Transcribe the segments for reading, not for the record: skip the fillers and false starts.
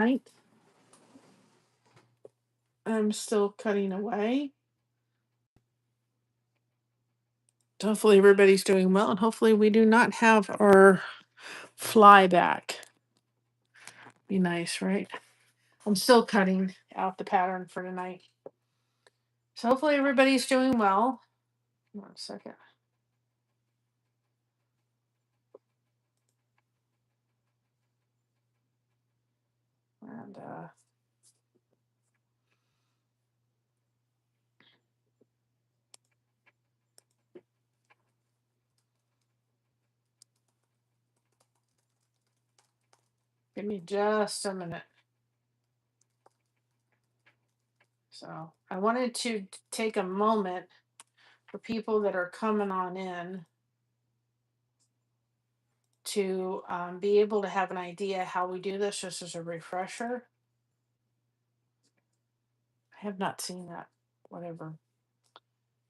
Right. I'm still cutting away. Hopefully everybody's doing well, and hopefully we do not have our fly back. Be nice, right? I'm still cutting out the pattern for tonight. So hopefully everybody's doing well. 1 second. And give me just a minute. So I wanted to take a moment for people that are coming on in to be able to have an idea how we do this, just as a refresher. I have not seen that, whatever.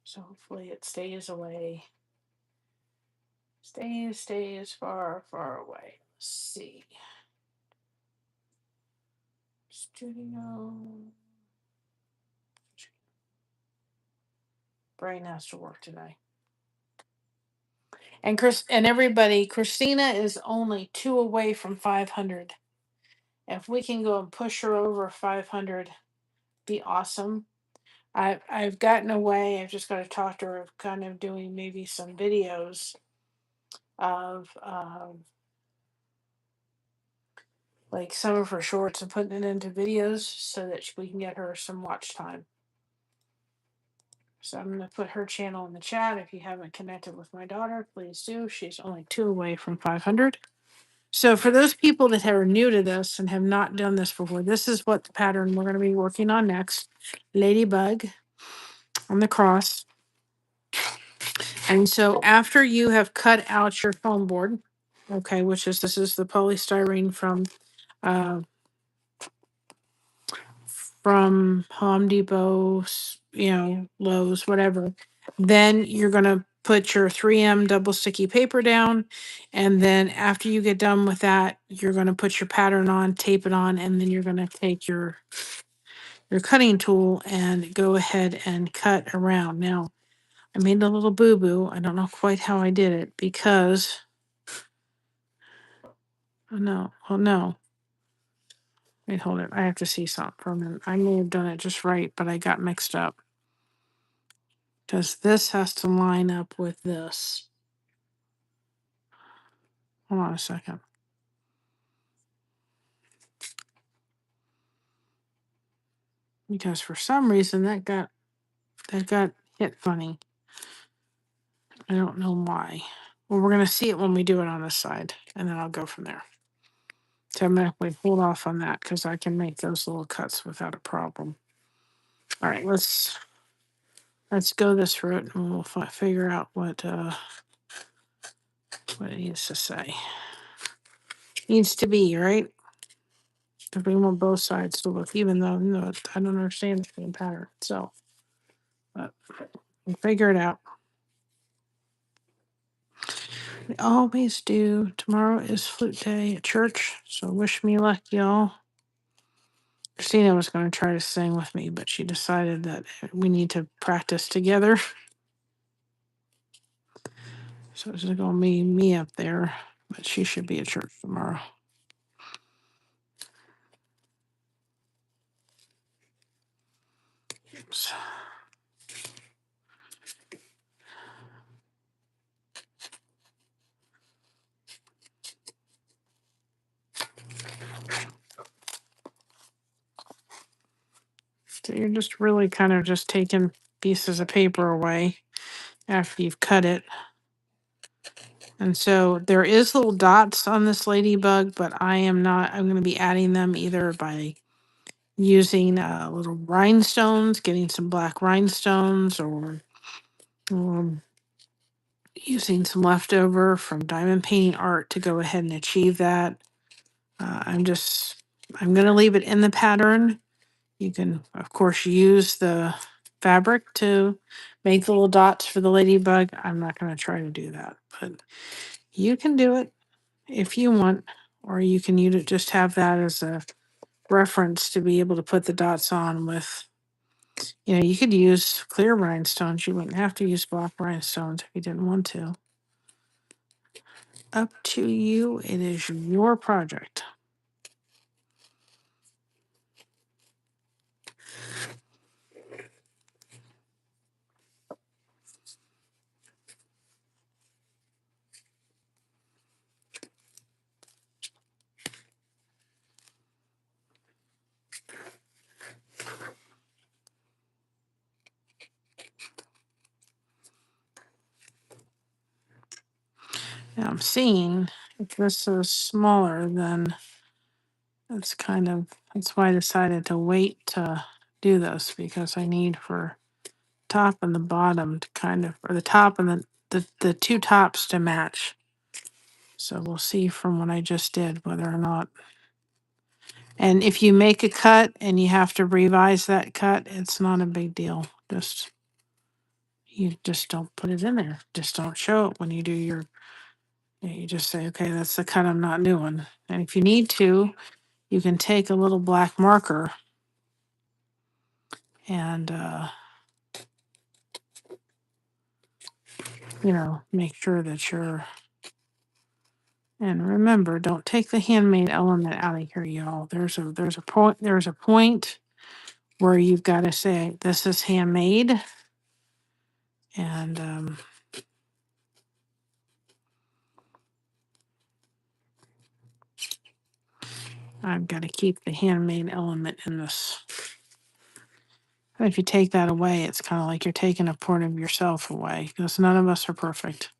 So hopefully it stays away. Stays far, far away. Let's see. Studio. Brain has to work today. And Chris and everybody, Christina is only 2 away from 500. If we can go and push her over 500, be awesome. I've gotten away. I've just got to talk to her of kind of doing maybe some videos of like some of her shorts and putting it into videos so that we can get her some watch time. So I'm going to put her channel in the chat. If you haven't connected with my daughter, please do. She's only 2 away from 500. So for those people that are new to this and have not done this before, this is what the pattern we're going to be working on next. Ladybug on the cross. And so after you have cut out your foam board, okay, this is the polystyrene from Home Depot, Lowe's, whatever. Then you're going to put your 3M double sticky paper down. And then after you get done with that, you're going to put your pattern on, tape it on, and then you're going to take your cutting tool and go ahead and cut around. Now, I made a little boo-boo. I don't know quite how I did it because, oh no. Wait, hold it. I have to see something for a minute. I may have done it just right, but I got mixed up. Because this has to line up with this. Hold on a second. Because for some reason that got hit funny. I don't know why. Well, we're gonna see it when we do it on this side, and then I'll go from there. So I'm gonna hold off on that because I can make those little cuts without a problem. All right, let's go this route and we'll figure out what it needs to say. Needs to be, right? Because we want both sides to look, even though I don't understand the same pattern. So, but we'll figure it out. We always do. Tomorrow is flute day at church, so wish me luck, y'all. Christina was going to try to sing with me, but she decided that we need to practice together. So it's going to be me up there, but she should be at church tomorrow. Oops. So you're just really kind of just taking pieces of paper away after you've cut it. And so there is little dots on this ladybug, but I'm going to be adding them either by using little rhinestones, getting some black rhinestones, or using some leftover from diamond painting art to go ahead and achieve that. I'm going to leave it in the pattern. You can, of course, use the fabric to make the little dots for the ladybug. I'm not going to try to do that, but you can do it if you want, or you can just have that as a reference to be able to put the dots on with, you could use clear rhinestones. You wouldn't have to use black rhinestones if you didn't want to. Up to you. It is your project. Now I'm seeing if this is smaller, then that's why I decided to wait to do this, because I need for top and the bottom to or the top and the two tops to match. So we'll see from what I just did whether or not. And if you make a cut and you have to revise that cut, it's not a big deal. You just don't put it in there. Just don't show it when you do you just say, okay, that's the cut I'm not doing. And if you need to, you can take a little black marker and, make sure that and remember, don't take the handmade element out of here, y'all. There's a point where you've got to say, this is handmade. And, I've got to keep the handmade element in this. And if you take that away, it's kind of like you're taking a part of yourself away, because none of us are perfect.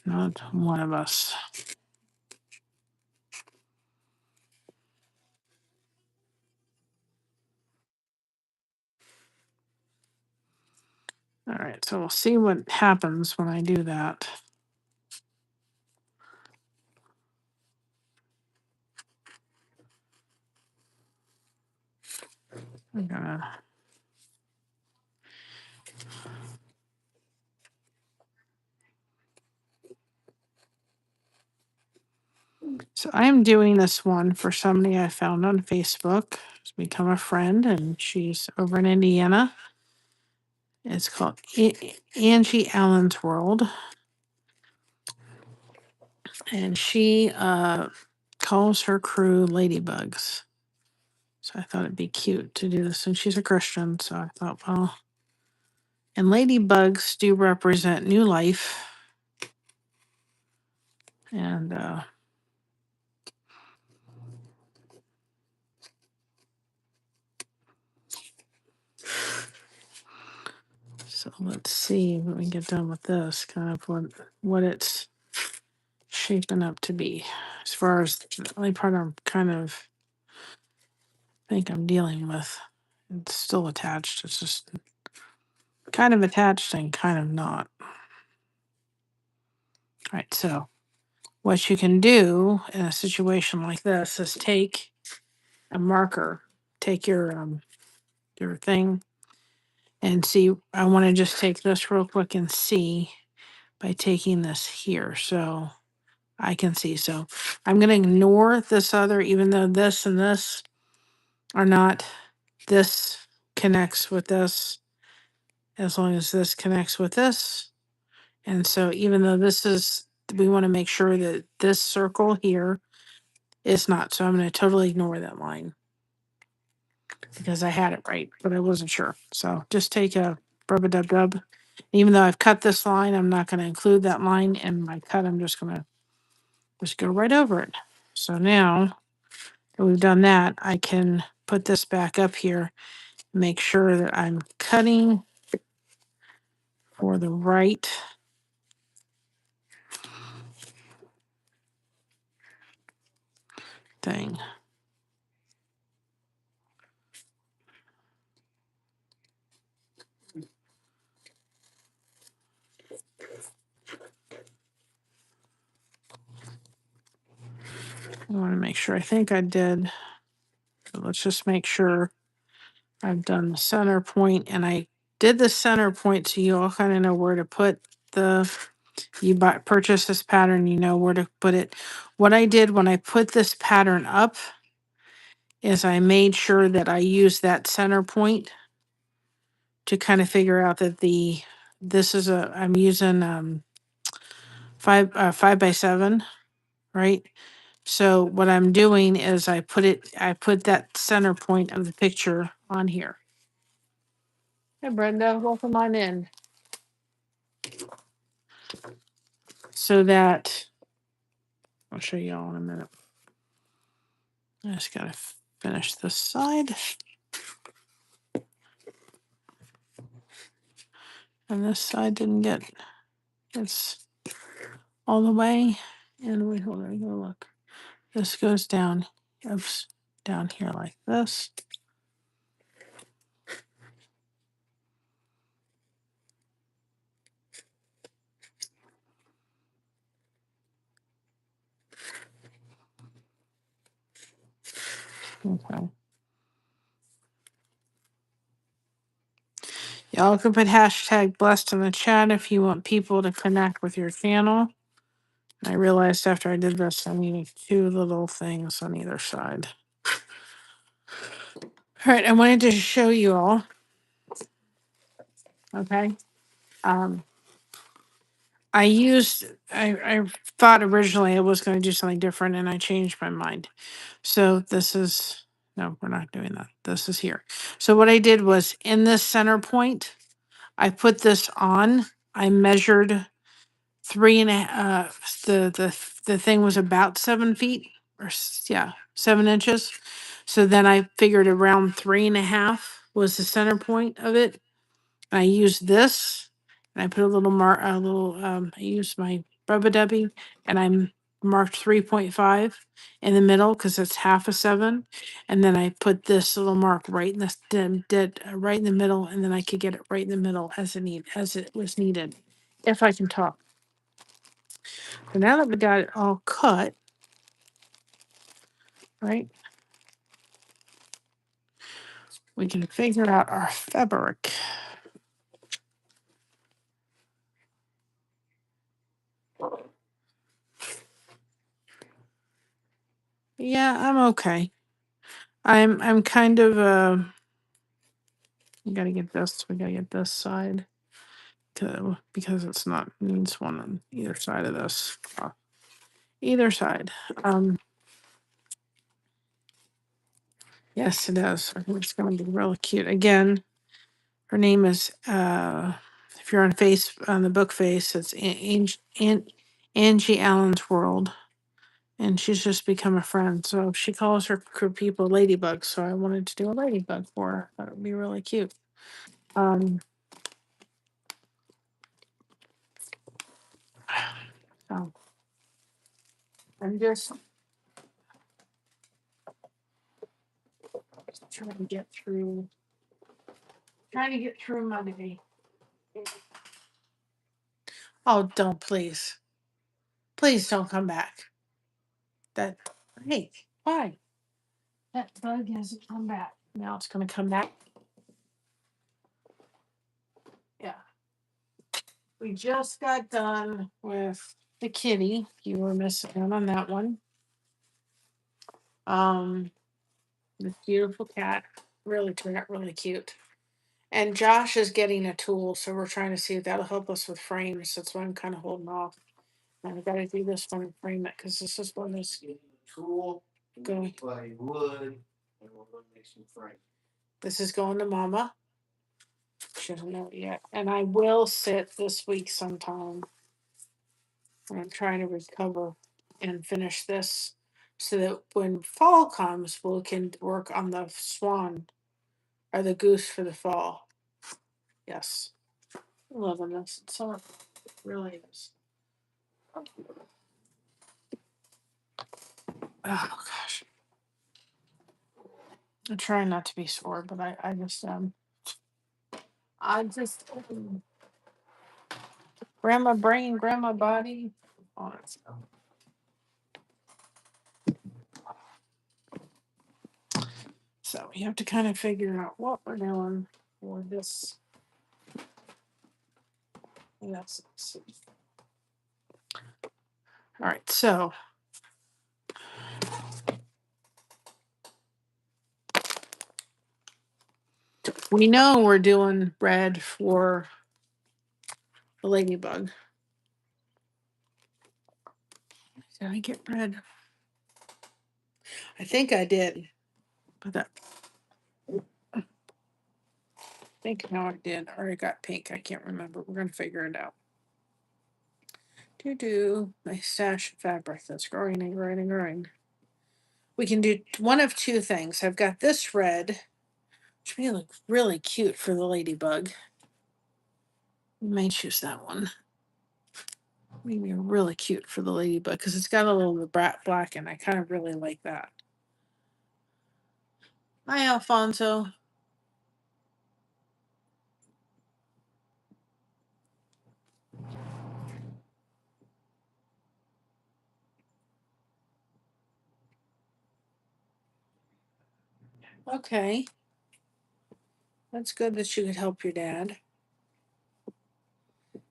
Not one of us. All right, so we'll see what happens when I do that. I'm gonna. So I'm doing this one for somebody I found on Facebook. She's become a friend, and she's over in Indiana. It's called Angie Allen's World. And she calls her crew Ladybugs. So I thought it'd be cute to do this. And she's a Christian, so I thought, well. And ladybugs do represent new life. And so let's see when we get done with this, kind of what it's shaping up to be. As far as the only part I'm kind of think I'm dealing with, it's still attached. It's just kind of attached and kind of not. All right, so what you can do in a situation like this is take a marker, take your thing, and see. I want to just take this real quick and see by taking this here, so I can see. So I'm going to ignore this other, even though this and this are not. This connects with this, as long as this connects with this. And so even though we want to make sure that this circle here is not. So I'm going to totally ignore that line because I had it right, but I wasn't sure. So just take a rub-a-dub-dub. Even though I've cut this line, I'm not going to include that line in my cut. I'm just going to just go right over it. So now that we've done that, I can put this back up here, make sure that I'm cutting for the right thing. I want to make sure. I think I did. So let's just make sure I've done the center point, and I did the center point so you all kind of know where to put purchase this pattern, you know where to put it. What I did when I put this pattern up is I made sure that I used that center point to kind of figure out that I'm using 5x7, right? So what I'm doing is I put that center point of the picture on here. Hey Brenda, welcome on in. So that I'll show you all in a minute. I just gotta finish this side. And this side didn't get it's all the way. And wait, hold on, go look. This goes down, oops, down here like this. Okay. Y'all can put hashtag blessed in the chat if you want people to connect with your channel. I realized after I did this, I needed 2 little things on either side. All right, I wanted to show you all. Okay. Um, I thought originally I was going to do something different and I changed my mind. So no, we're not doing that. This is here. So what I did was in this center point, I put this on. I measured 3.5, the thing was about 7 feet yeah, 7 inches. So then I figured around 3.5 was the center point of it. I used this and I put I used my rubber dubby and marked 3.5 in the middle because it's half a 7. And then I put this little mark right in right in the middle, and then I could get it right in the middle as it was needed, if I can talk. So now that we got it all cut, right, we can figure out our fabric. Yeah, I'm okay. I'm kind of we gotta get this side because it's not needs one on either side of this. Either side. Yes, it is. I think it's gonna be really cute. Again, her name is if you're on the book face, it's Angie Allen's World. And she's just become a friend. So she calls her people Ladybugs. So I wanted to do a ladybug for her. That would be really cute. So I'm just trying to get through my day. Oh, don't please. Please don't come back. Hey, why? That bug hasn't come back. Now it's gonna come back. Yeah. We just got done with the kitty. You were missing out on that one. This beautiful cat really turned out really cute. And Josh is getting a tool, so we're trying to see if that'll help us with frames. That's why I'm kind of holding off. And I gotta do this one and frame it because this is one that's going. This is going to Mama. She doesn't know it yet. And I will sit this week sometime. I'm trying to recover and finish this so that when fall comes, we can work on the swan or the goose for the fall. Yes. Loving this. It's so it really is. Oh gosh. I'm trying not to be sore, but I just grandma brain, grandma body. All that stuff. So we have to kind of figure out what we're doing for this. Yes. All right. So We know we're doing red for the ladybug. Did I get red? I think I did. But I think now I did. Or I got pink. I can't remember. We're gonna figure it out. My stash of fabric that's growing and growing and growing. We can do one of two things. I've got this red, which may look really cute for the ladybug. We may choose that one. Maybe really cute for the ladybug because it's got a little black and I kind of really like that. Hi, Alfonso. Okay. That's good that you could help your dad.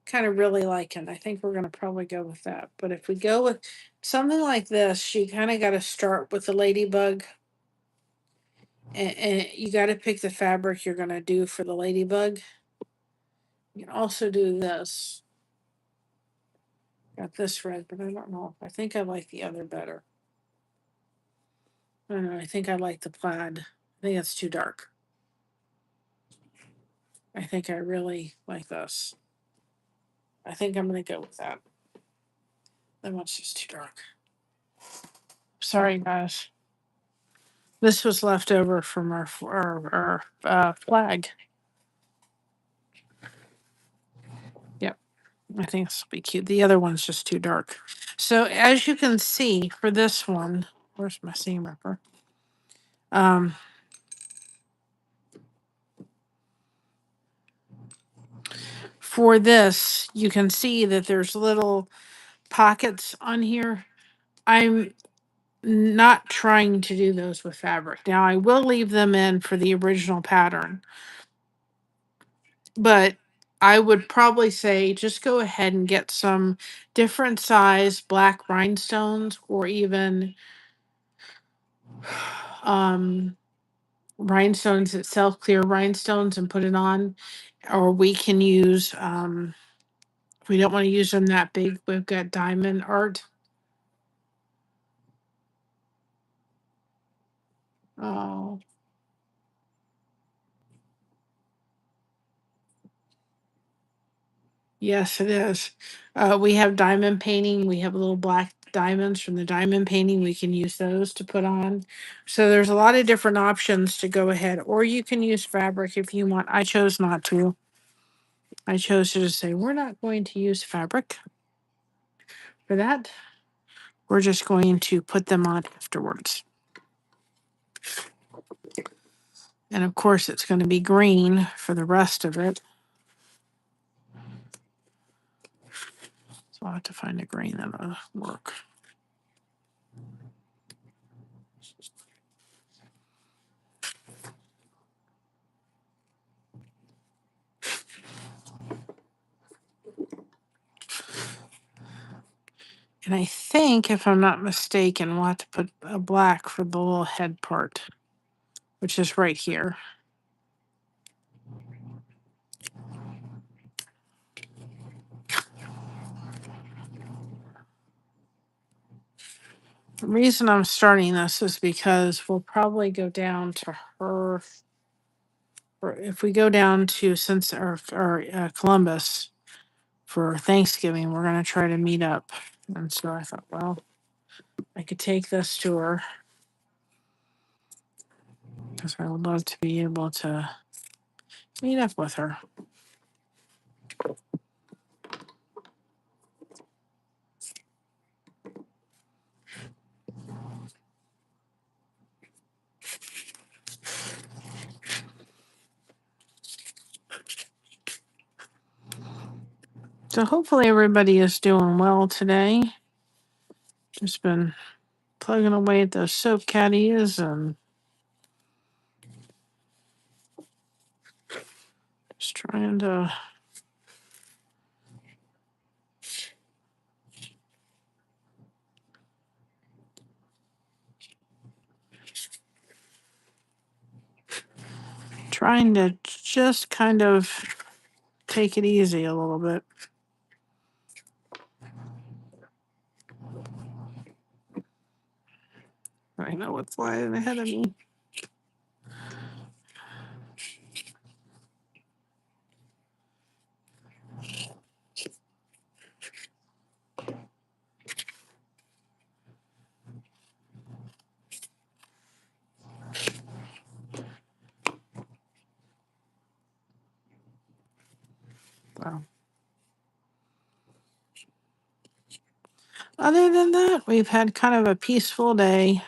Kind of really like it. I think we're going to probably go with that. But if we go with something like this, you kind of got to start with the ladybug. And you got to pick the fabric you're going to do for the ladybug. You can also do this. Got this red, but I don't know. I think I like the other better. I don't know. I think I like the plaid. I think it's too dark. I think I really like this. I think I'm going to go with that. That one's just too dark. Sorry, guys. This was left over from our flag. Yep. I think this will be cute. The other one's just too dark. So as you can see for this one, where's my seam ripper? For this, you can see that there's little pockets on here. I'm not trying to do those with fabric. Now I will leave them in for the original pattern, but I would probably say just go ahead and get some different size black rhinestones or even um rhinestones itself, clear rhinestones, and put it on. Or we can use if we don't want to use them that big, we've got diamond art. Oh, yes, it is. We have diamond painting. We have little black diamonds from the diamond painting. We can use those to put on. So there's a lot of different options to go ahead, or you can use fabric if you want. I chose not to. I chose to just say, we're not going to use fabric for that. We're just going to put them on afterwards. And of course, it's going to be green for the rest of it. So I'll have to find a green that'll work. And I think, if I'm not mistaken, we'll have to put a black for the little head part, which is right here. The reason I'm starting this is because we'll probably go down to her, or if we go down to Columbus for Thanksgiving, we're going to try to meet up. And so I thought, well, I could take this to her because I would love to be able to meet up with her. So hopefully everybody is doing well today. Just been plugging away at those soap caddies and just trying to Trying to just kind of take it easy a little bit. I know what's lying ahead of me. So, other than that, we've had kind of a peaceful day.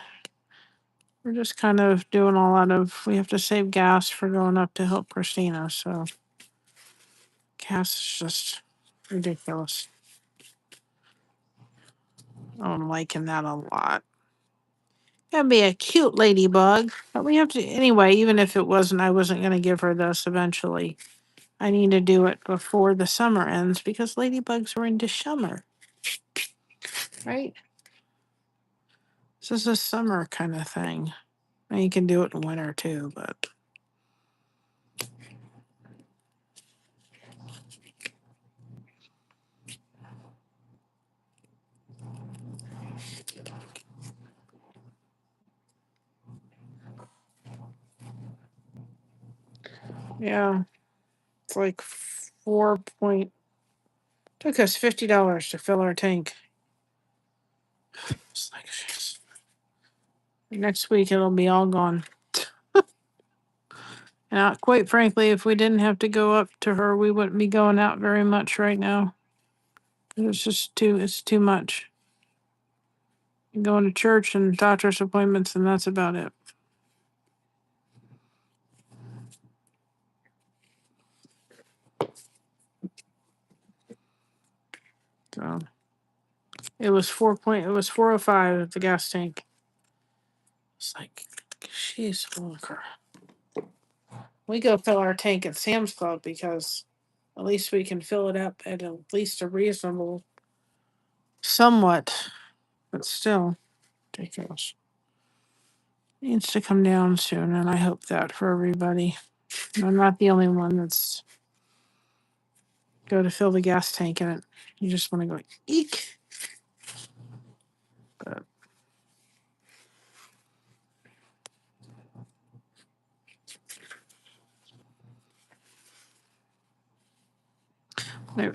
We're just kind of doing a lot of, we have to save gas for going up to help Christina. So gas is just ridiculous. I'm liking that a lot. That'd be a cute ladybug. But we have to, anyway, even if it wasn't, I wasn't going to give her this eventually. I need to do it before the summer ends because ladybugs are into summer, right? This is a summer kind of thing. And you can do it in winter too, but yeah, it's like 4 point. Took us $50 to fill our tank. It's like, next week it'll be all gone. And quite frankly, if we didn't have to go up to her, we wouldn't be going out very much right now. It's just it's too much. Going to church and doctor's appointments, and that's about it. So it was 405 at the gas tank. It's like, she's full of crap. We go fill our tank at Sam's Club because at least we can fill it up at least a reasonable, somewhat, but still ridiculous. Needs to come down soon, and I hope that for everybody. I'm not the only one that's go to fill the gas tank and you just want to go eek. But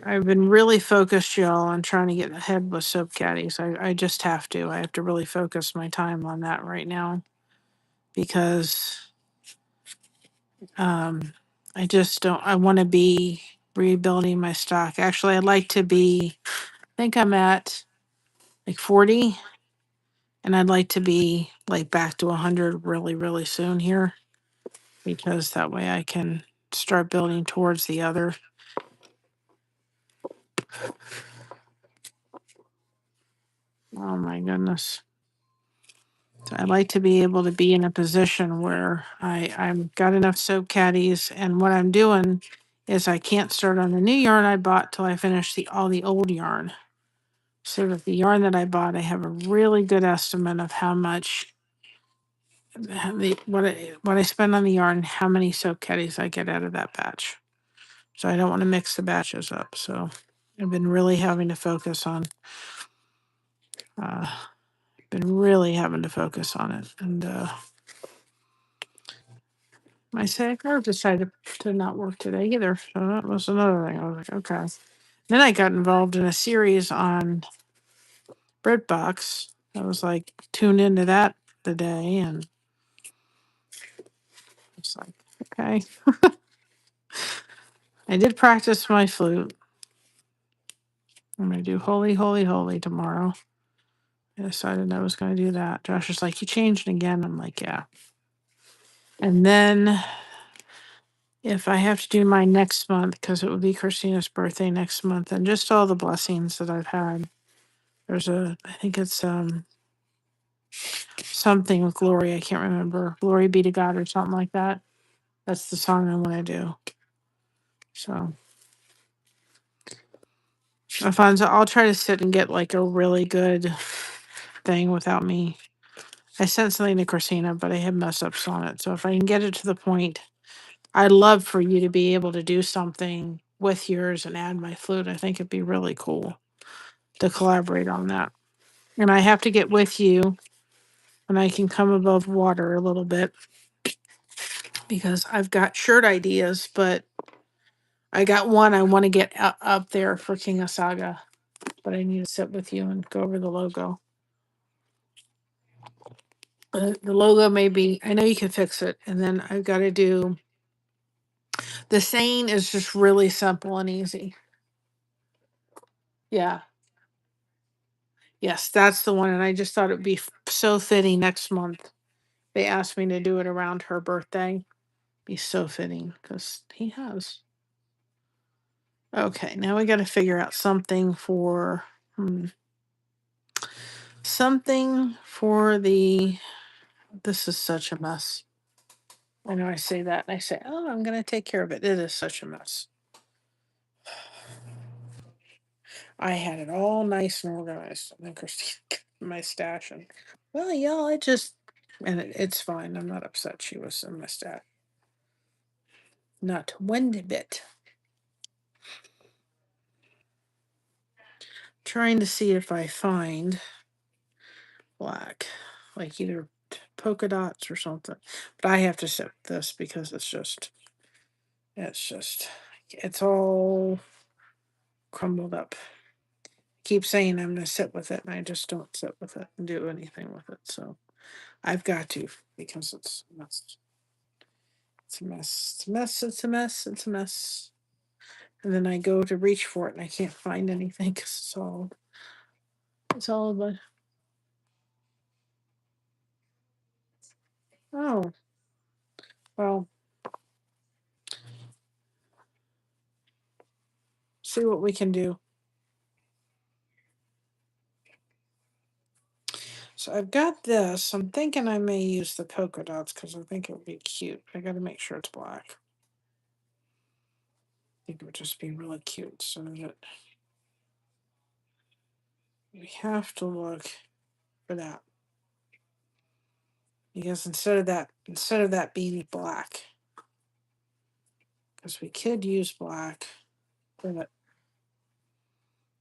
I've been really focused, y'all, on trying to get ahead with soap caddies. I just have to. I have to really focus my time on that right now because I just don't. I want to be rebuilding my stock. Actually, I'd like to be. I think I'm at like 40, and I'd like to be like back to 100 really, really soon here because that way I can start building towards the other. Oh my goodness. So I'd like to be able to be in a position where I've got enough soap caddies, and what I'm doing is I can't start on the new yarn I bought till I finish all the old yarn. So that the yarn that I bought, I have a really good estimate of how much what I spend on the yarn, how many soap caddies I get out of that batch. So I don't want to mix the batches up. So I've been really having to focus on it, and my SAG decided to not work today either. So that was another thing. I was like, okay. Then I got involved in a series on BreadBox. I was like, tune into that today, and it's like, okay. I did practice my flute. I'm going to do Holy, Holy, Holy tomorrow. I decided I was going to do that. Josh was like, you changed again. I'm like, yeah. And then if I have to do mine next month, because it would be Christina's birthday next month, and just all the blessings that I've had. I think it's something with glory. I can't remember. Glory be to God or something like that. That's the song I want to do. So, Alfonso, I'll try to sit and get like a really good thing without me. I sent something to Christina, but I had mess ups on it. So if I can get it to the point I'd love for you to be able to do something with yours and add my flute. I think it'd be really cool to collaborate on that. And I have to get with you when I can come above water a little bit because I've got shirt ideas, but I got one I want to get up there for Kinusaiga, but I need to sit with you and go over the logo. The logo may be, I know you can fix it. And then I've got to do, the saying is just really simple and easy. Yeah. Yes, that's the one. And I just thought it'd be so fitting next month. They asked me to do it around her birthday. Be so fitting because he has. Okay, now we got to figure out something for something for the. This is such a mess. I know I say that and I say, oh, I'm going to take care of it. It is such a mess. I had it all nice and organized. And then Christine got my stash and, well, y'all, and it's fine. I'm not upset she was in my stash. Not one bit. Trying to see if I find black, like either polka dots or something. But I have to sit with this because it's all crumbled up. Keep saying I'm going to sit with it, and I just don't sit with it and do anything with it. So I've got to because it's a mess. It's a mess. It's a mess. It's a mess. It's a mess. And then I go to reach for it, and I can't find anything because it's all about. Oh, well, see what we can do. So I've got this. I'm thinking I may use the polka dots because I think it would be cute. I got to make sure it's black. I think it would just be really cute. So that we have to look for that because instead of that being black, because we could use black, but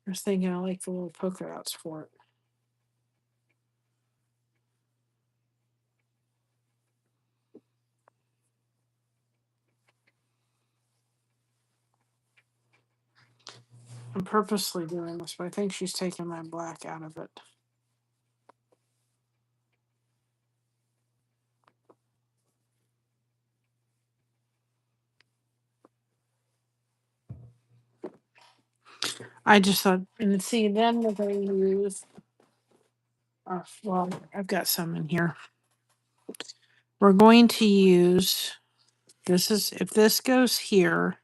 I was thinking I like the little polka dots for it. I'm purposely doing this, but I think she's taking my black out of it. I just thought, and see, then we're going to use, well, I've got some in here. We're going to use, if this goes here,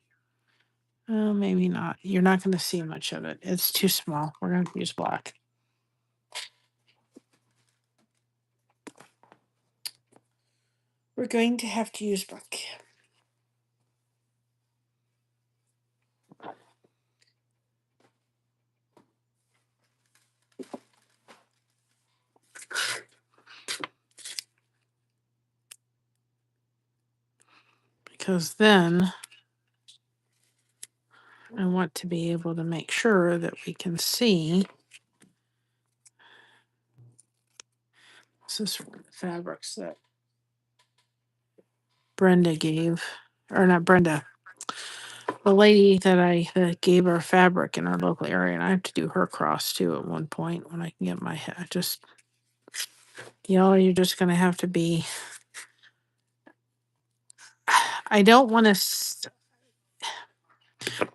maybe not. You're not going to see much of it. It's too small. We're going to use black. We're going to have to use black. Because then I want to be able to make sure that we can see. This is from the fabrics that Brenda gave, or not Brenda, the lady that gave our fabric in our local area, and I have to do her cross too at one point when I can get my head. You're just gonna have to be. I don't want to.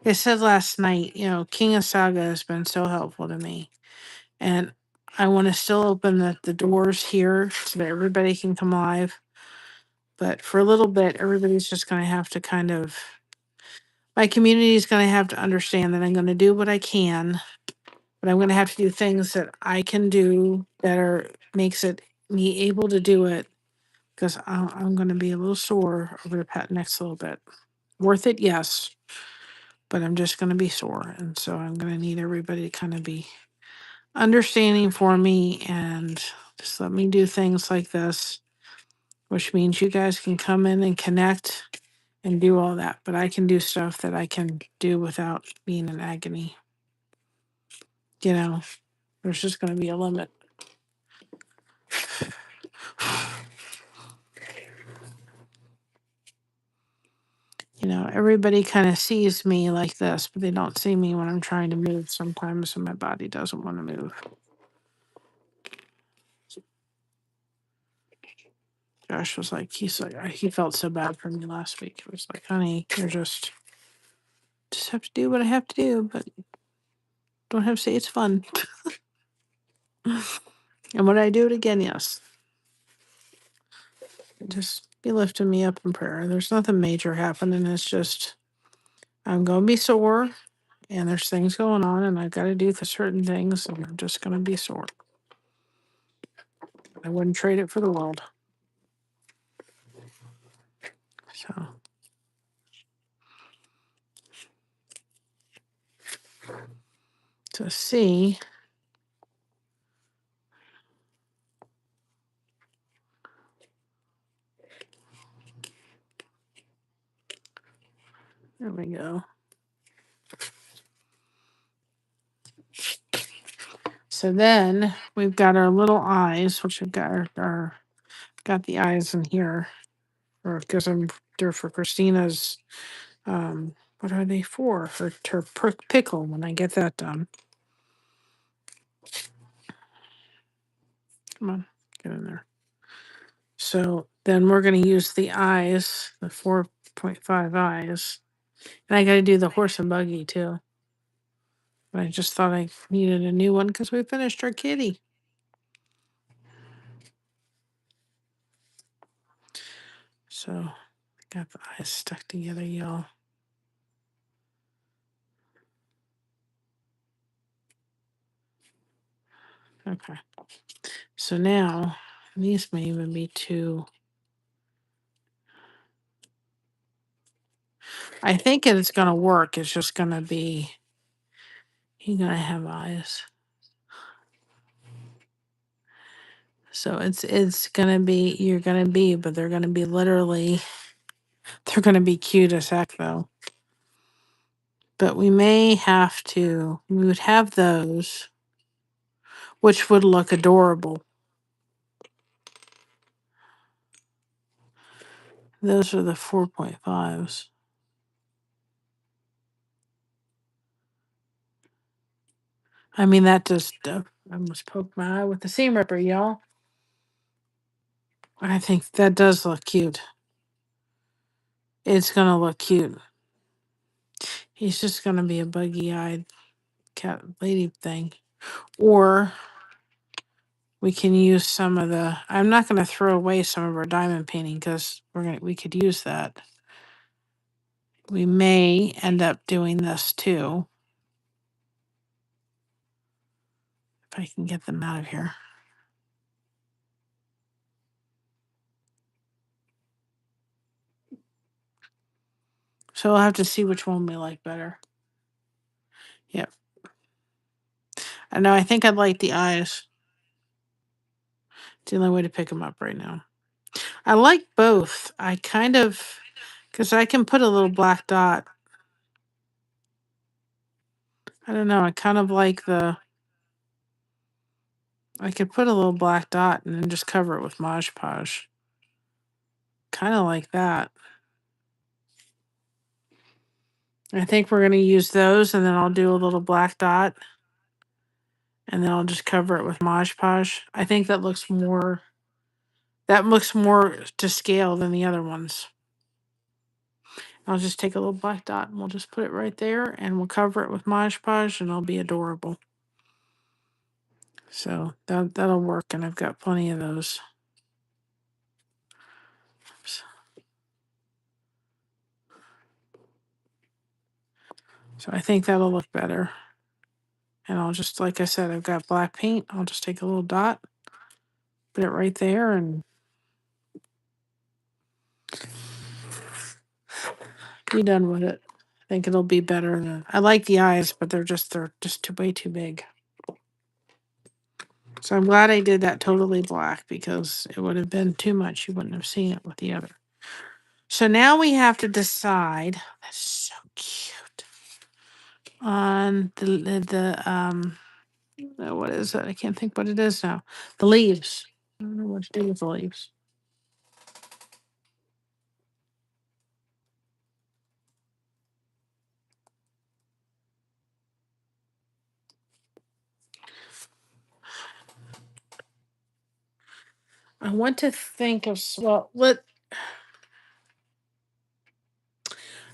I said last night, Kinusaiga has been so helpful to me, and I want to still open the doors here so that everybody can come live. But for a little bit, everybody's just going to have to my community is going to have to understand that I'm going to do what I can, but I'm going to have to do things that I can do that makes it me able to do it because I'm going to be a little sore over the next little bit. Worth it, yes, but I'm just going to be sore. And so I'm going to need everybody to kind of be understanding for me and just let me do things like this, which means you guys can come in and connect and do all that. But I can do stuff that I can do without being in agony. You know, there's just going to be a limit. You know, everybody kind of sees me like this, but they don't see me when I'm trying to move sometimes when my body doesn't want to move. Josh was like, he felt so bad for me last week. It was like, honey, you're just have to do what I have to do, but don't have to say it's fun. And would I do it again? Yes. Just be lifting me up in prayer. There's nothing major happening. It's just, I'm going to be sore and there's things going on and I've got to do certain things and I'm just going to be sore. I wouldn't trade it for the world. So. To see. There we go. So then we've got our little eyes, which have got got the eyes in here, or because they're for Christina's. What are they for? Her pickle. When I get that done. Come on, get in there. So then we're going to use the eyes, the 4.5 eyes, and I got to do the horse and buggy too. But I just thought I needed a new one because we finished our kitty. So I got the eyes stuck together, y'all. Okay. So now these may even be two. I think it's going to work. It's just going to be, you're going to have eyes. So it's going to be, you're going to be, but they're going to be literally, they're going to be cute as heck though. But we may have to, we would have those, which would look adorable. Those are the 4.5s. I mean, that just, I almost poked my eye with the seam ripper, y'all. I think that does look cute. It's going to look cute. He's just going to be a buggy-eyed cat lady thing. Or we can use some of the, I'm not going to throw away some of our diamond painting because we could use that. We may end up doing this too. If I can get them out of here. So we'll have to see which one we like better. Yep. I know, I think I'd like the eyes. It's the only way to pick them up right now. I like both. I kind of, because I can put a little black dot. I don't know. I kind of like I could put a little black dot and then just cover it with Mod Podge. Kind of like that. I think we're going to use those and then I'll do a little black dot. And then I'll just cover it with Mod Podge. I think that looks more to scale than the other ones. I'll just take a little black dot and we'll just put it right there and we'll cover it with Mod Podge and it'll be adorable. So that'll work and I've got plenty of those. So I think that'll look better. And I'll just, like I said, I've got black paint. I'll just take a little dot, put it right there and be done with it. I think it'll be better. I like the eyes, but they're just way too big. So I'm glad I did that totally black because it would have been too much. You wouldn't have seen it with the other. So now we have to decide. That's so cute. On what is it? I can't think what it is now. The leaves. I don't know what to do with the leaves. I want to think of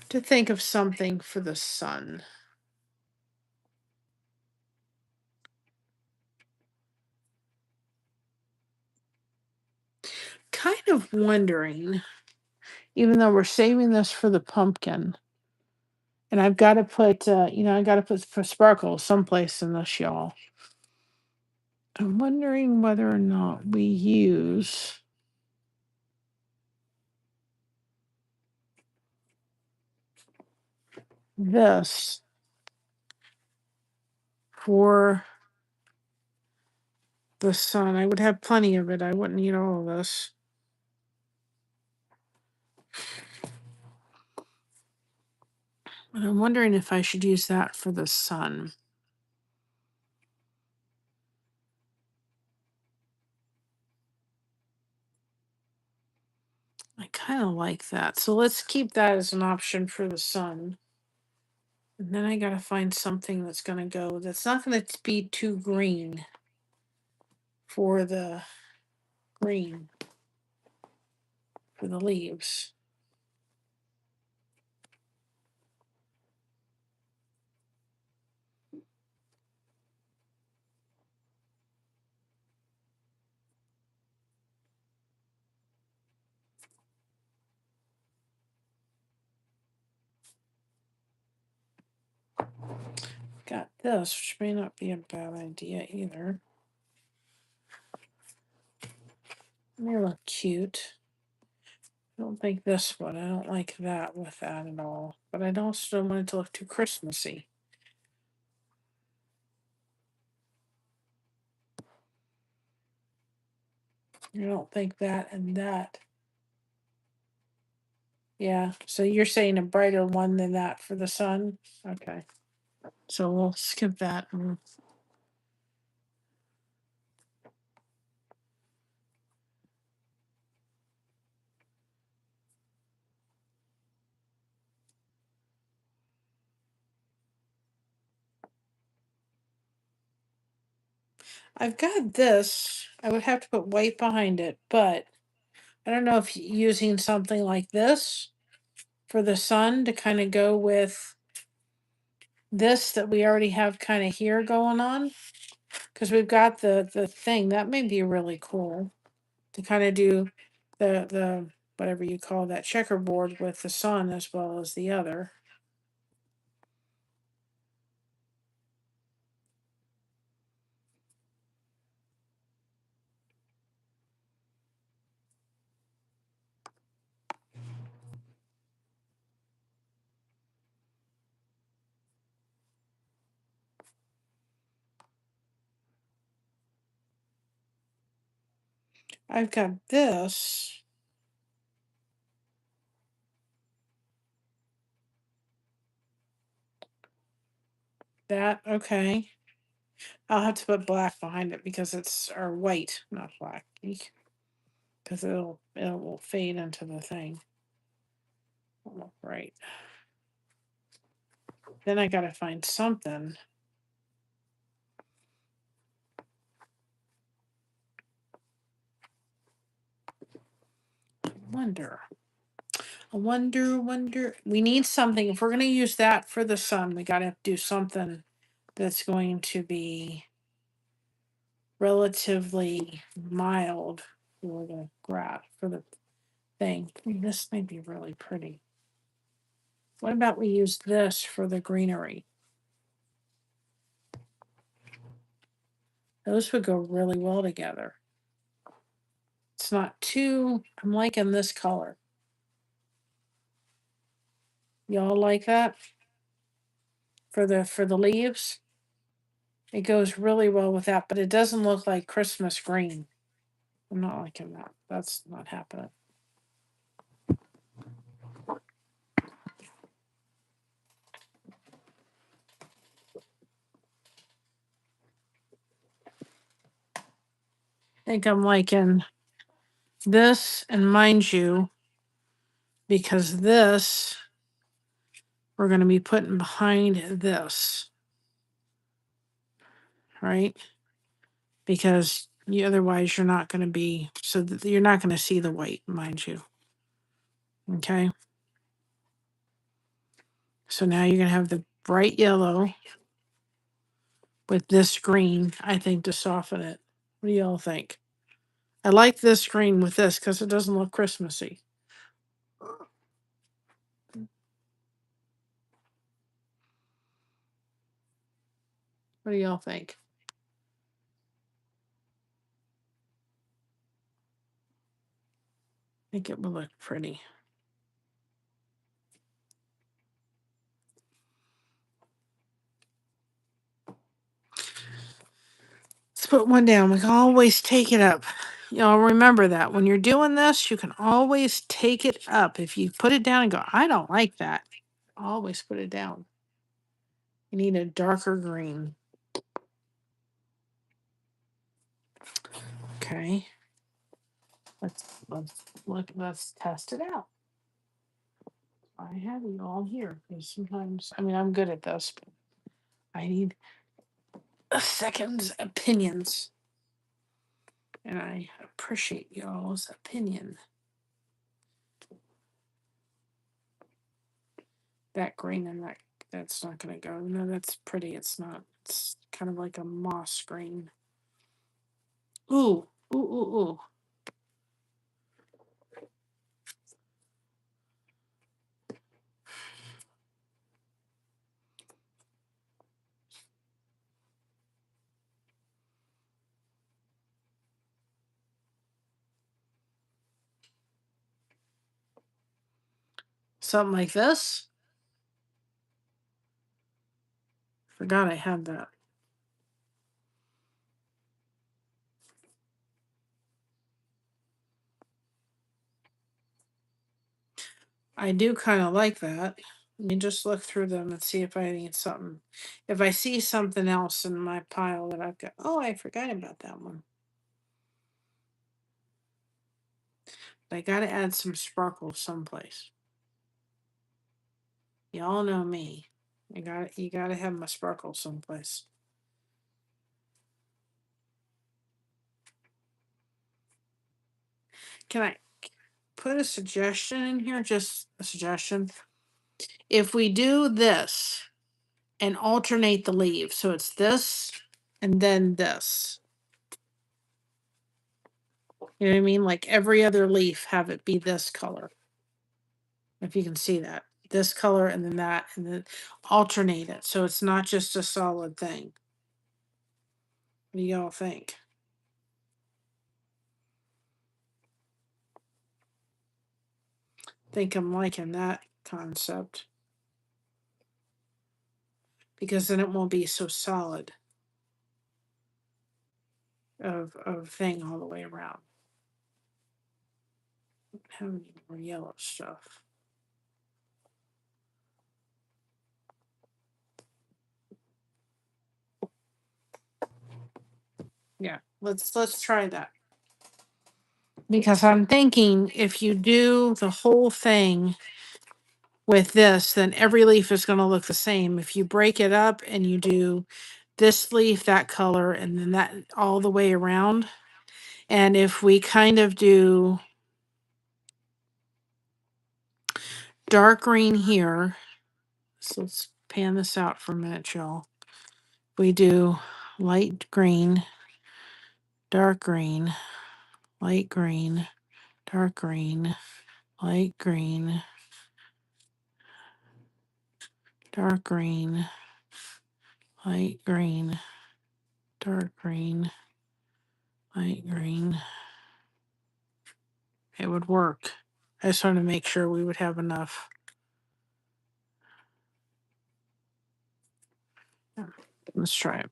to think of something for the sun. Kind of wondering, even though we're saving this for the pumpkin, and I've got to put, I got to put for sparkle someplace in this, y'all. I'm wondering whether or not we use this for the sun. I would have plenty of it. I wouldn't need all of this. But I'm wondering if I should use that for the sun. I kind of like that. So let's keep that as an option for the sun. And then I got to find something that's going to go, that's not going to be too green for the green for the leaves. Got this, which may not be a bad idea either. They look cute. I don't think this one. I don't like that with that at all. But I don't still want it to look too Christmassy. I don't think that and that. Yeah. So you're saying a brighter one than that for the sun? Okay. So we'll skip that. I've got this. I would have to put white behind it, but I don't know if using something like this for the sun to kind of go with this that we already have kind of here going on, because we've got the thing that may be really cool to kind of do the whatever you call that checkerboard with the sun as well as the other. I've got this. That okay. I'll have to put black behind it because it's or white, not black. Because it will fade into the thing. Right. Then I gotta find something. Wonder. I wonder. We need something. If we're gonna use that for the sun, we gotta do something that's going to be relatively mild for the for the thing. This may be really pretty. What about we use this for the greenery? Those would go really well together. It's not too, I'm liking this color. Y'all like that? For the leaves? It goes really well with that, but it doesn't look like Christmas green. I'm not liking that. That's not happening. think I'm liking this, and mind you, because this we're going to be putting behind this, right? Because otherwise you're not going to be, so that you're not going to see the white, mind you. Okay. So now you're going to have the bright yellow with this green, I think, to soften it. What do y'all think? I like this green with this because it doesn't look Christmassy. What do y'all think? I think it will look pretty. Let's put one down. We can always take it up. Y'all remember that. When you're doing this, you can always take it up. If you put it down and go, I don't like that, always put it down. You need a darker green. Okay. Let's test it out. I have you all here because sometimes, I mean, I'm good at this, but I need a second's opinions. And I appreciate y'all's opinion. That green and that's not going to go. No, that's pretty. It's not. It's kind of like a moss green. Ooh, ooh, ooh, ooh. Something like this. Forgot I had that. I do kind of like that. Let me just look through them and see if I need something. If I see something else in my pile that I've got. Oh, I forgot about that one. I got to add some sparkles someplace. Y'all know me. You got to have my sparkles someplace. Can I put a suggestion in here? Just a suggestion. If we do this and alternate the leaves, so it's this and then this. You know what I mean? Like every other leaf, have it be this color. If you can see that. This color and then that, and then alternate it. So it's not just a solid thing. What do y'all think? Think I'm liking that concept. Because then it won't be so solid of thing all the way around. I don't have any more yellow stuff. Yeah, let's try that. Because I'm thinking if you do the whole thing with this, then every leaf is going to look the same. If you break it up and you do this leaf, that color, and then that all the way around. And if we kind of do dark green here, so let's pan this out for a minute, y'all. We do light green, dark green, light green, dark green, light green, dark green, light green, dark green, light green. It would work. I just wanted to make sure we would have enough. Let's try it.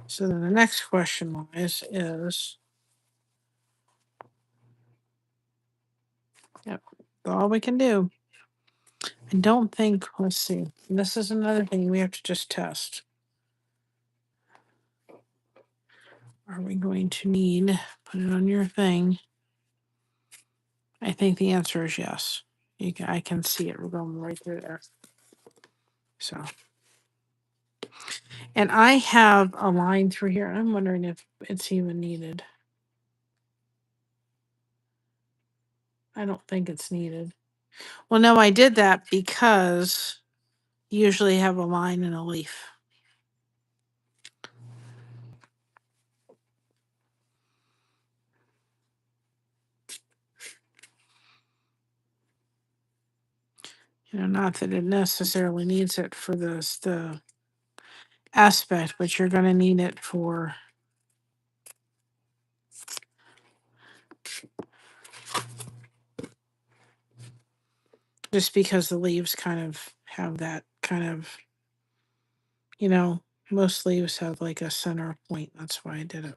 So then the next question is yep, all we can do. I don't think, let's see. This is another thing we have to just test. are we going to need? Put it on your thing. I think the answer is yes. I can see it. We're going right through there. So, and I have a line through here. I'm wondering if it's even needed. I don't think it's needed. Well, no, I did that because you usually have a line and a leaf. Not that it necessarily needs it for the aspect, but you're going to need it for just because the leaves kind of have that kind of, most leaves have like a center point. That's why I did it.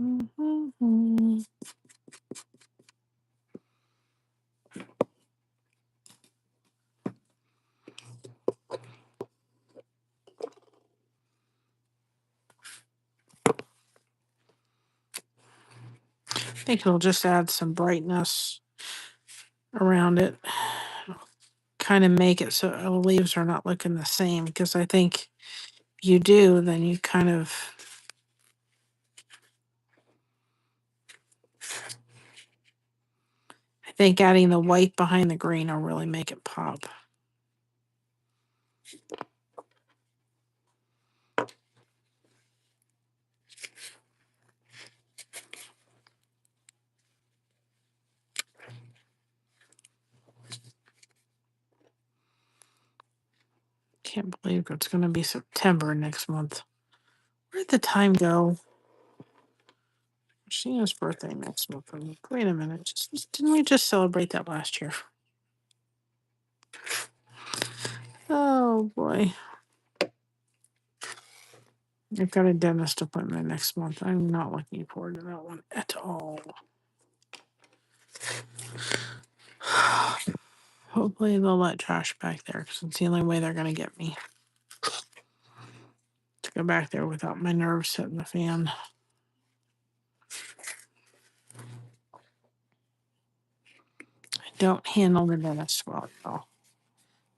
Mhm. I think it'll just add some brightness around it. Kind of make it so the leaves are not looking the same, because I think if you do, then you kind of, I think adding the white behind the green will really make it pop. Can't believe it's going to be September next month. Where'd the time go? Sheena's birthday next month. Wait a minute. Didn't we just celebrate that last year? Oh boy. I've got a dentist appointment next month. I'm not looking forward to that one at all. Hopefully they'll let Josh back there, because it's the only way they're going to get me to go back there without my nerves hitting the fan. I don't handle the dentist well at all.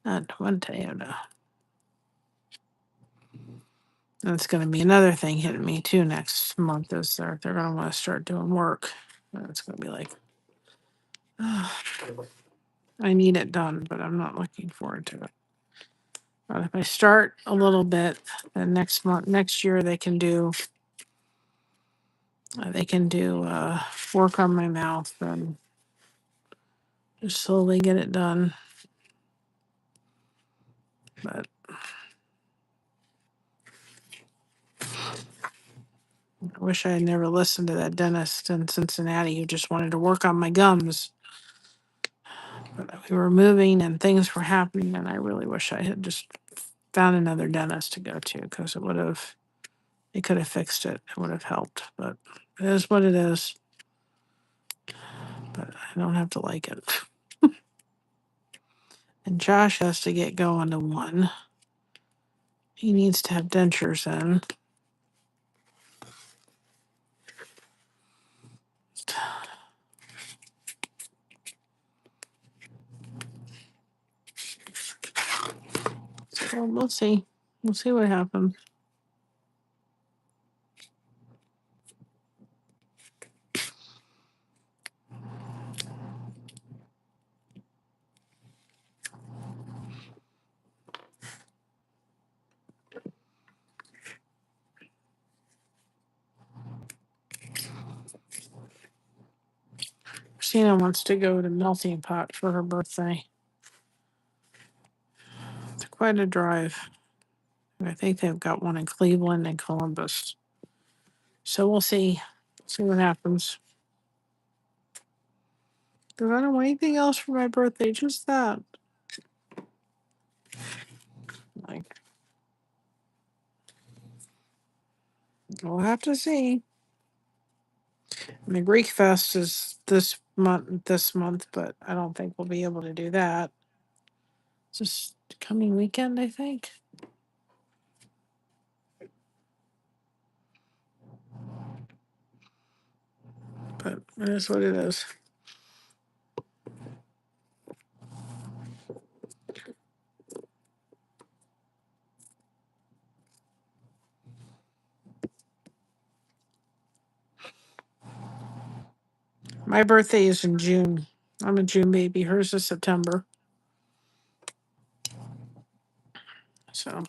Not one iota. That's going to be another thing hitting me too next month, is they're going to want to start doing work. And it's going to be like, I need it done, but I'm not looking forward to it. But if I start a little bit, then next year they can do work on my mouth and just slowly get it done. But I wish I had never listened to that dentist in Cincinnati who just wanted to work on my gums. But we were moving and things were happening, and I really wish I had just found another dentist to go to, because it could have fixed it. It would have helped. But it is what it is. But I don't have to like it. And Josh has to get going to one. He needs to have dentures in. So we'll see. We'll see what happens. Christina wants to go to Melting Pot for her birthday. It's quite a drive. I think they've got one in Cleveland and Columbus. So we'll see what happens. Because I don't want anything else for my birthday, just that. Like, we'll have to see. And the Greek Fest is this month, but I don't think we'll be able to do that. It's just coming weekend, I think. But it is what it is. My birthday is in June. I'm a June baby. Hers is September. So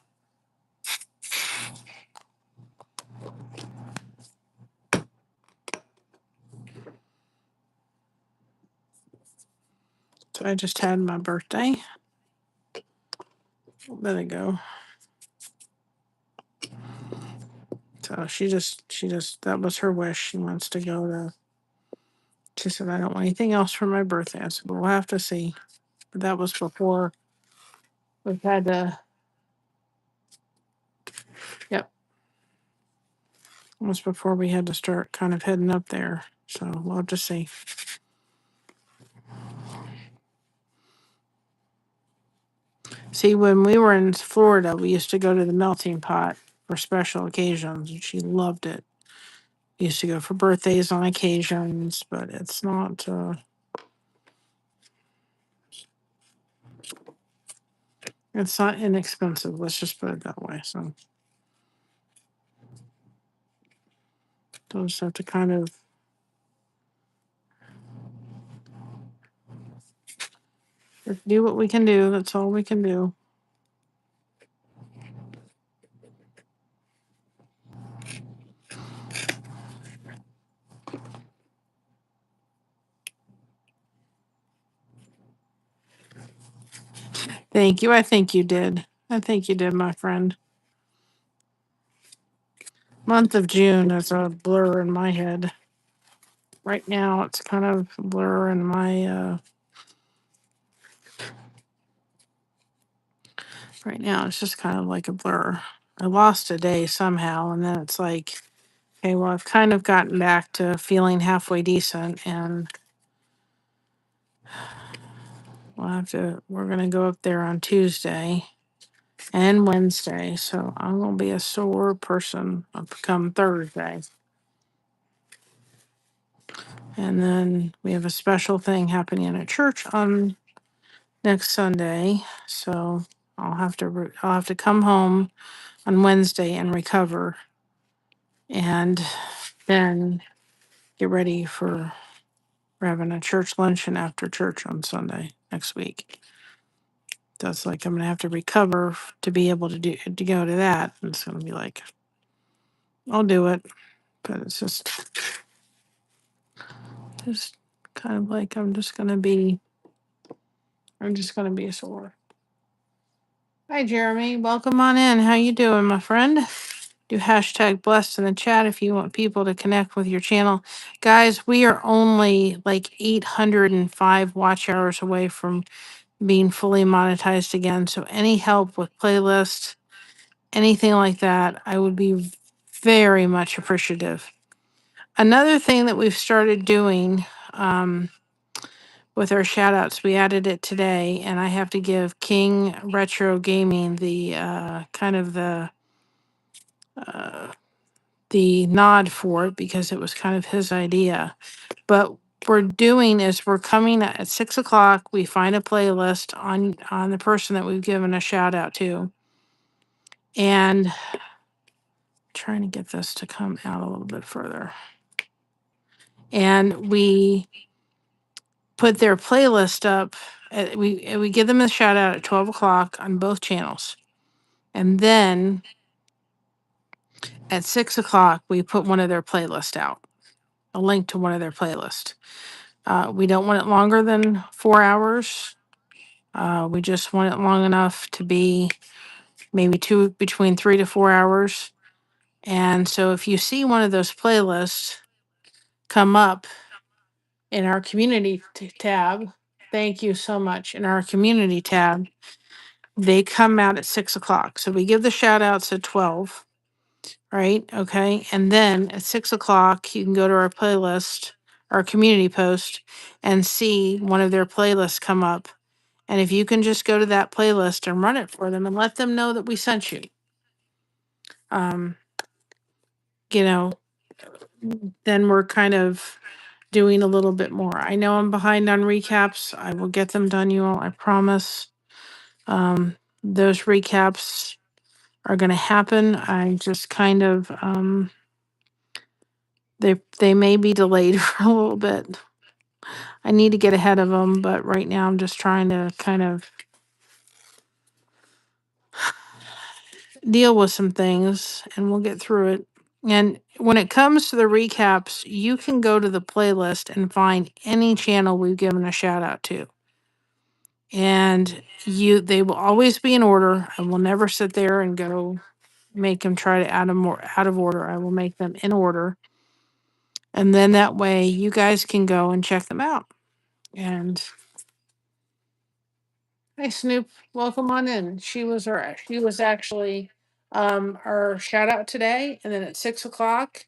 I just had my birthday a little bit ago. So she just that was her wish. She wants to go to. She said, I don't want anything else for my birthday. I said, we'll have to see. But that was before we've had to. Yep, was before we had to start kind of heading up there. So we'll have to see. See, when we were in Florida, we used to go to the melting pot for special occasions, and she loved it. We used to go for birthdays on occasions, but it's not. It's not inexpensive. Let's just put it that way. So we'll just have to kind of do what we can do. That's all we can do. Thank you. I think you did. I think you did, my friend. Month of June is a blur in my head. Right now, it's kind of a blur in my. Right now, it's just kind of like a blur. I lost a day somehow, and then it's like, okay, well, I've kind of gotten back to feeling halfway decent, and we're going to go up there on Tuesday and Wednesday. So I'm going to be a sore person come Thursday. And then we have a special thing happening at church on next Sunday. So I'll have to come home on Wednesday and recover, and then get ready for we're having a church luncheon after church on Sunday next week. That's like I'm gonna have to recover to be able to go to that. And it's gonna be like, I'll do it, but it's just kind of like I'm just gonna be sore. Hi Jeremy, welcome on in. How you doing, my friend? Do hashtag blessed in the chat if you want people to connect with your channel. Guys, we are only like 805 watch hours away from being fully monetized again. So any help with playlists, anything like that, I would be very much appreciative. Another thing that we've started doing with our shout outs, we added it today, and I have to give King Retro Gaming the kind of the nod for it because it was kind of his idea. But we're coming at 6 o'clock. We find a playlist on the person that we've given a shout out to, and trying to get this to come out a little bit further. And we put their playlist up. We give them a shout out at 12 o'clock on both channels, and then at 6 o'clock we put one of their playlists out, a link to one of their playlists. We don't want it longer than 4 hours. We just want it long enough to be maybe between 3 to 4 hours. And so if you see one of those playlists come up in our community tab, thank you so much, in our community tab, they come out at 6 o'clock. So we give the shout outs at 12, right? Okay. And then at 6 o'clock, you can go to our playlist, our community post, and see one of their playlists come up. And if you can just go to that playlist and run it for them and let them know that we sent you, um, you know, then we're kind of doing a little bit more. I know I'm behind on recaps. I will get them done, you all. I promise. Those recaps are going to happen. I just kind of they may be delayed for a little bit. I need to get ahead of them, but right now I'm just trying to kind of deal with some things, and we'll get through it. And when it comes to the recaps, you can go to the playlist and find any channel we've given a shout out to. And they will always be in order. I will never sit there and go make them try to add them more out of order. I will make them in order. And then that way you guys can go and check them out. And hey Snoop, welcome on in. She was actually our shout out today. And then at 6 o'clock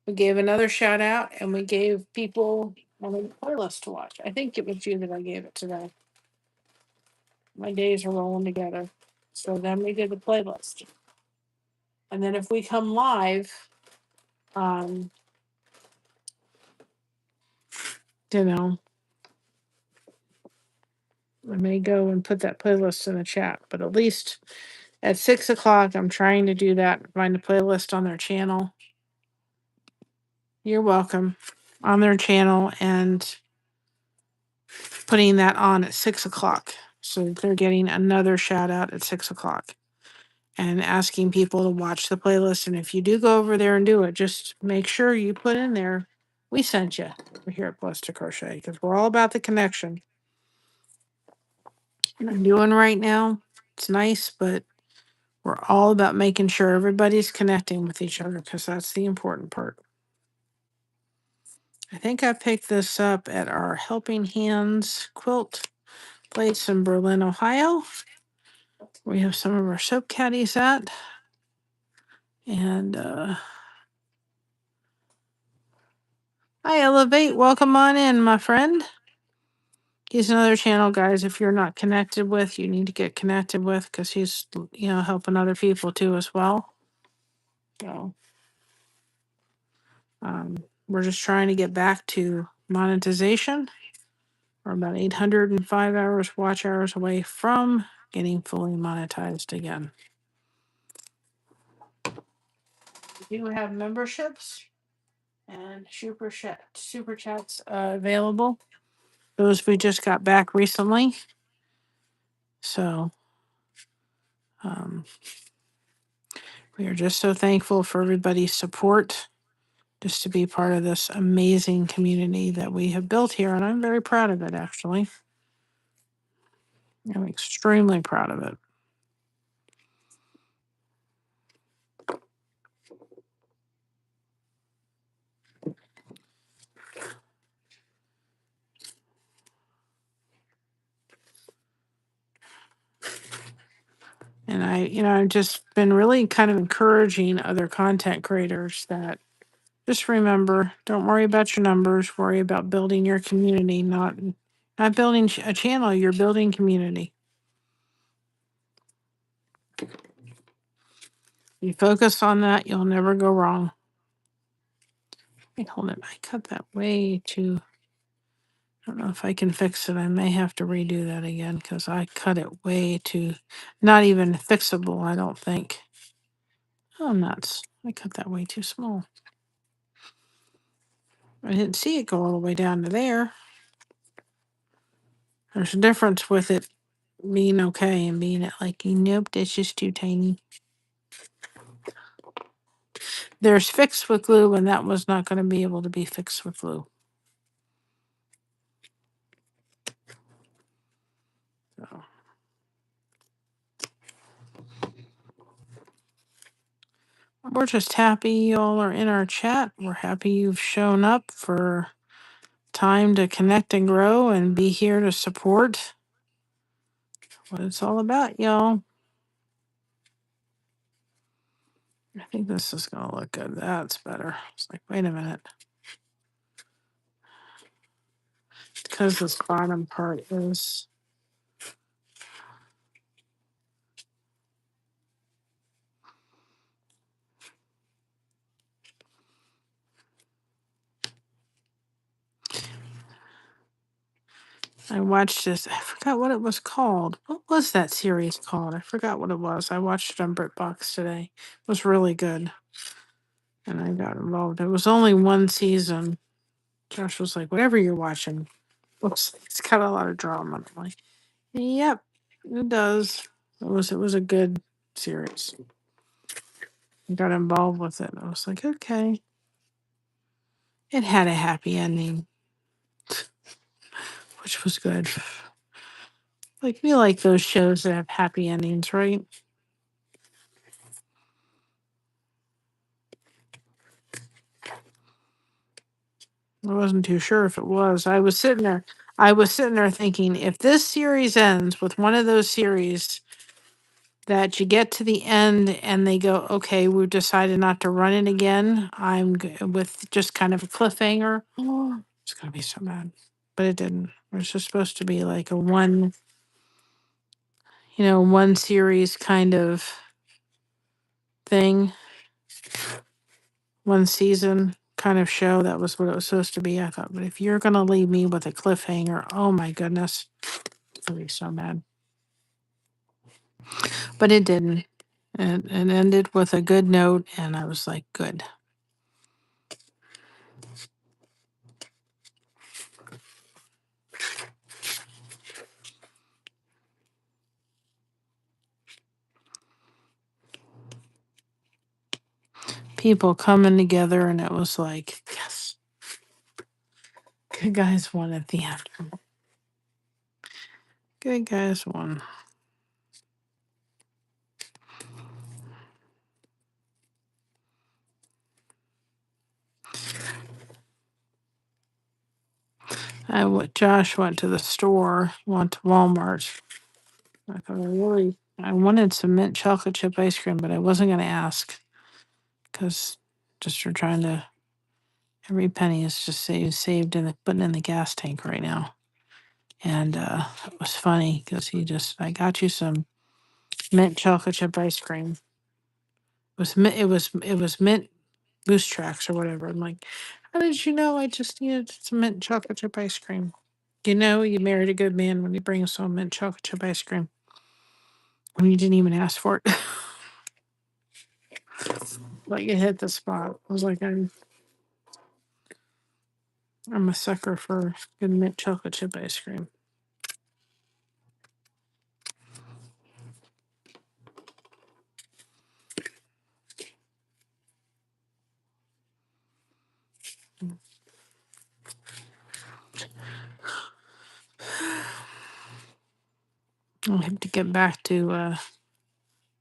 we gave another shout out and we gave people on the playlist to watch. I think it was you that I gave it today. My days are rolling together. So then we did the playlist. And then if we come live, um, you know, I may go and put that playlist in the chat, but at least at 6 o'clock, I'm trying to do that, find a playlist on their channel. You're welcome. On their channel and putting that on at 6 o'clock. So they're getting another shout out at 6 o'clock and asking people to watch the playlist. And if you do go over there and do it, just make sure you put in there, we sent you over here at Blessed to Crochet, because we're all about the connection. What I'm doing right now, it's nice, but we're all about making sure everybody's connecting with each other, because that's the important part. I think I picked this up at our Helping Hands quilt place in Berlin, Ohio. We have some of our soap caddies at. And hi, Elevate. Welcome on in, my friend. He's another channel, guys. If you're not connected with, you need to get connected with, because he's, helping other people too as well. So we're just trying to get back to monetization. We're about 805 hours watch hours away from getting fully monetized again. We do have memberships and super chats available. Those we just got back recently. So we are just so thankful for everybody's support, just to be part of this amazing community that we have built here. And I'm very proud of it, actually. I'm extremely proud of it. And I've just been really kind of encouraging other content creators that just remember, don't worry about your numbers, worry about building your community, not building a channel, you're building community. You focus on that, you'll never go wrong. Wait, hold it. I cut that way too. I don't know if I can fix it. I may have to redo that again, because I cut it way too, not even fixable, I don't think. Oh, nuts. I cut that way too small. I didn't see it go all the way down to there. There's a difference with it being okay and being at like, nope, that's just too tiny. There's fixed with glue, and that was not going to be able to be fixed with glue. So. we're just happy y'all are in our chat. We're happy you've shown up for time to connect and grow and be here to support what it's all about, y'all. I think this is going to look good. That's better. It's like, wait a minute. Because this bottom part is... I watched this. I forgot what it was called. What was that series called? I forgot what it was. I watched it on BritBox today. It was really good. And I got involved. It was only one season. Josh was like, whatever you're watching. Looks like it's got a lot of drama. I'm like, yep, it does. It was a good series. I got involved with it. I was like, okay. It had a happy ending, which was good. Like, we like those shows that have happy endings, right? I wasn't too sure if it was. I was sitting there thinking, if this series ends with one of those series that you get to the end and they go, okay, we've decided not to run it again, with just kind of a cliffhanger. Oh, it's going to be so bad. But it didn't. It was just supposed to be like a one series kind of thing, one season kind of show. That was what it was supposed to be. I thought, but if you're going to leave me with a cliffhanger, oh my goodness, it's going to be so mad. But it didn't. It ended with a good note, and I was like, good. People coming together, and it was like, yes, good guys won at the end. Good guys won. Josh went to the store, went to Walmart. I thought I wanted some mint chocolate chip ice cream, but I wasn't going to ask because just for trying to, every penny is just saved in putting in the gas tank right now. And it was funny because I got you some mint chocolate chip ice cream. It was mint Goose Tracks or whatever. I'm like, how did you know I just needed some mint chocolate chip ice cream? You know, you married a good man when you bring us some mint chocolate chip ice cream when you didn't even ask for it. Like, it hit the spot. I was like, I'm a sucker for good mint chocolate chip ice cream. I have to get back to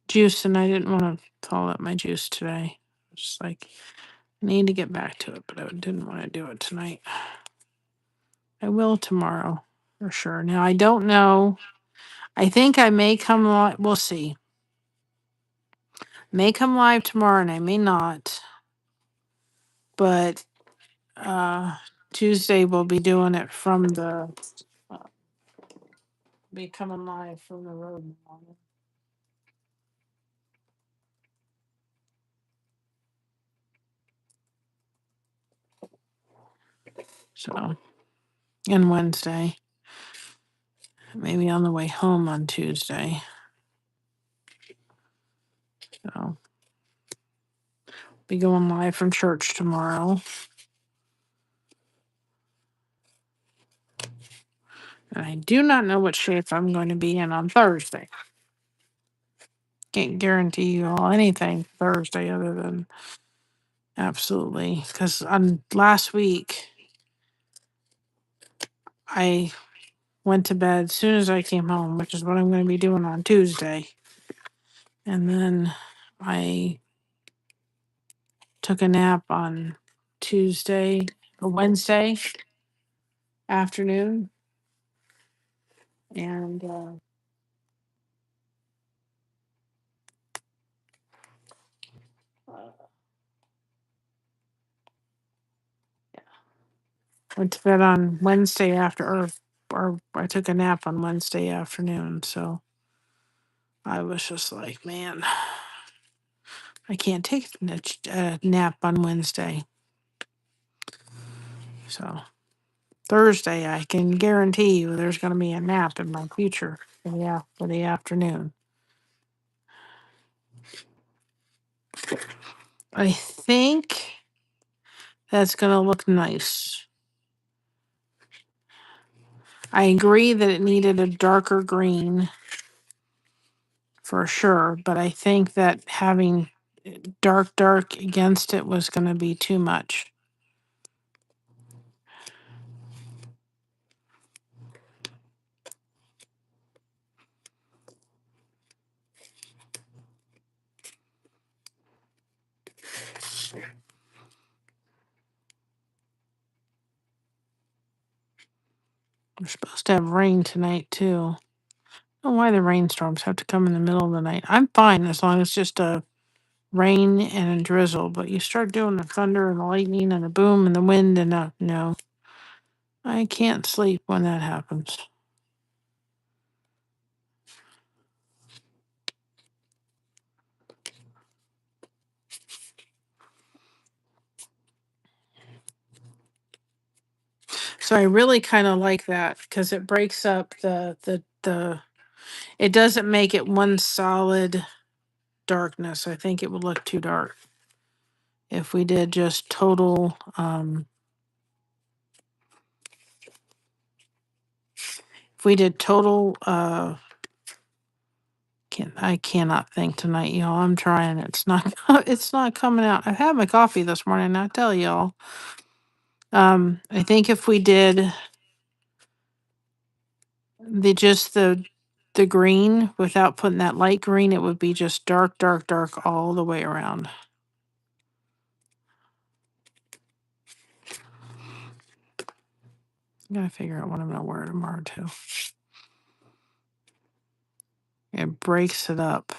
juice, and I didn't want to call up my juice today. Just like, I need to get back to it, but I didn't want to do it tonight. I will tomorrow for sure. Now, I don't know. I think I may come live. We'll see. May come live tomorrow, and I may not. But Tuesday we'll be doing it from uh, be coming live from the road in the morning. So, and Wednesday, maybe on the way home on Tuesday. So, be going live from church tomorrow. And I do not know what shape I'm going to be in on Thursday. Can't guarantee you all anything Thursday other than absolutely. Because on last week, I went to bed as soon as I came home, which is what I'm going to be doing on Tuesday. And then I took a nap on Tuesday or Wednesday afternoon, and went to bed on Wednesday or I took a nap on Wednesday afternoon. So I was just like, man, I can't take a nap on Wednesday. So Thursday, I can guarantee you there's going to be a nap in my future for the afternoon. I think that's going to look nice. I agree that it needed a darker green for sure, but I think that having dark against it was going to be too much. We're supposed to have rain tonight too. I don't know why the rainstorms have to come in the middle of the night. I'm fine as long as it's just a rain and a drizzle, but you start doing the thunder and the lightning and the boom and the wind and no, I can't sleep when that happens. So I really kind of like that because it breaks up the it doesn't make it one solid darkness. I think it would look too dark if we did just total if we did total I cannot think tonight, y'all. I'm trying. It's not it's not coming out. I've had my coffee this morning, I tell y'all. I think if we did the green without putting that light green, it would be just dark all the way around. I gotta figure out what I'm gonna wear tomorrow too. It breaks it up.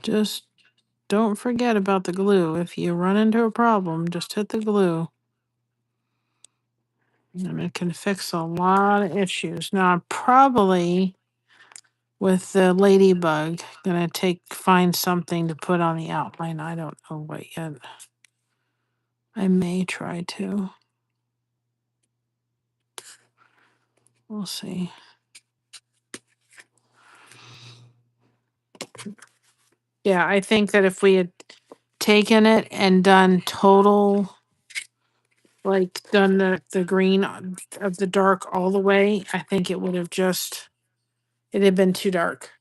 Just don't forget about the glue. If you run into a problem, just hit the glue. And it can fix a lot of issues. Now, I'm probably, with the ladybug, gonna find something to put on the outline. I don't know what yet. I may try to. We'll see. Yeah, I think that if we had taken it and done total, like done the green of the dark all the way, I think it would have it had been too dark.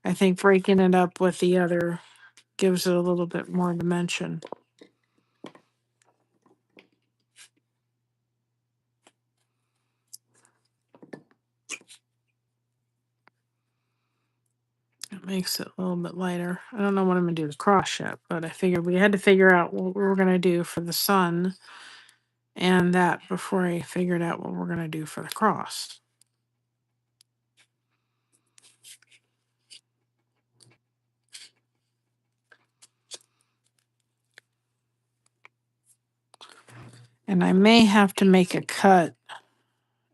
I think breaking it up with the other gives it a little bit more dimension. It makes it a little bit lighter. I don't know what I'm gonna do with cross yet, but I figured we had to figure out what we were gonna do for the sun and that before I figured out what we're gonna do for the cross. And I may have to make a cut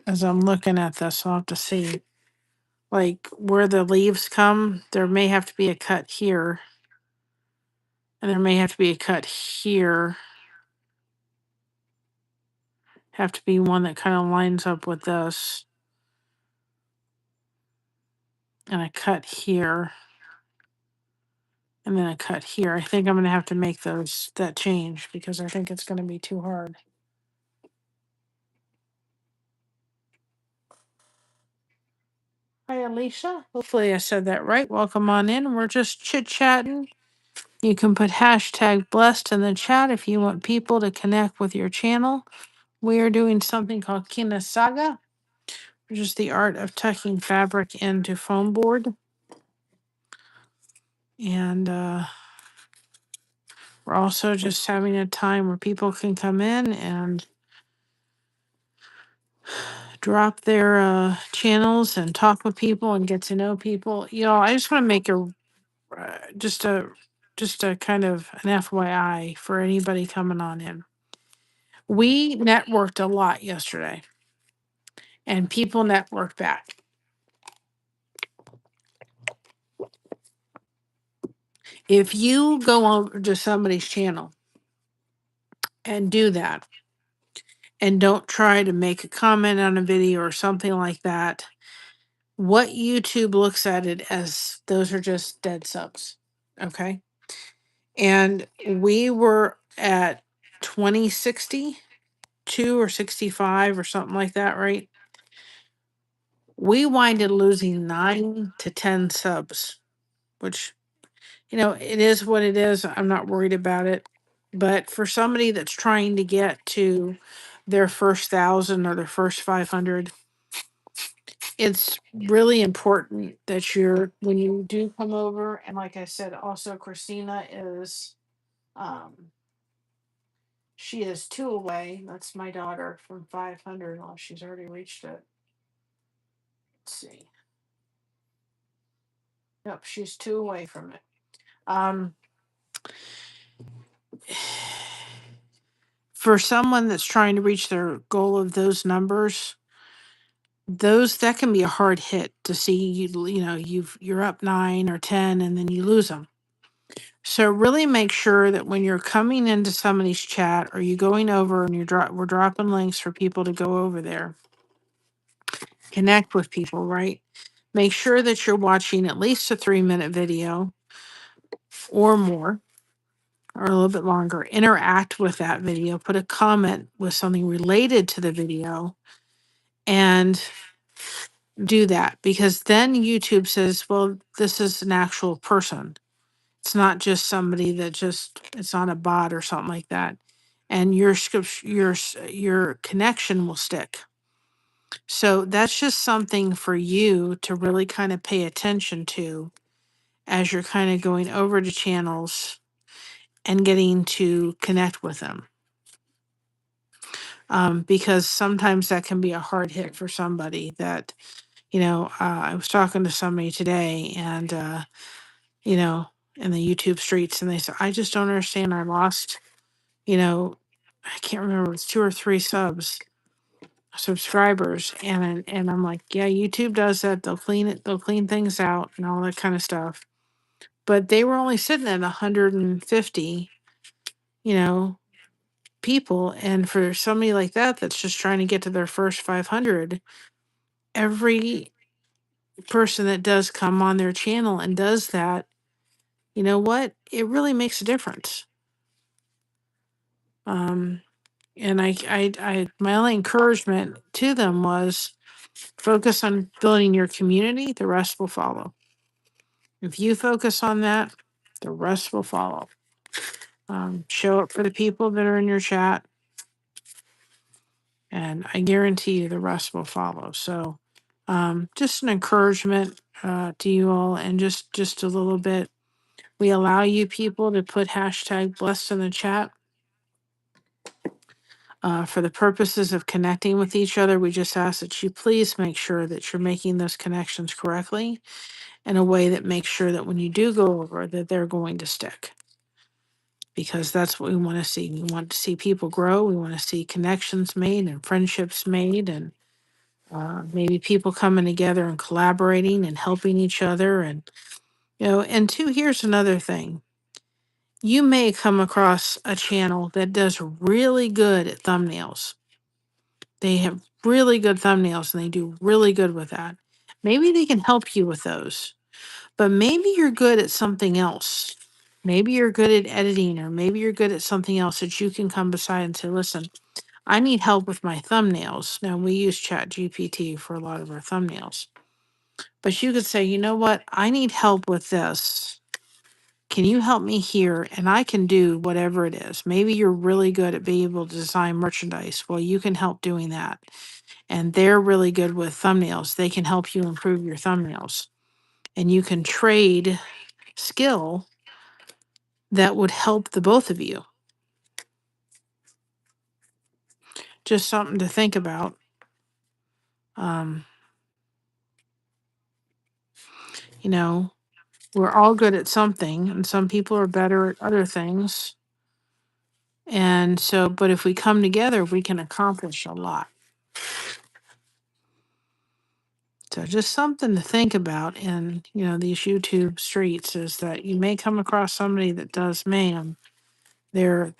as I'm looking at this. I'll have to see. Like where the leaves come, there may have to be a cut here. And there may have to be a cut here. Have to be one that kind of lines up with this. And a cut here. And then a cut here. I think I'm going to have to make that change because I think it's going to be too hard. Hi, Alicia. Hopefully I said that right. Welcome on in. We're just chit-chatting. You can put hashtag blessed in the chat if you want people to connect with your channel. We are doing something called Kinusaiga, which is the art of tucking fabric into foam board. And we're also just having a time where people can come in and drop their channels and talk with people and get to know people. I just want to make just a kind of an FYI for anybody coming on in. We networked a lot yesterday, and people networked back. If you go over to somebody's channel and do that, and don't try to make a comment on a video or something like that, what YouTube looks at it as those are just dead subs. Okay. And we were at 2062 or 65 or something like that, right? We winded losing 9 to 10 subs, which, it is what it is. I'm not worried about it. But for somebody that's trying to get to their first 1,000 or their first 500, it's really important that when you do come over, and like I said, also Christina she is 2 away. That's my daughter from 500. Well, she's already reached it. Let's see. Yep, she's 2 away from it. For someone that's trying to reach their goal of those numbers, that can be a hard hit to see. You're up 9 or 10 and then you lose them. So really make sure that when you're coming into somebody's chat or you going over and we're dropping links for people to go over there, connect with people, right? Make sure that you're watching at least a 3-minute video or more, or a little bit longer. Interact with that video, put a comment with something related to the video, and do that, because then YouTube says, well, this is an actual person. It's not just somebody it's not a bot or something like that. And your connection will stick. So that's just something for you to really kind of pay attention to as you're kind of going over to channels and getting to connect with them. Because sometimes that can be a hard hit for somebody that, I was talking to somebody today and, in the YouTube streets, and they said, I just don't understand. I lost, I can't remember, it's 2 or 3 subscribers. And I'm like, yeah, YouTube does that. They'll clean things out and all that kind of stuff. But they were only sitting at 150, people. And for somebody like that, that's just trying to get to their first 500, every person that does come on their channel and does that, you know what? It really makes a difference. And my only encouragement to them was focus on building your community. The rest will follow. If you focus on that, the rest will follow. Show up for the people that are in your chat, and I guarantee you the rest will follow. So, just an encouragement to you all, and just a little bit. We allow you people to put hashtag blessed in the chat. For the purposes of connecting with each other, we just ask that you please make sure that you're making those connections correctly in a way that makes sure that when you do go over, that they're going to stick. Because that's what we want to see. We want to see people grow. We want to see connections made and friendships made, and maybe people coming together and collaborating and helping each other. And, and 2, here's another thing. You may come across a channel that does really good at thumbnails. They have really good thumbnails and they do really good with that. Maybe they can help you with those, but maybe you're good at something else. Maybe you're good at editing, or maybe you're good at something else that you can come beside and say, listen, I need help with my thumbnails. Now, we use Chat GPT for a lot of our thumbnails. But you could say, you know what? I need help with this. Can you help me here? And I can do whatever it is. Maybe you're really good at being able to design merchandise. Well, you can help doing that. And they're really good with thumbnails. They can help you improve your thumbnails. And you can trade skill that would help the both of you. Just something to think about. You know, we're all good at something, and some people are better at other things. And so, but if we come together, we can accomplish a lot. So just something to think about in, these YouTube streets is that you may come across somebody that does man. They're,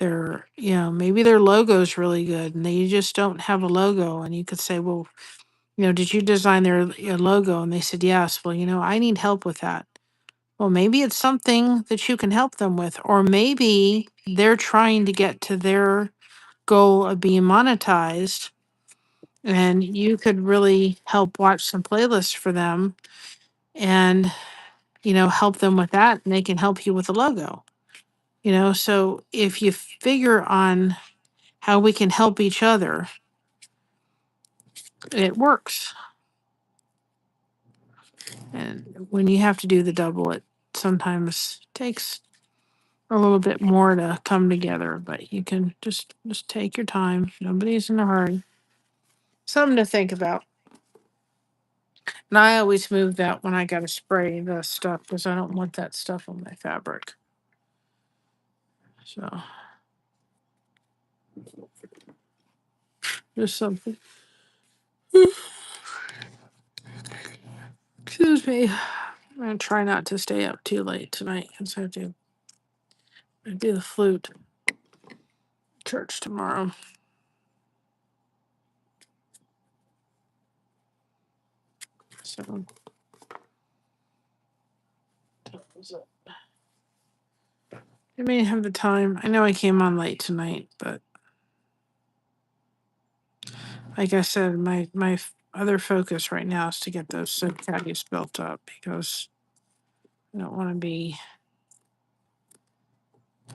maybe their logo's really good and they just don't have a logo. And you could say, well, did you design their logo? And they said, yes. Well, I need help with that. Well, maybe it's something that you can help them with, or maybe they're trying to get to their goal of being monetized, and you could really help watch some playlists for them and, help them with that, and they can help you with the logo. So if you figure on how we can help each other, it works. And when you have to do the double, it sometimes takes a little bit more to come together, but you can just take your time. Nobody's in a hurry. Something to think about. And I always move that when I gotta spray the stuff because I don't want that stuff on my fabric. So just something. Excuse me. I'm gonna try not to stay up too late tonight because I do the flute church tomorrow. So I may have the time. I know I came on late tonight, but like I said, my other focus right now is to get those silk caddies built up because I don't want to be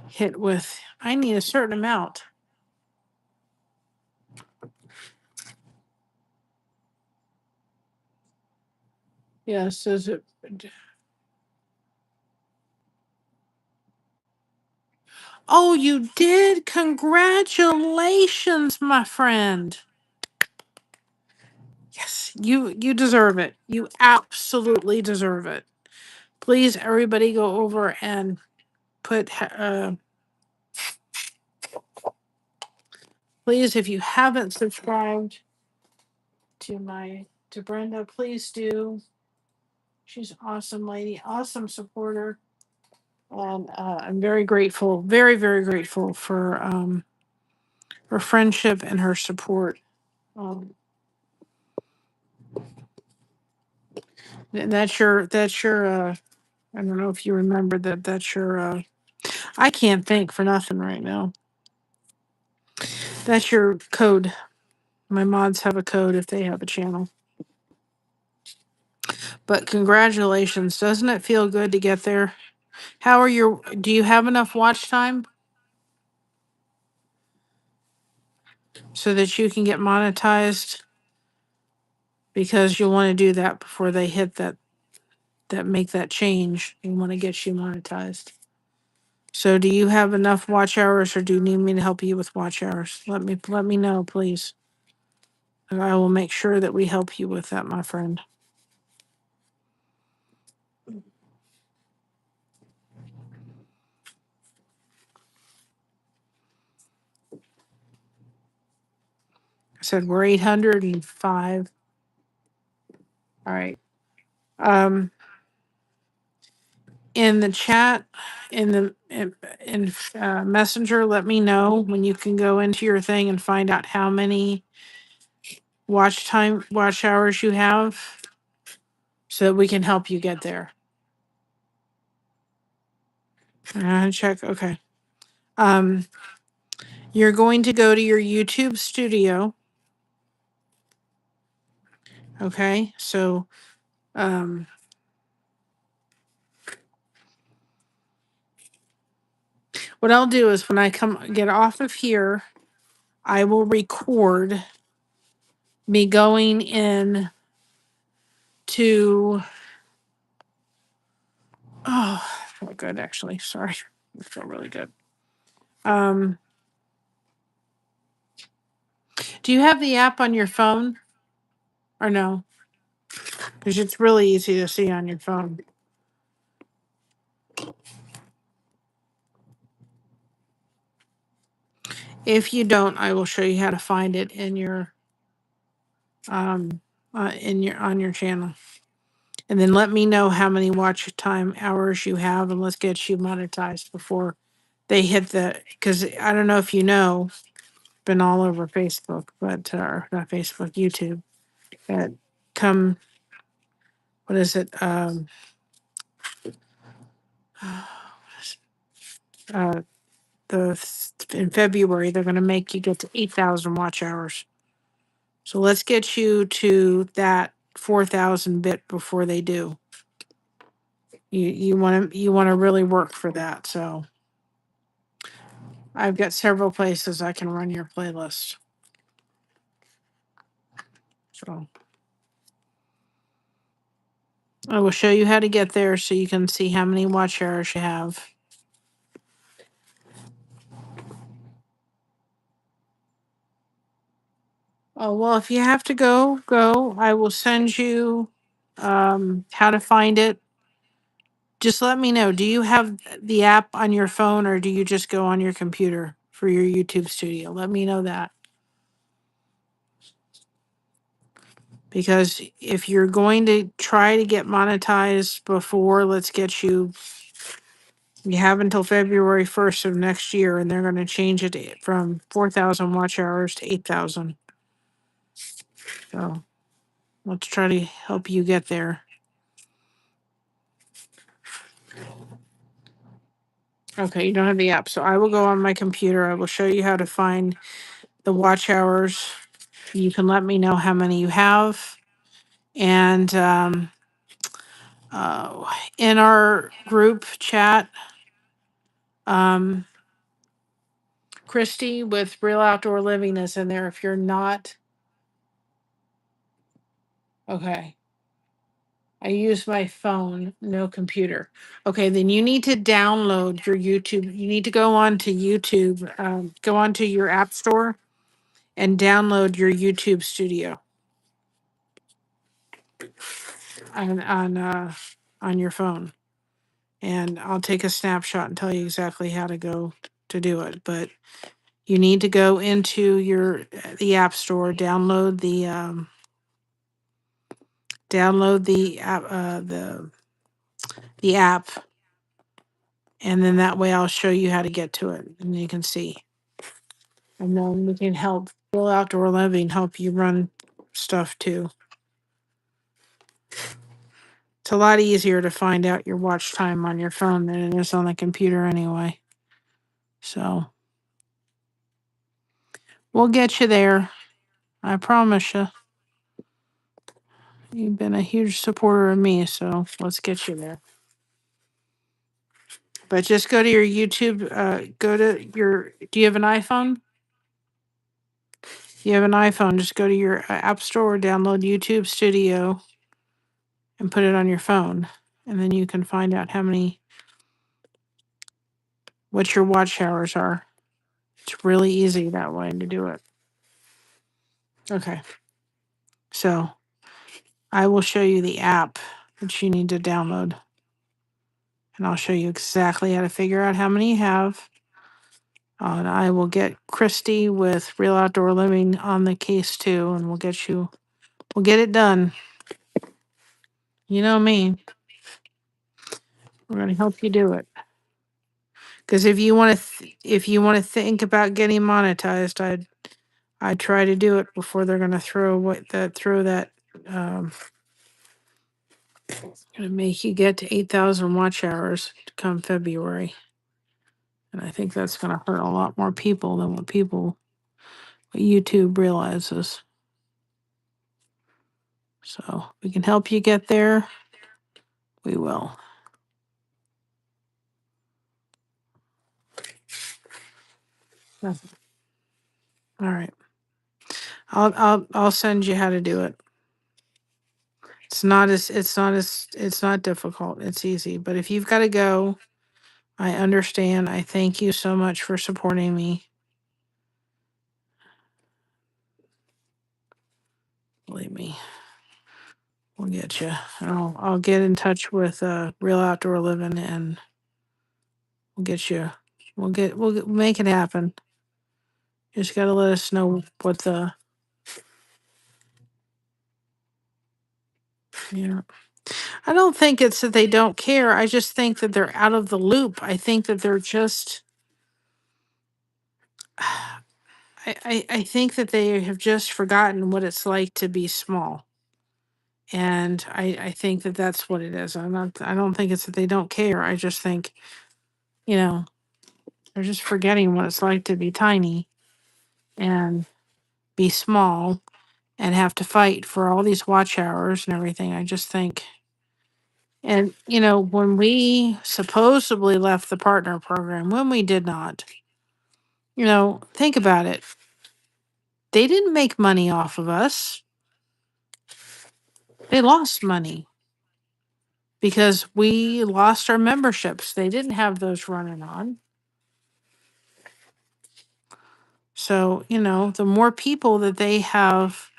hit with, I need a certain amount. Yes, is it? Oh, you did? Congratulations, my friend. Yes, you deserve it. You absolutely deserve it. Please, everybody, go over and put. Please, if you haven't subscribed to Brenda, please do. She's an awesome lady, awesome supporter, and I'm very grateful, very very grateful for her friendship and her support. Um, that's your. I don't know if you remember that. That's your. I can't think for nothing right now. That's your code. My mods have a code if they have a channel. But congratulations. Doesn't it feel good to get there? Do you have enough watch time so that you can get monetized? Because you'll want to do that before they hit that make that change. They want to get you monetized. So do you have enough watch hours or do you need me to help you with watch hours? Let me know, please. And I will make sure that we help you with that, my friend. I said we're 805. All right. Um, in the chat, in Messenger, let me know when you can go into your thing and find out how many watch hours you have, so that we can help you get there. Check. Okay. You're going to go to your YouTube studio. Okay. So Um, what I'll do is when I get off of here, I will record me going in to, oh, I feel good actually. Sorry. I feel really good. Do you have the app on your phone or no? Because it's really easy to see on your phone. If you don't, I will show you how to find it in your on your channel. And then let me know how many watch time hours you have, and let's get you monetized before they hit because I don't know if you know, been all over Facebook, but or not Facebook, YouTube. That come, what is it? Uh, in February they're going to make you get to 8,000 watch hours. So let's get you to that 4,000 bit before they do. You want to really work for that. So I've got several places I can run your playlist. So I will show you how to get there so you can see how many watch hours you have. Oh, well, if you have to go, go. I will send you how to find it. Just let me know. Do you have the app on your phone or do you just go on your computer for your YouTube studio? Let me know that. Because if you're going to try to get monetized before, let's get you have until February 1st of next year, and they're going to change it from 4,000 watch hours to 8,000. So let's try to help you get there. Okay, you don't have the app. So I will go on my computer. I will show you how to find the watch hours. You can let me know how many you have. And in our group chat, Christy with Real Outdoor Living is in there. If you're not, okay. I use my phone, no computer. Okay, then you need to download your YouTube. You need to go on to YouTube, go onto your app store and download your YouTube studio on your phone. And I'll take a snapshot and tell you exactly how to go to do it. But you need to go into the app store, download the app, the app, and then that way I'll show you how to get to it, and you can see. And then we can help Real Outdoor Living help you run stuff too. It's a lot easier to find out your watch time on your phone than it is on the computer anyway. So we'll get you there. I promise you. You've been a huge supporter of me, so let's get you there. But just go to your YouTube, do you have an iPhone? If you have an iPhone, just go to your app store, download YouTube Studio, and put it on your phone. And then you can find out what your watch hours are. It's really easy that way to do it. Okay. So I will show you the app that you need to download. And I'll show you exactly how to figure out how many you have. And I will get Christy with Real Outdoor Living on the case too, and we'll get it done. You know me. We're going to help you do it. Because if you want to think about getting monetized, I'd try to do it before they're going to throw that going to make you get to 8,000 watch hours to come February. And I think that's going to hurt a lot more people than what YouTube realizes. So if we can help you get there, we will. Nothing. All right. I'll send you how to do it. It's not difficult. It's easy. But if you've got to go, I understand. I thank you so much for supporting me. Believe me, we'll get you. I'll get in touch with Real Outdoor Living, and we'll get you. We'll make it happen. You just got to let us know what the. Yeah. I don't think it's that they don't care. I just think that they're out of the loop. I think that they're just. I think that they have just forgotten what it's like to be small. And I think that that's what it is. I don't think it's that they don't care. I just think, you know, they're just forgetting what it's like to be tiny and be small and have to fight for all these watch hours and everything. I just think, and, when we supposedly left the partner program, when we did not, think about it. They didn't make money off of us. They lost money because we lost our memberships. They didn't have those running on. So, the more people that they have,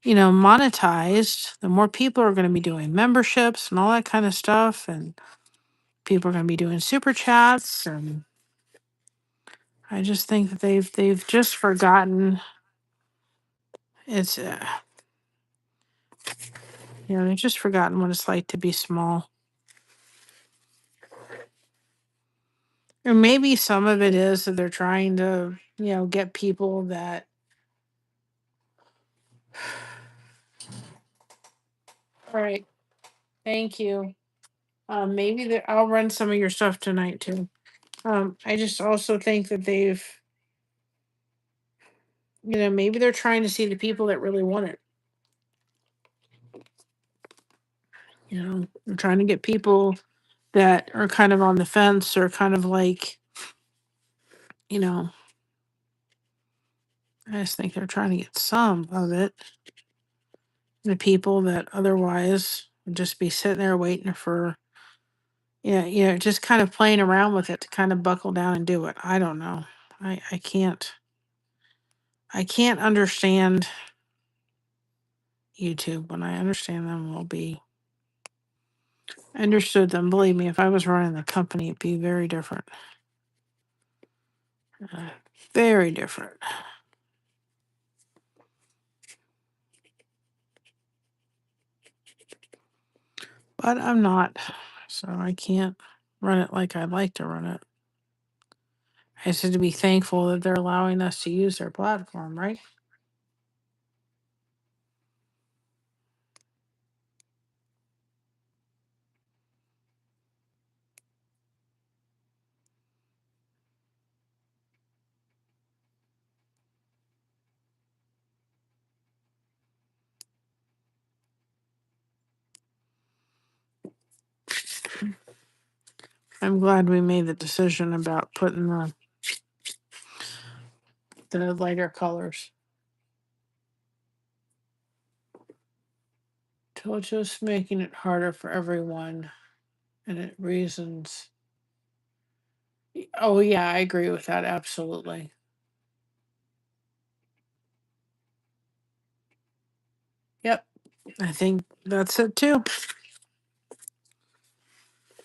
monetized, the more people are going to be doing memberships and all that kind of stuff. And people are going to be doing super chats. And I just think that they've just forgotten. It's, they've just forgotten what it's like to be small. Or maybe some of it is that they're trying to, get people that. All right. Thank you. Maybe I'll run some of your stuff tonight too. I just also think that they've, maybe they're trying to see the people that really want it. They're trying to get people that are kind of on the fence or kind of like, I just think they're trying to get some of it. The people that otherwise would just be sitting there waiting for, just kind of playing around with it to kind of buckle down and do it. I don't know. I can't understand YouTube. When I understand them, I understood them. Believe me, if I was running the company, it'd be very different. Very different. But I'm not, so I can't run it like I'd like to run it. I just have to be thankful that they're allowing us to use their platform, right? I'm glad we made the decision about putting the lighter colors. Till just making it harder for everyone, and it reasons. Oh yeah, I agree with that absolutely. Yep, I think that's it too.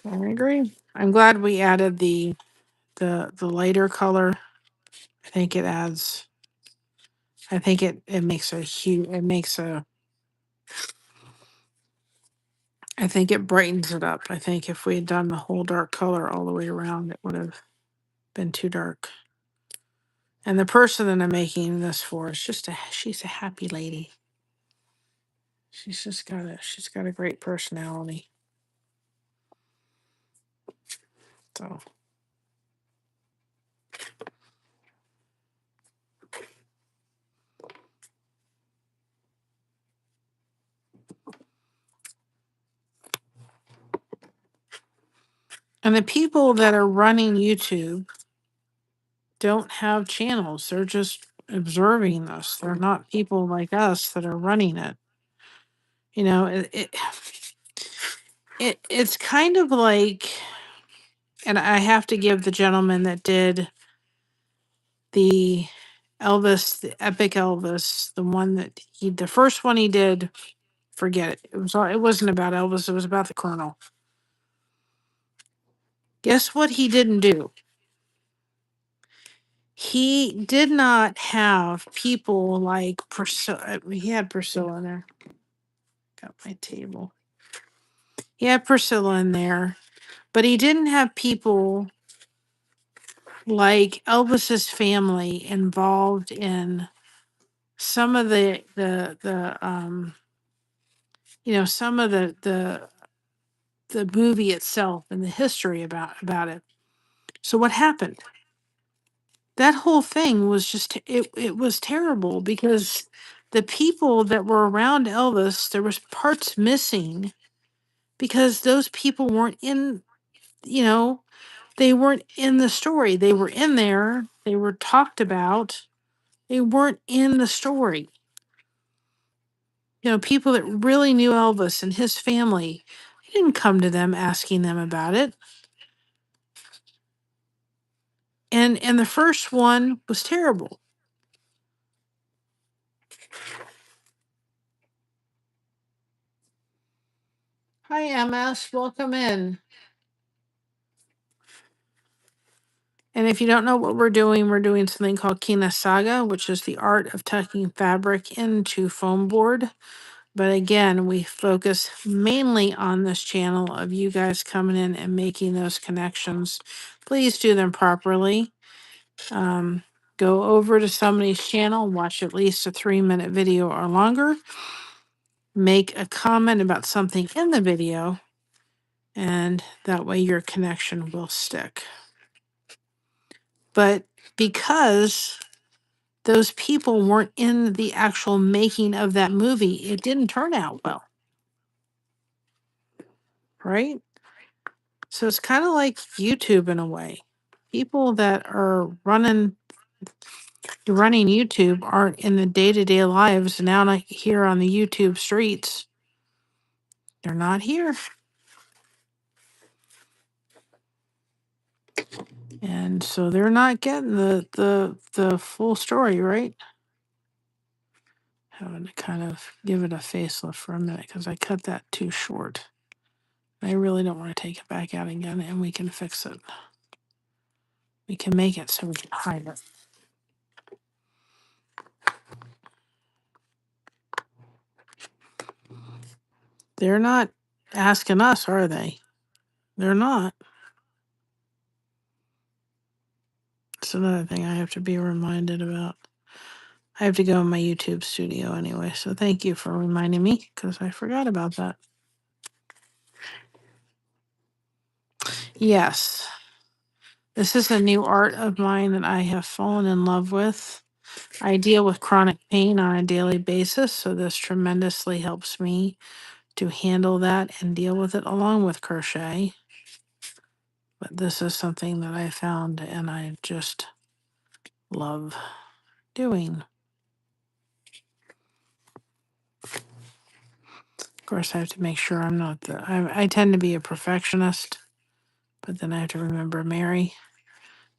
I agree. I'm glad we added the lighter color. I think it adds. I think it makes a huge. I think it brightens it up. I think if we had done the whole dark color all the way around, it would have been too dark. And the person that I'm making this for is she's a happy lady. She's got a great personality. So And the people that are running YouTube don't have channels. They're just observing this. They're not people like us that are running it. You know, it's kind of like, and I have to give the gentleman that did the Elvis, the epic Elvis, the first one he did, forget it. It wasn't about Elvis, it was about the Colonel. Guess what he didn't do? He did not have people like Priscilla. He had Priscilla in there. Got my table. He had Priscilla in there, but he didn't have people like Elvis's family involved in some of some of the movie itself and the history about it. So what happened? That whole thing was just it was terrible because the people that were around Elvis, there was parts missing because those people weren't in, you know, they weren't in the story. They were in there, they were talked about, they weren't in the story. You know, people that really knew Elvis and his family, they didn't come to them asking them about it. And the first one was terrible. Hi, MS. Welcome in. And if you don't know what we're doing something called Kinusaiga, which is the art of tucking fabric into foam board. But again, we focus mainly on this channel of you guys coming in and making those connections. Please do them properly. Go over to somebody's channel, watch at least a 3-minute video or longer. Make a comment about something in the video, and that way your connection will stick. But because those people weren't in the actual making of that movie, it didn't turn out well. Right? So it's kind of like YouTube in a way. People that are running YouTube aren't in the day-to-day lives now, not here on the YouTube streets. They're not here. And so they're not getting the full story, right? Having to kind of give it a facelift for a minute because I cut that too short. I really don't want to take it back out again, and we can fix it. We can make it so we can hide it. They're not asking us, are they? They're not. It's another thing I have to be reminded about. I have to go in my YouTube studio anyway, so thank you for reminding me because I forgot about that. Yes, this is a new art of mine that I have fallen in love with. I deal with chronic pain on a daily basis, so this tremendously helps me to handle that and deal with it along with crochet. But this is something that I found and I just love doing. Of course, I have to make sure I'm not I tend to be a perfectionist, but then I have to remember, Mary,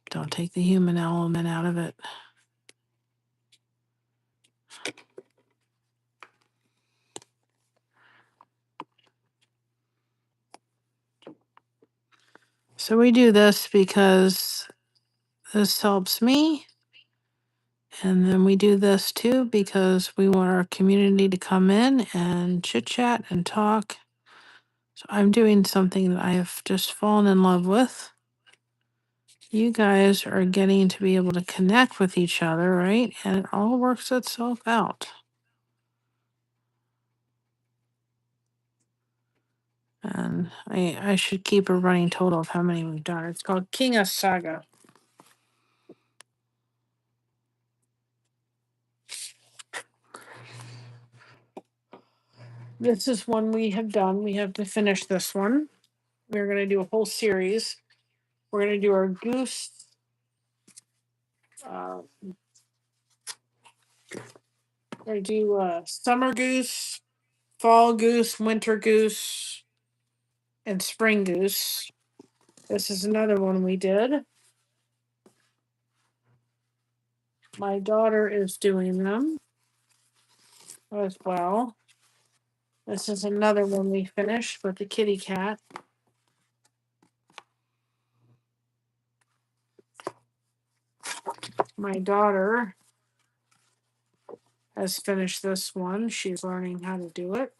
don't take the human element out of it. So we do this because this helps me. And then we do this too because we want our community to come in and chit chat and talk. So I'm doing something that I have just fallen in love with. You guys are getting to be able to connect with each other, right? And it all works itself out. And I should keep a running total of how many we've done. It's called Kinusaiga. This is one we have done. We have to finish this one. we're going to do a whole series. We're going to do our goose. We're going to do summer goose, fall goose, winter goose, and spring goose. This is another one we did. My daughter is doing them as well. This is another one we finished with the kitty cat. My daughter has finished this one. She's learning how to do it.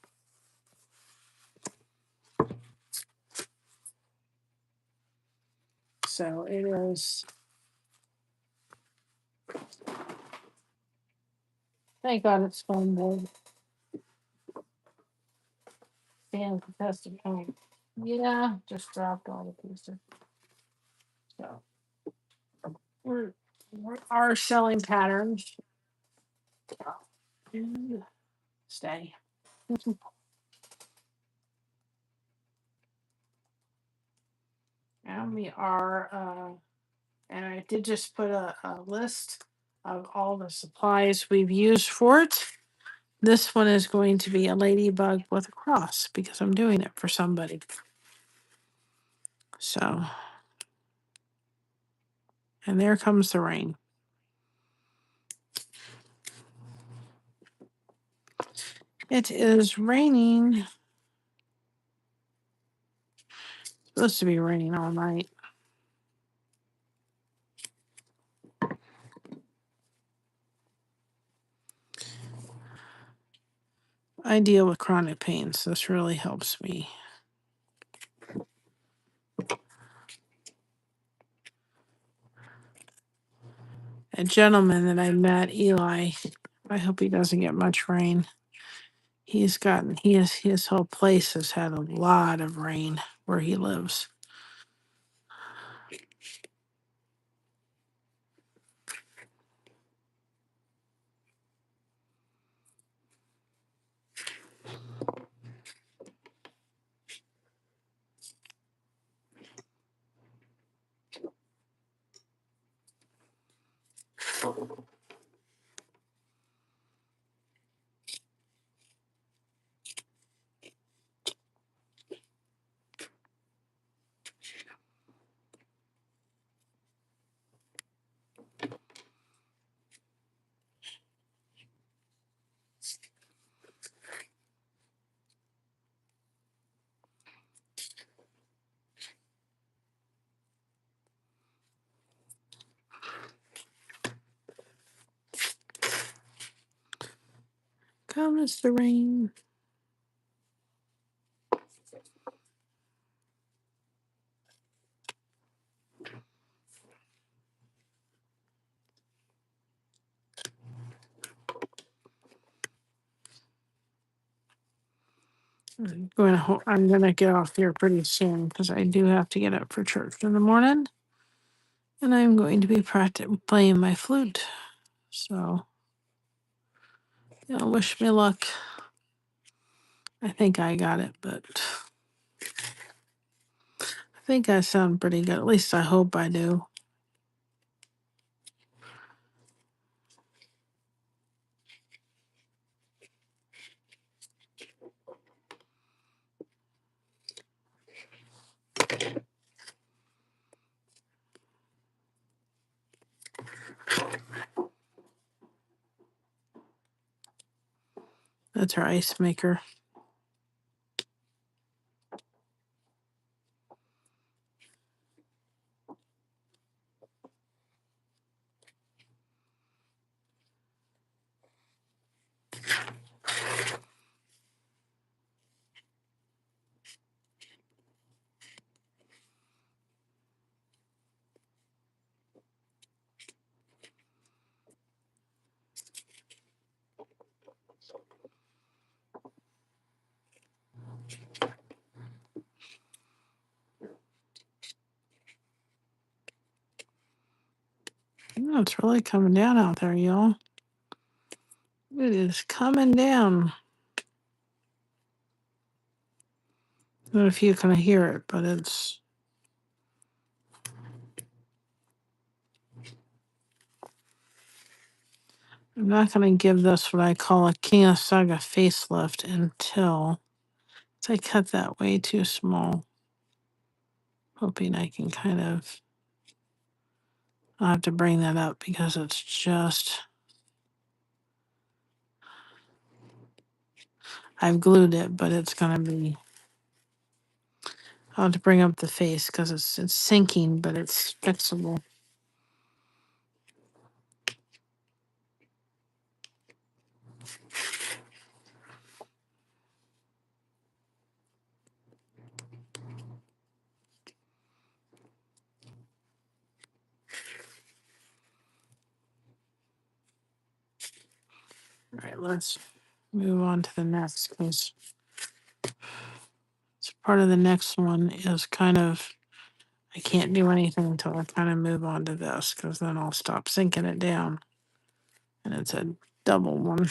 So it is. Thank God it's foam board. Stand the test of time. Yeah, just dropped all the pieces. So we're our selling patterns. Stay. And we are, and I did just put a list of all the supplies we've used for it. This one is going to be a ladybug with a cross because I'm doing it for somebody. So, and there comes the rain. It is raining. It's supposed to be raining all night. I deal with chronic pain, so this really helps me. A gentleman that I met, Eli, I hope he doesn't get much rain. His whole place has had a lot of rain where he lives. Comes the rain. I'm gonna get off here pretty soon because I do have to get up for church in the morning, and I'm going to be playing my flute. So, wish me luck. I think I got it, but I think I sound pretty good. At least I hope I do. That's our ice maker. It's really coming down out there, y'all. It is coming down. I don't know if you can hear it, but it's. I'm not going to give this what I call a Kinusaiga facelift until I cut that way too small. Hoping I can kind of. I'll have to bring that up because it's just. I've glued it, but it's going to be. I'll have to bring up the face because it's sinking, but it's fixable. All right, let's move on to the next because part of the next one is kind of. I can't do anything until I kind of move on to this because then I'll stop sinking it down. And it's a double one.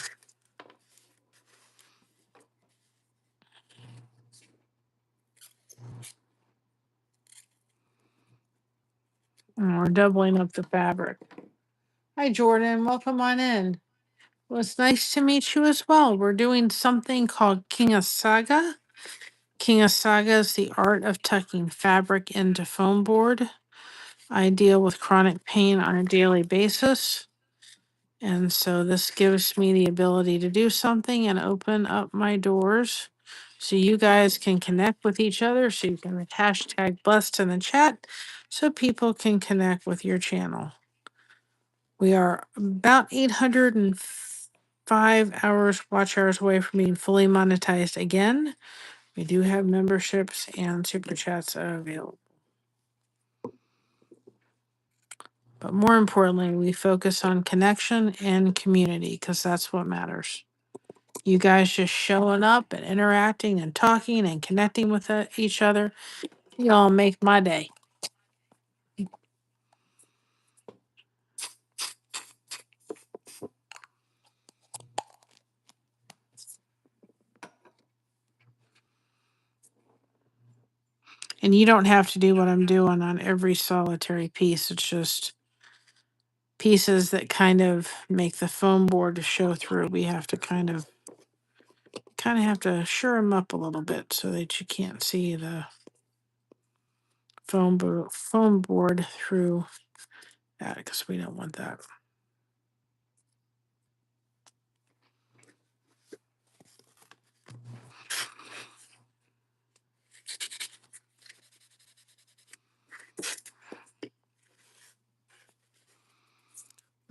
And we're doubling up the fabric. Hi, Jordan. Welcome on in. Well, it's nice to meet you as well. We're doing something called Kinusaiga. Kinusaiga is the art of tucking fabric into foam board. I deal with chronic pain on a daily basis. And so this gives me the ability to do something and open up my doors so you guys can connect with each other. So you can hashtag blessed in the chat so people can connect with your channel. We are about 805 hours, watch hours away from being fully monetized again. We do have memberships and super chats available. But more importantly, we focus on connection and community because that's what matters. You guys just showing up and interacting and talking and connecting with each other, y'all make my day. And you don't have to do what I'm doing on every solitary piece. It's just pieces that kind of make the foam board to show through. We have to kind of have to sure them up a little bit so that you can't see the foam board through that because we don't want that.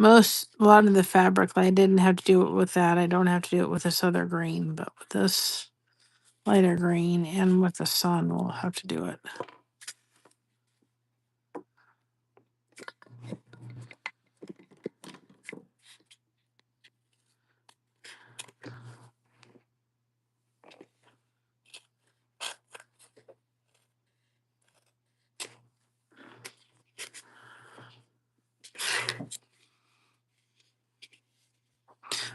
A lot of the fabric, I didn't have to do it with that. I don't have to do it with this other green, but with this lighter green and with the sun, we'll have to do it.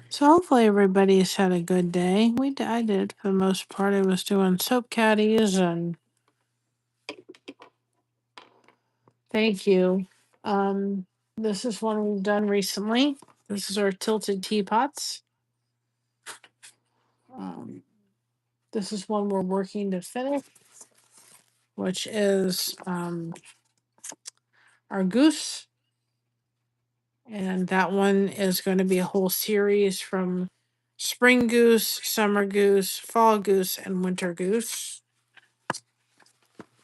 So hopefully everybody's had a good day. I did for the most part. I was doing soap caddies and thank you. This is one we've done recently. This is our tilted teapots. This is one we're working to finish, which is our goose. And that one is going to be a whole series from spring goose, summer goose, fall goose, and winter goose.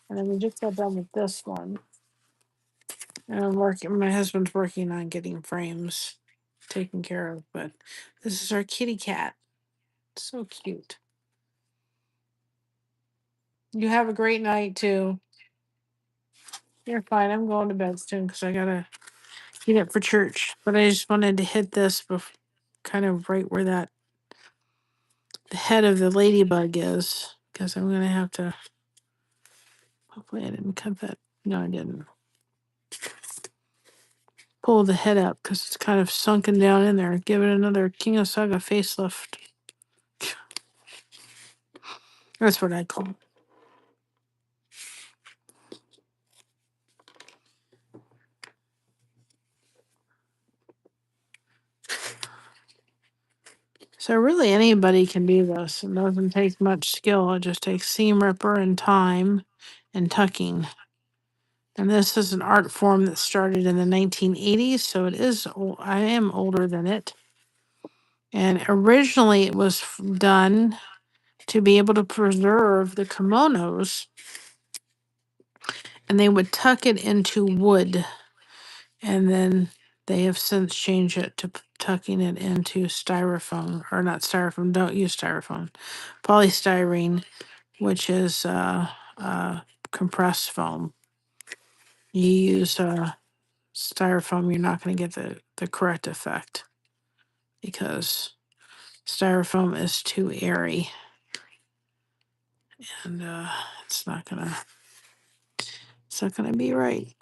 And then we just got done with this one. And my husband's working on getting frames taken care of, but this is our kitty cat. So cute. You have a great night too. You're fine. I'm going to bed soon because I gotta get up for church. But I just wanted to hit this kind of right where the head of the ladybug is, because I'm gonna have to. Hopefully, I didn't cut that. No, I didn't. Pull the head up because it's kind of sunken down in there. Give it another Kinusaiga facelift. That's what I call it. So really anybody can do this. It doesn't take much skill. It just takes seam ripper and time and tucking. And this is an art form that started in the 1980s, so it is I am older than it. And originally it was done to be able to preserve the kimonos, and they would tuck it into wood. And then they have since changed it to tucking it into styrofoam, or not styrofoam, don't use styrofoam, polystyrene, which is compressed foam. You use styrofoam, you're not going to get the correct effect because styrofoam is too airy, and it's not gonna be right.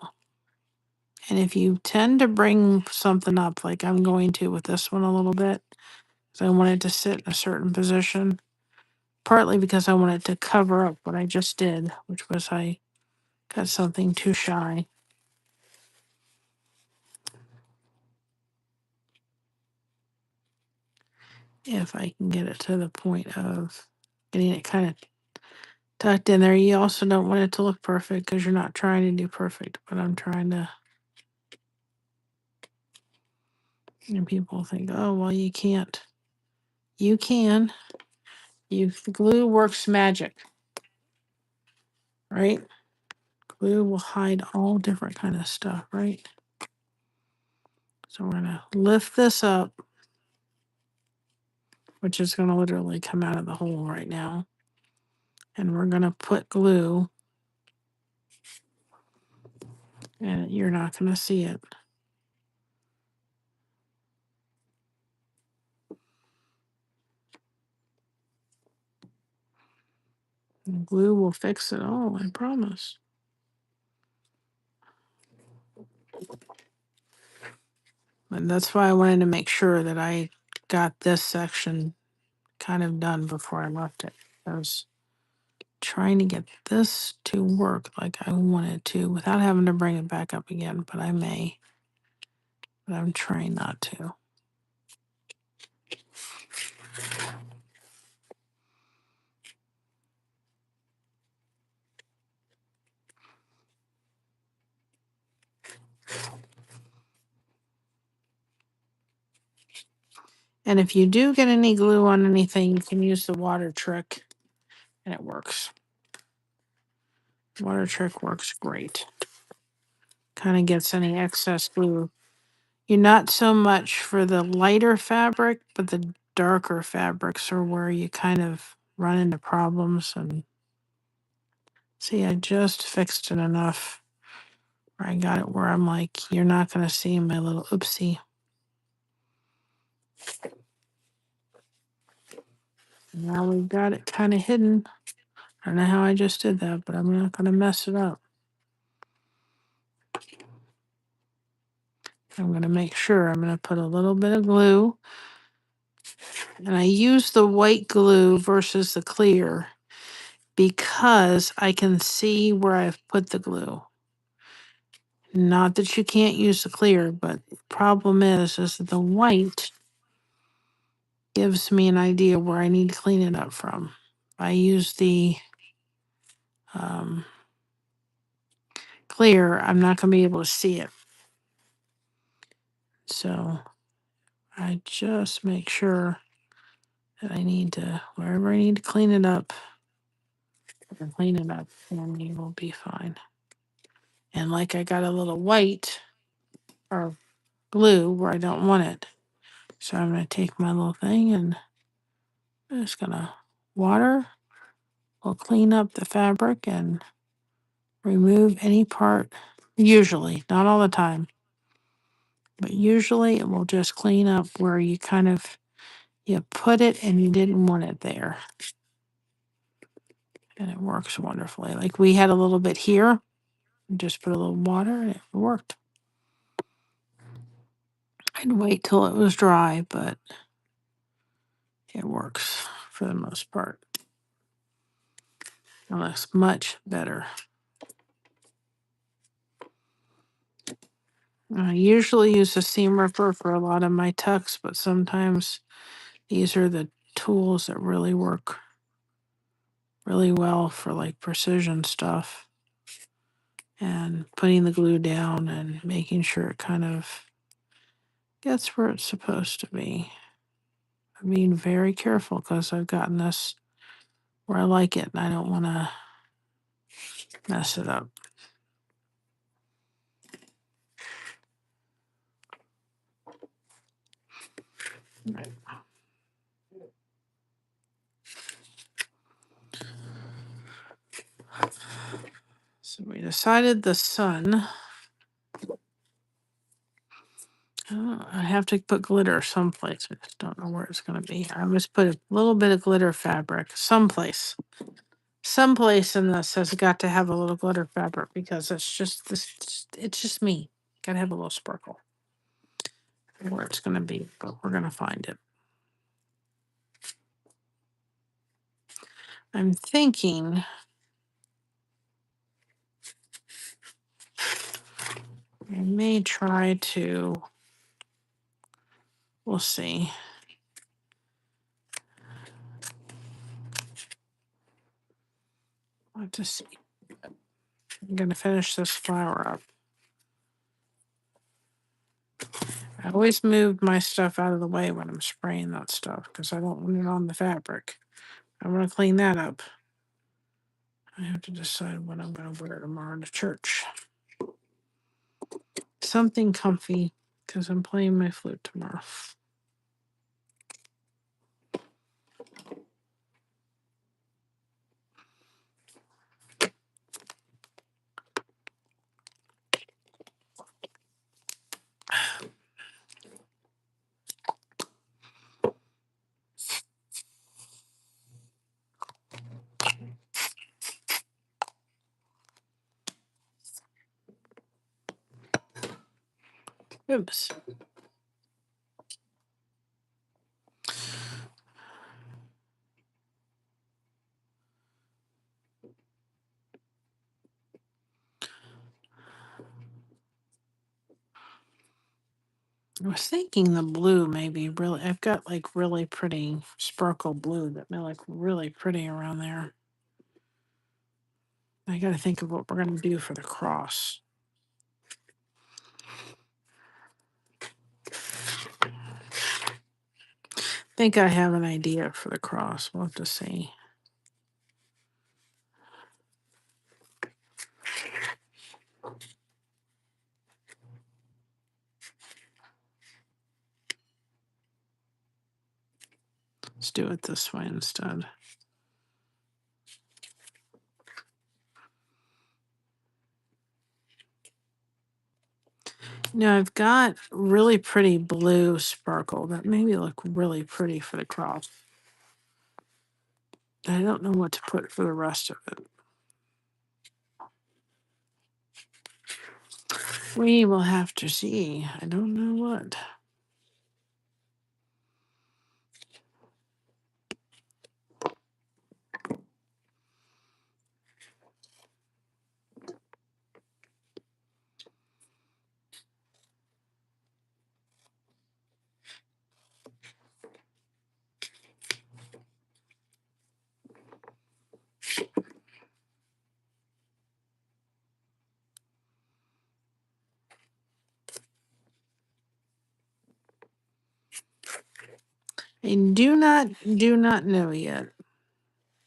And if you tend to bring something up, like I'm going to with this one a little bit, so I want it to sit in a certain position, partly because I wanted to cover up what I just did, which was I got something too shy. If I can get it to the point of getting it kind of tucked in there. You also don't want it to look perfect because you're not trying to do perfect, but I'm trying to. And people think, oh, well, you can't. You can. Glue works magic, right? Glue will hide all different kind of stuff, right? So we're gonna lift this up, which is gonna literally come out of the hole right now. And we're gonna put glue, and you're not gonna see it. And glue will fix it all, I promise. And that's why I wanted to make sure that I got this section kind of done before I left it. I was trying to get this to work like I wanted to without having to bring it back up again, but I may. But I'm trying not to. And if you do get any glue on anything, you can use the water trick, and it works. Water trick works great. Kind of gets any excess glue. You're not so much for the lighter fabric, but the darker fabrics are where you kind of run into problems. And see, I just fixed it enough where I got it where I'm like, you're not going to see my little oopsie. Now we've got it kind of hidden. I don't know how I just did that, but I'm not going to mess it up. I'm going to make sure I'm going to put a little bit of glue. And I use the white glue versus the clear because I can see where I've put the glue. Not that you can't use the clear, but the problem is that the white gives me an idea where I need to clean it up from. I use the clear, I'm not going to be able to see it. So I just make sure that I need to, wherever I need to clean it up, I can clean it up and you will be fine. And like I got a little white or glue where I don't want it. So I'm going to take my little thing and I'm just going to water. We'll clean up the fabric and remove any part, usually, not all the time, but usually it will just clean up where you kind of, you put it and you didn't want it there. And it works wonderfully. Like we had a little bit here, just put a little water and it worked. I'd wait till it was dry, but it works for the most part. It looks much better. I usually use a seam ripper for a lot of my tucks, but sometimes These are the tools that really work really well for like precision stuff and putting the glue down and making sure it kind of gets where it's supposed to be. I'm being very careful because I've gotten this where I like it and I don't want to mess it up. Right. So we decided the sun. I have to put glitter someplace. I just don't know where it's going to be. I must put a little bit of glitter fabric someplace. Someplace in this has got to have a little glitter fabric because it's just this. It's just me. Got to have a little sparkle. Where it's going to be, but we're going to find it. I'm thinking I may try to. We'll see. I'll have to see. I'm going to finish this flower up. I always move my stuff out of the way when I'm spraying that stuff because I don't want it on the fabric. I want to clean that up. I have to decide what I'm going to wear tomorrow to church. Something comfy because I'm playing my flute tomorrow. Oops. I was thinking the blue maybe really. I've got like really pretty sparkle blue that may look really pretty around there. I got to think of what we're going to do for the cross. Think I have an idea for the cross. We'll have to see. Let's do it this way instead. Now I've got really pretty blue sparkle that maybe look really pretty for the cross. I don't know what to put for the rest of it. We will have to see. I don't know what. I do not know yet.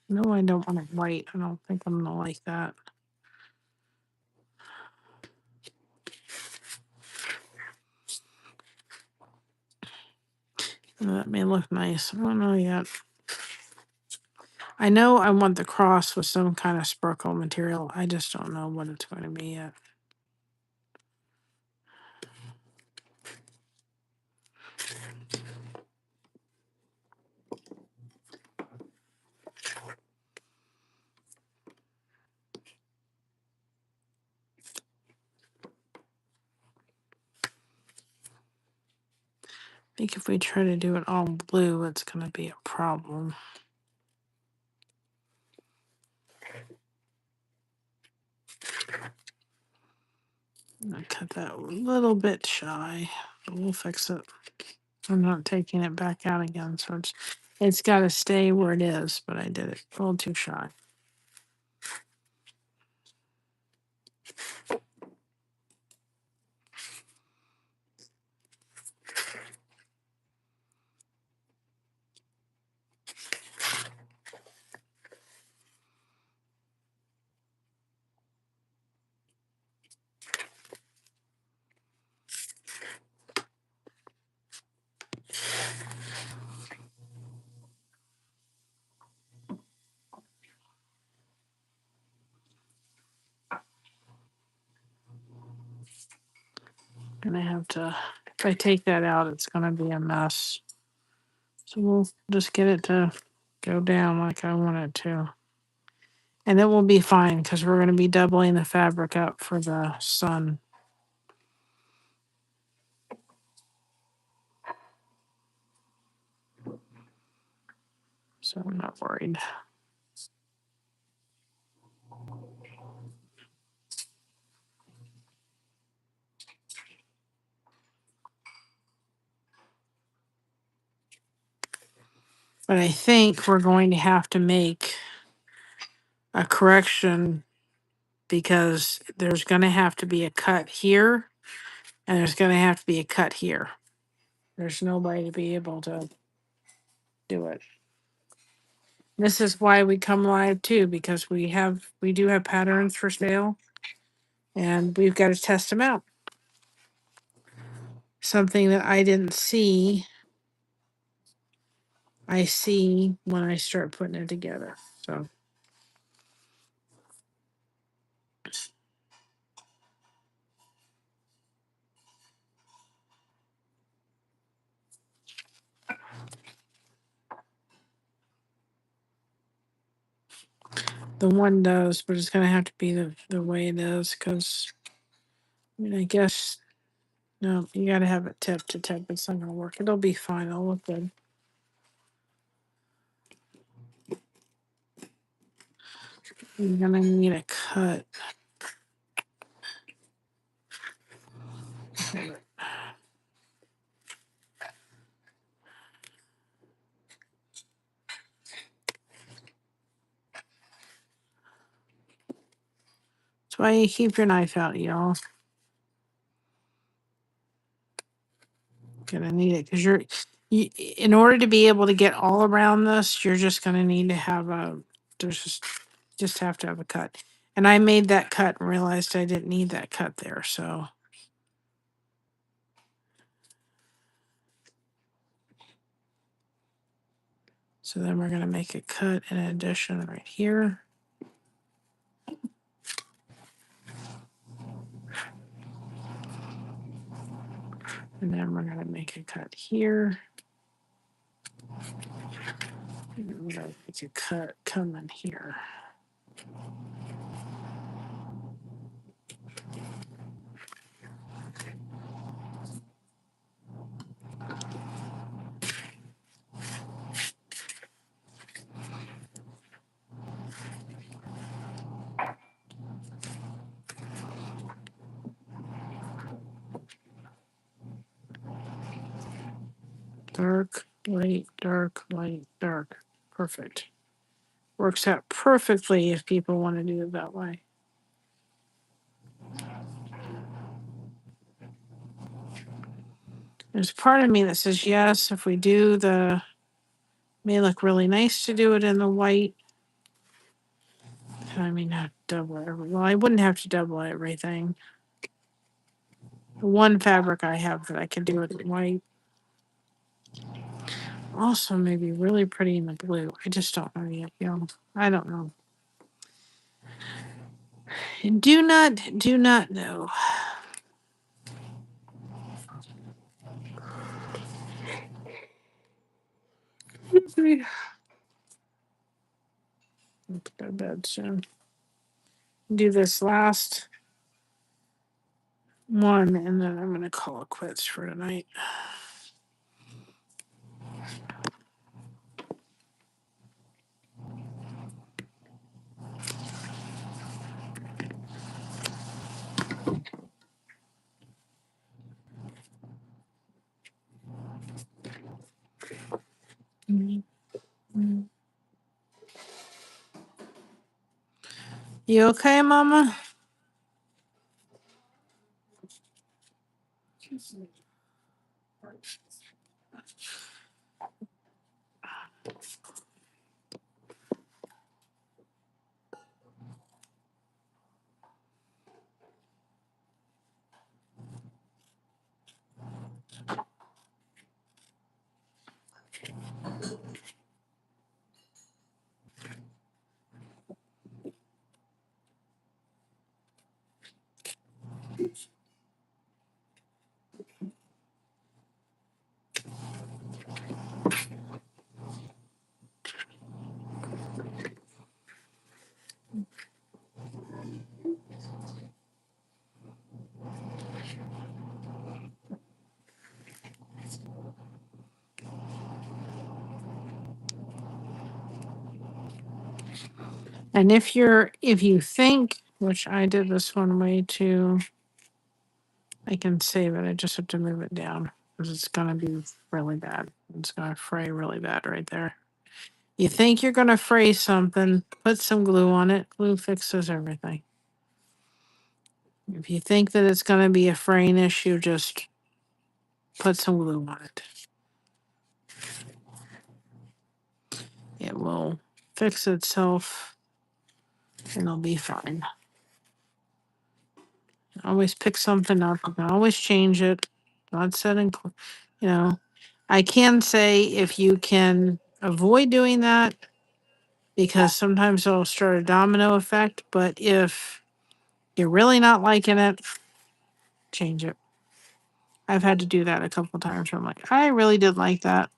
No, I don't want it white. I don't think I'm gonna like that. That may look nice. I don't know yet. I know I want the cross with some kind of sparkle material. I just don't know what it's going to be yet. I think if we try to do it all blue, it's going to be a problem. I cut that a little bit shy, but we'll fix it. I'm not taking it back out again, so it's got to stay where it is, but I did it a little too shy. Gonna have to, if I take that out, it's gonna be a mess. So we'll just get it to go down like I want it to. And it will be fine because we're gonna be doubling the fabric up for the sun. So I'm not worried. But I think we're going to have to make a correction because there's going to have to be a cut here and there's going to have to be a cut here. There's nobody to be able to do it. This is why we come live too, because we do have patterns for sale and we've got to test them out. Something that I didn't see, I see when I start putting it together. So the one does, but it's going to have to be the way it is because, I mean, I guess, no, you got to have it tip to tip. It's not going to work. It'll be fine. It'll look good. You're going to need a cut. That's why you keep your knife out, y'all. Gonna need it because in order to be able to get all around this, you're just gonna need to have just have to have a cut. And I made that cut and realized I didn't need that cut there. So then we're gonna make a cut in addition right here. And then we're gonna make a cut here. And then we're gonna make a cut coming here. Dark, light, dark, light, dark. Perfect. Works out perfectly if people want to do it that way. There's part of me that says yes, if we do may look really nice to do it in the white. I mean, not double every. Well, I wouldn't have to double everything. The one fabric I have that I could do it in white. Also, maybe really pretty in the blue. I just don't know yet, y'all. I don't know. Do not know. I'll go to bed soon. Do this last one, and then I'm gonna call it quits for tonight. You okay, Mama? And if you think, which I did this one way too, I can save it. I just have to move it down because it's gonna be really bad. It's gonna fray really bad right there. You think you're gonna fray something, put some glue on it. Glue fixes everything. If you think that it's gonna be a fraying issue, just put some glue on it. It will fix itself and it'll be fine. Always pick something up. You can always change it. Not setting, you know. I can say if you can avoid doing that, because sometimes it'll start a domino effect. But if you're really not liking it, change it. I've had to do that a couple times where I'm like, I really did like that.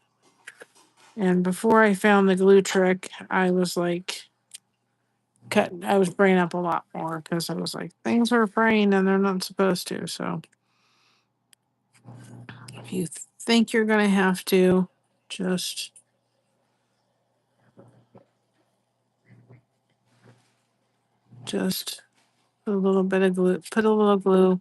And before I found the glue trick, I was like, I was bringing up a lot more because I was like, things are fraying and they're not supposed to. So if you think you're going to have to, just put a little bit of glue, put a little glue.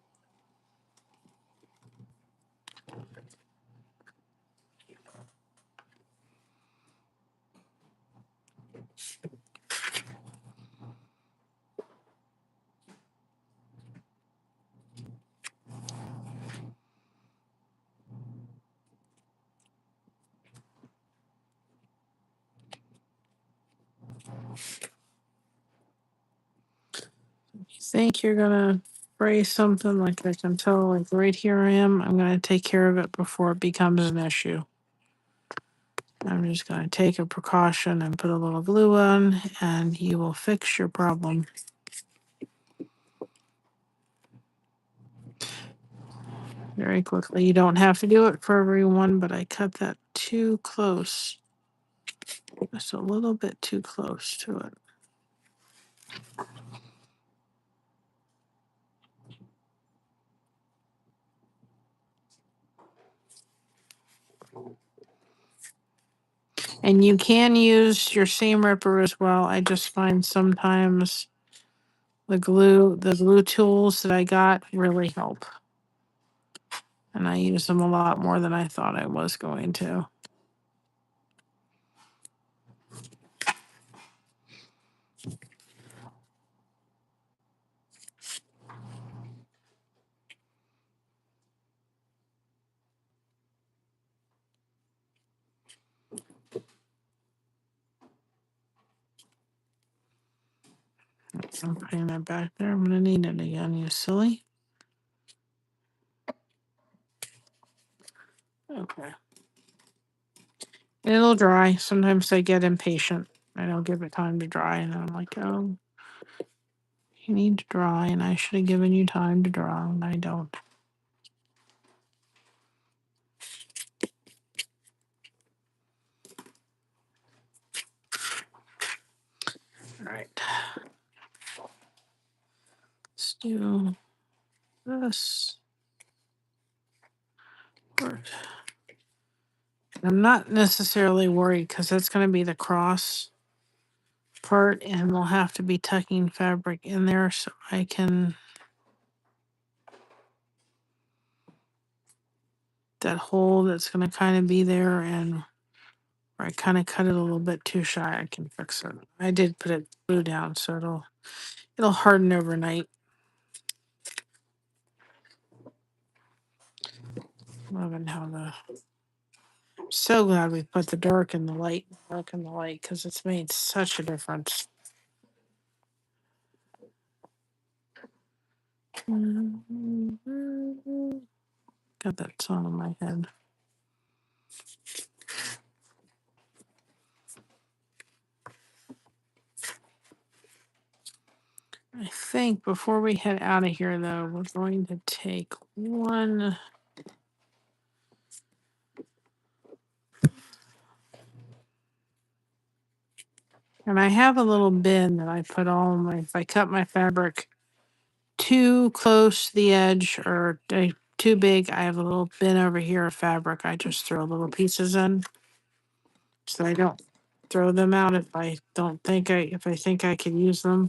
You think you're going to fray something, like I can tell, like right here I am, I'm going to take care of it before it becomes an issue. I'm just going to take a precaution and put a little glue on, and you will fix your problem. Very quickly. You don't have to do it for everyone, but I cut that too close. Just a little bit too close to it. And you can use your seam ripper as well. I just find sometimes the glue tools that I got really help. And I use them a lot more than I thought I was going to. I'm putting that back there. I'm going to need it again, you silly. Okay. It'll dry. Sometimes I get impatient. I don't give it time to dry, and I'm like, oh, you need to dry, and I should have given you time to dry, and I don't. All right. Let's do this part. I'm not necessarily worried because that's going to be the cross part, and we'll have to be tucking fabric in there so I can, that hole that's going to kind of be there, and Or I kind of cut it a little bit too shy. I can fix it. I did put it glue down, so it'll harden overnight. Loving how so glad we put the dark and the light, because it's made such a difference. Got that song in my head. I think before we head out of here, though, we're going to take one. And I have a little bin that I put all my, if I cut my fabric too close to the edge or too big, I have a little bin over here of fabric. I just throw little pieces in so I don't throw them out if I think I can use them.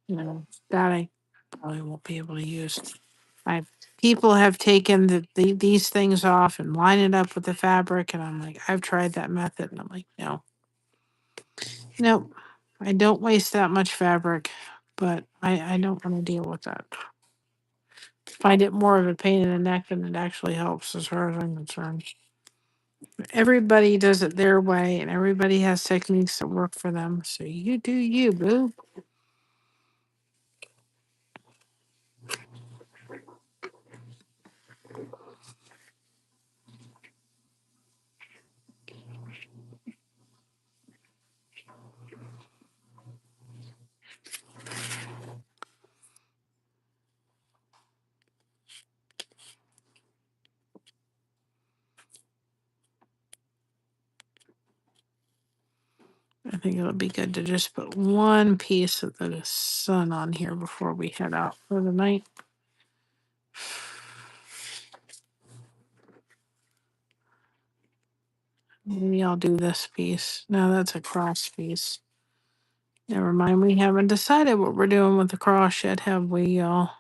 That I probably won't be able to use. People have taken these things off and line it up with the fabric, and I'm like, I've tried that method, and I'm like, no, I don't waste that much fabric, but I don't want to deal with that. Find it more of a pain in the neck than it actually helps, as far as I'm concerned. Everybody does it their way, and everybody has techniques that work for them. So you do you, boo. I think it'll be good to just put one piece of the sun on here before we head out for the night. Maybe I'll do this piece. No, that's a cross piece. Never mind. We haven't decided what we're doing with the cross yet, have we, y'all?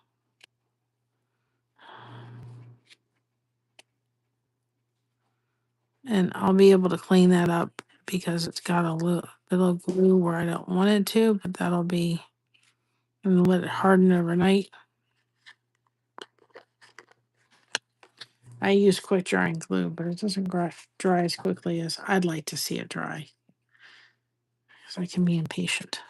And I'll be able to clean that up because it's got a little glue where I don't want it to, but that'll be, and let it harden overnight. I use quick drying glue, but it doesn't dry as quickly as I'd like to see it dry. Because I can be impatient.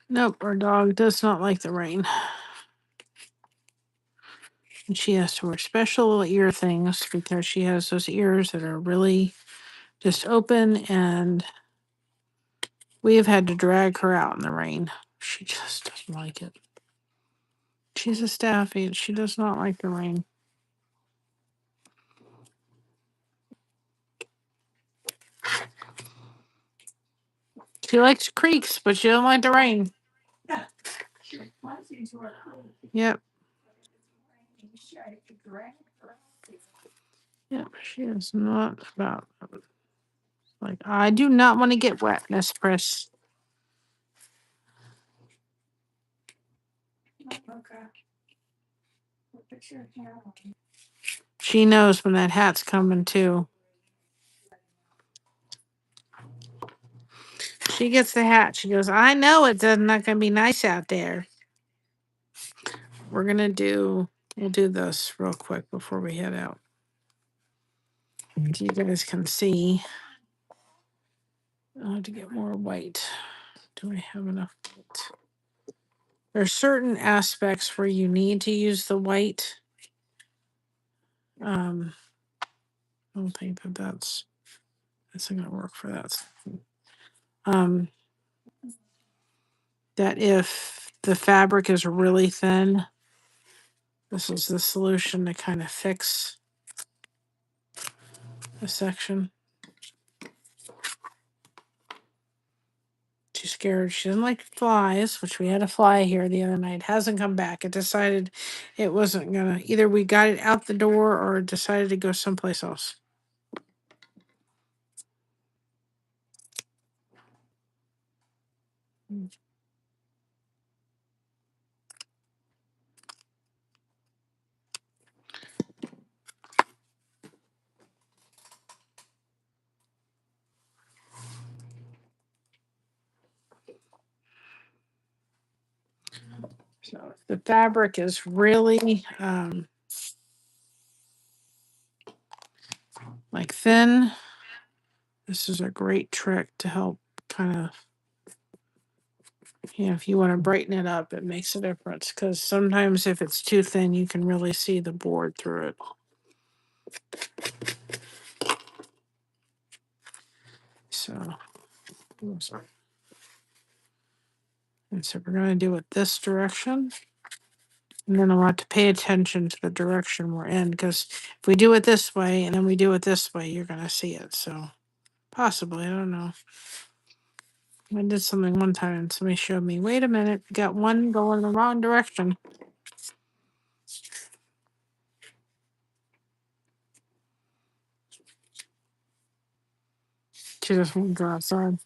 Nope, our dog does not like the rain. And she has to wear special ear things because she has those ears that are really just open, and we have had to drag her out in the rain. She just doesn't like it. She's a staffy and she does not like the rain. She likes creeks, but she don't like the rain. Yep. Yep, she is not about, like, I do not want to get wet, Miss Chris. She knows when that hat's coming too. She gets the hat. She goes, I know it's not going to be nice out there. We'll do this real quick before we head out. So you guys can see. I'll have to get more white. Do I have enough white? There's certain aspects where you need to use the white. I don't think that's going to work for that. That if the fabric is really thin, this is the solution to kind of fix the section. She's scared. She doesn't like flies, which we had a fly here the other night. Hasn't come back. It decided it wasn't gonna, either we got it out the door or it decided to go someplace else. So if the fabric is really like thin, this is a great trick to help kind of, if you want to brighten it up, it makes a difference. Because sometimes if it's too thin, you can really see the board through it. So, and so we're going to do it this direction. And then I want to pay attention to the direction we're in, because if we do it this way and then we do it this way, you're going to see it. So possibly, I don't know. I did something one time and somebody showed me, wait a minute, we got one going the wrong direction. She just won't go outside.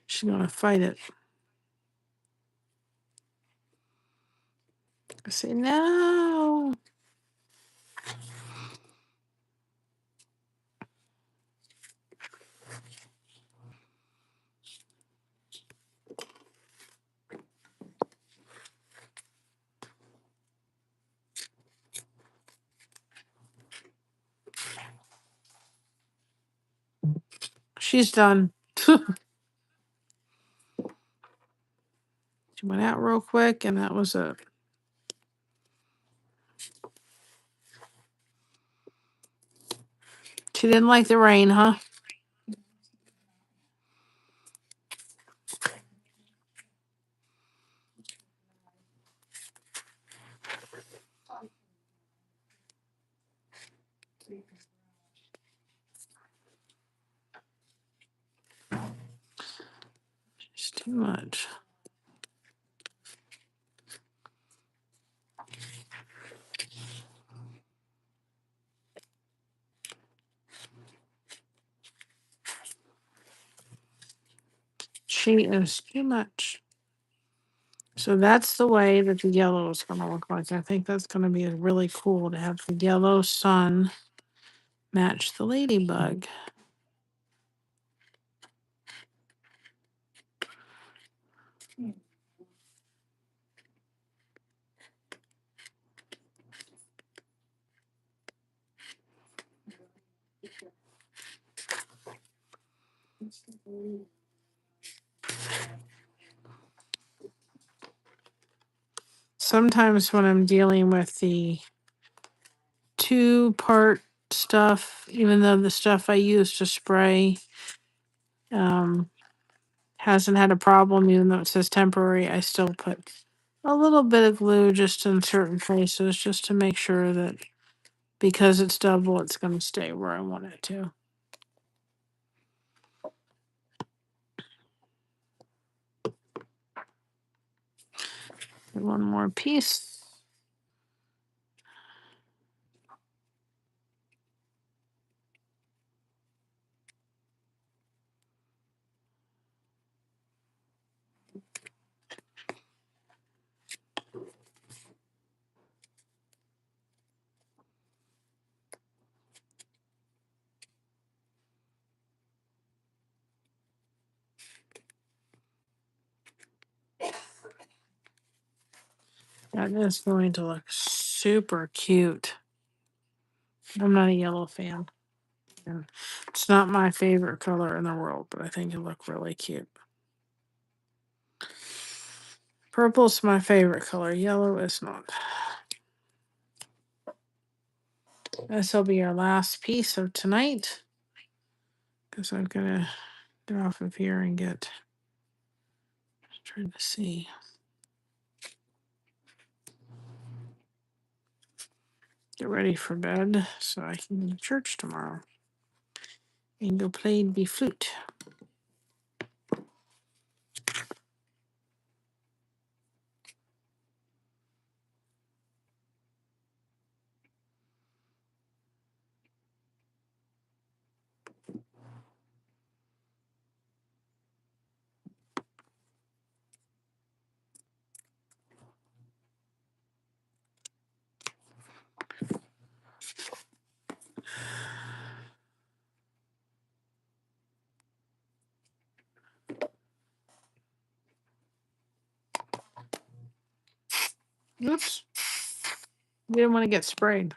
She's going to fight it. I say, no. She's done. She went out real quick, and that was it. She didn't like the rain, huh? It's too much. She is too much. So that's the way that the yellow is going to look like. I think that's going to be really cool to have the yellow sun match the ladybug. Sometimes when I'm dealing with the 2-part stuff, even though the stuff I use to spray hasn't had a problem, even though it says temporary, I still put a little bit of glue just in certain places, just to make sure that because it's double, it's going to stay where I want it to. And one more piece. That is going to look super cute. I'm not a yellow fan. And it's not my favorite color in the world, but I think it'll look really cute. Purple's my favorite color. Yellow is not. This will be our last piece of tonight, because I'm going to get off of here and get, trying to see. Get ready for bed so I can go to church tomorrow and go play the flute. Oops. We didn't want to get sprayed.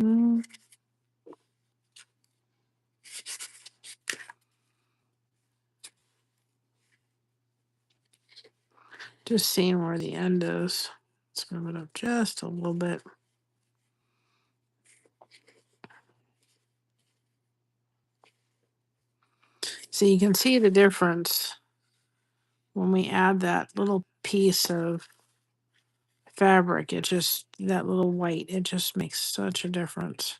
Mm, just seeing where the end is. Let's move it up just a little bit. So you can see the difference when we add that little piece of fabric. It just, that little white, it just makes such a difference.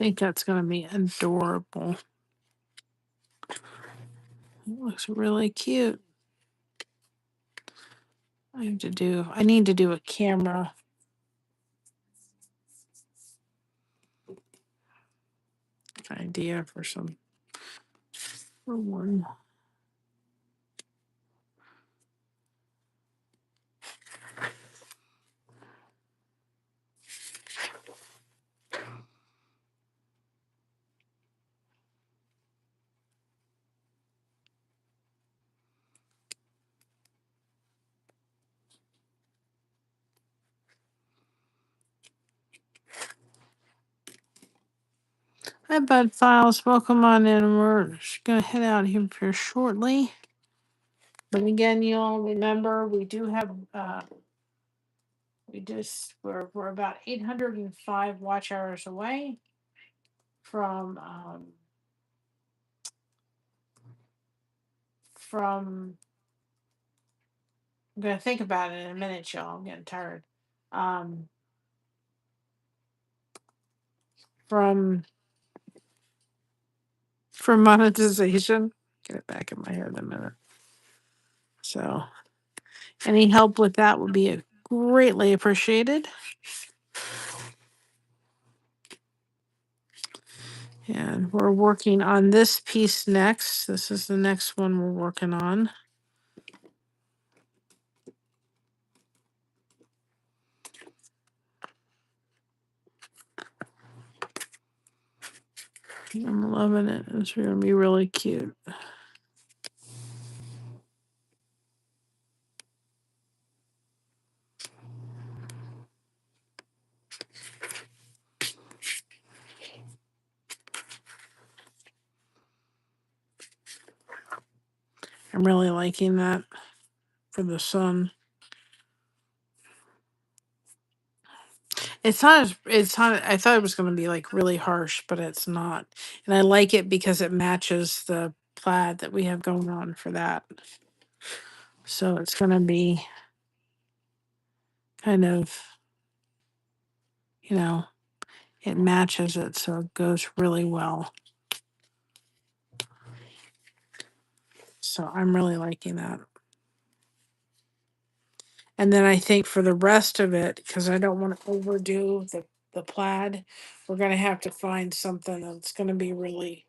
I think that's going to be adorable. It looks really cute. I need to do a camera idea for one. Hi, Bud Files. Welcome on in. We're just going to head out here shortly. But again, you all remember we do have we're about 805 watch hours away from I'm gonna think about it in a minute, y'all. I'm getting tired. Um from monetization. Get it back in my head in a minute. So any help with that would be greatly appreciated. And we're working on this piece next. This is the next one we're working on. I'm loving it. It's going to be really cute. I'm really liking that for the sun. It's not, I thought it was going to be like really harsh, but it's not. And I like it because it matches the plaid that we have going on for that. So it's going to be kind of, it matches it. So it goes really well. So I'm really liking that. And then I think for the rest of it, because I don't want to overdo the plaid, we're going to have to find something that's going to be really.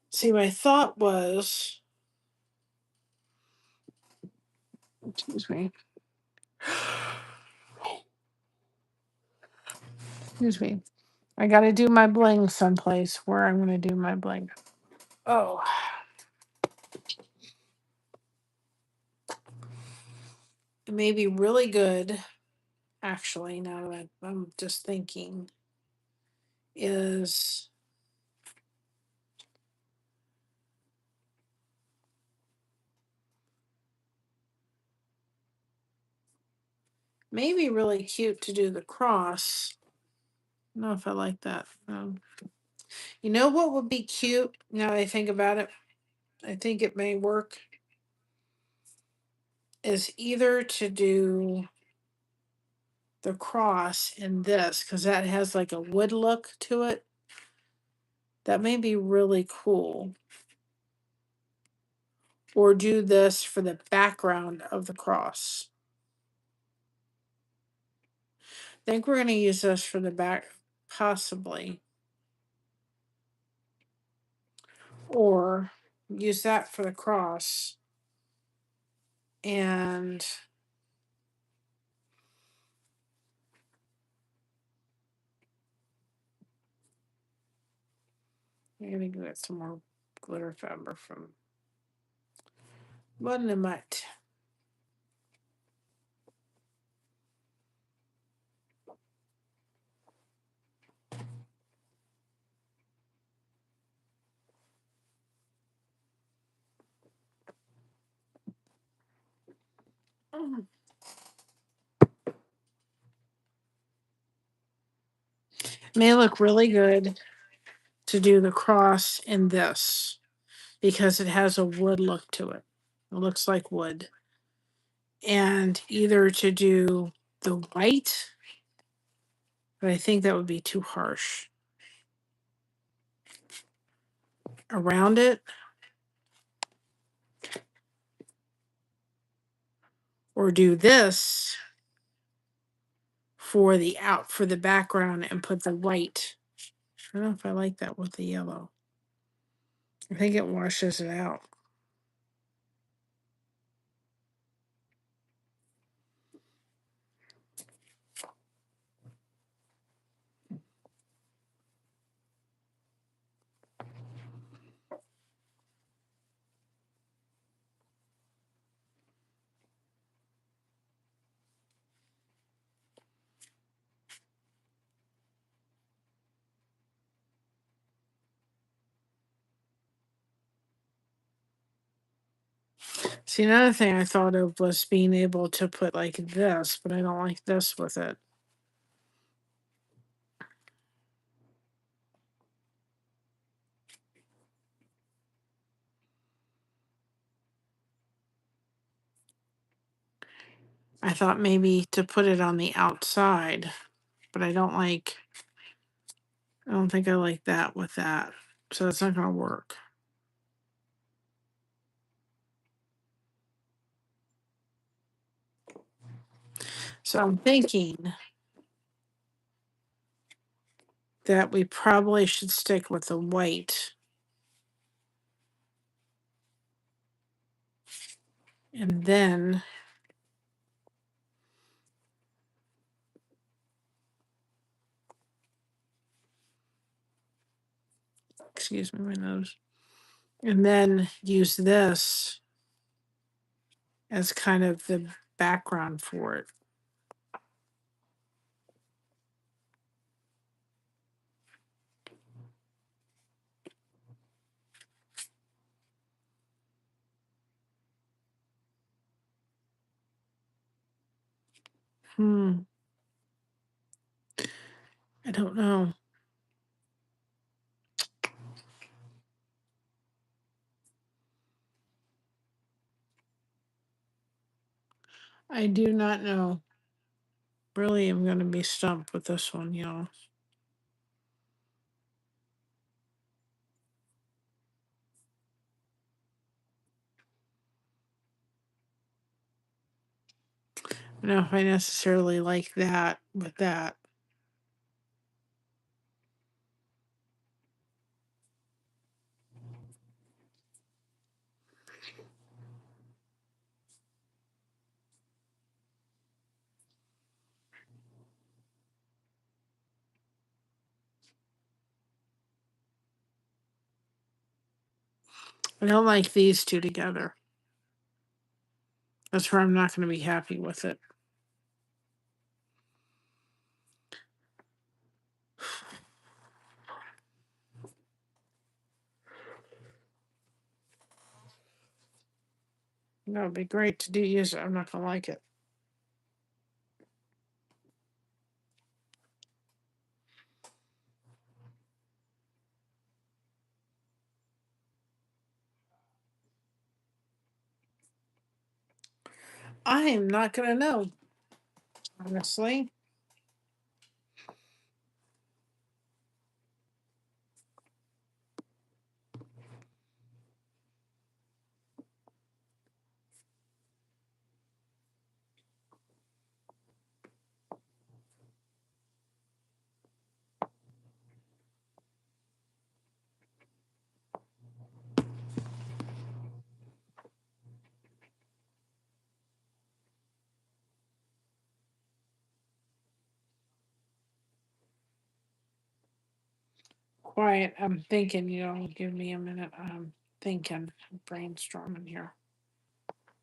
See, my thought was, excuse me. Excuse me. I got to do my bling someplace where I'm going to do my bling. Oh, it may be really good, actually, now that I'm just thinking, is maybe really cute to do the cross don't know if I like that. You know what would be cute now that I think about it? I think it may work. Is either to do the cross in this, because that has like a wood look to it. That may be really cool. Or do this for the background of the cross. I think we're going to use this for the back, possibly. Or use that for the cross. And I'm going to get some more glitter fabric from Mud and Mutt. May look really good to do the cross in this because it has a wood look to it. It looks like wood. And either to do the white, but I think that would be too harsh, around it, or do this for the background and put the white. I don't know if I like that with the yellow. I think it washes it out. See, another thing I thought of was being able to put like this, but I don't like this with it. I thought maybe to put it on the outside, but I don't think I like that with that. So that's not going to work. So I'm thinking that we probably should stick with the white. And then excuse me, my nose. And then use this as kind of the background for it. I don't know. I do not know. Really, I'm going to be stumped with this one, y'all. I don't know if I necessarily like that with that. I don't like these two together. That's where I'm not going to be happy with it. That would be great to do use it. I'm not going to like it. I am not going to know, honestly. Quiet. I'm thinking, give me a minute. I'm thinking, brainstorming here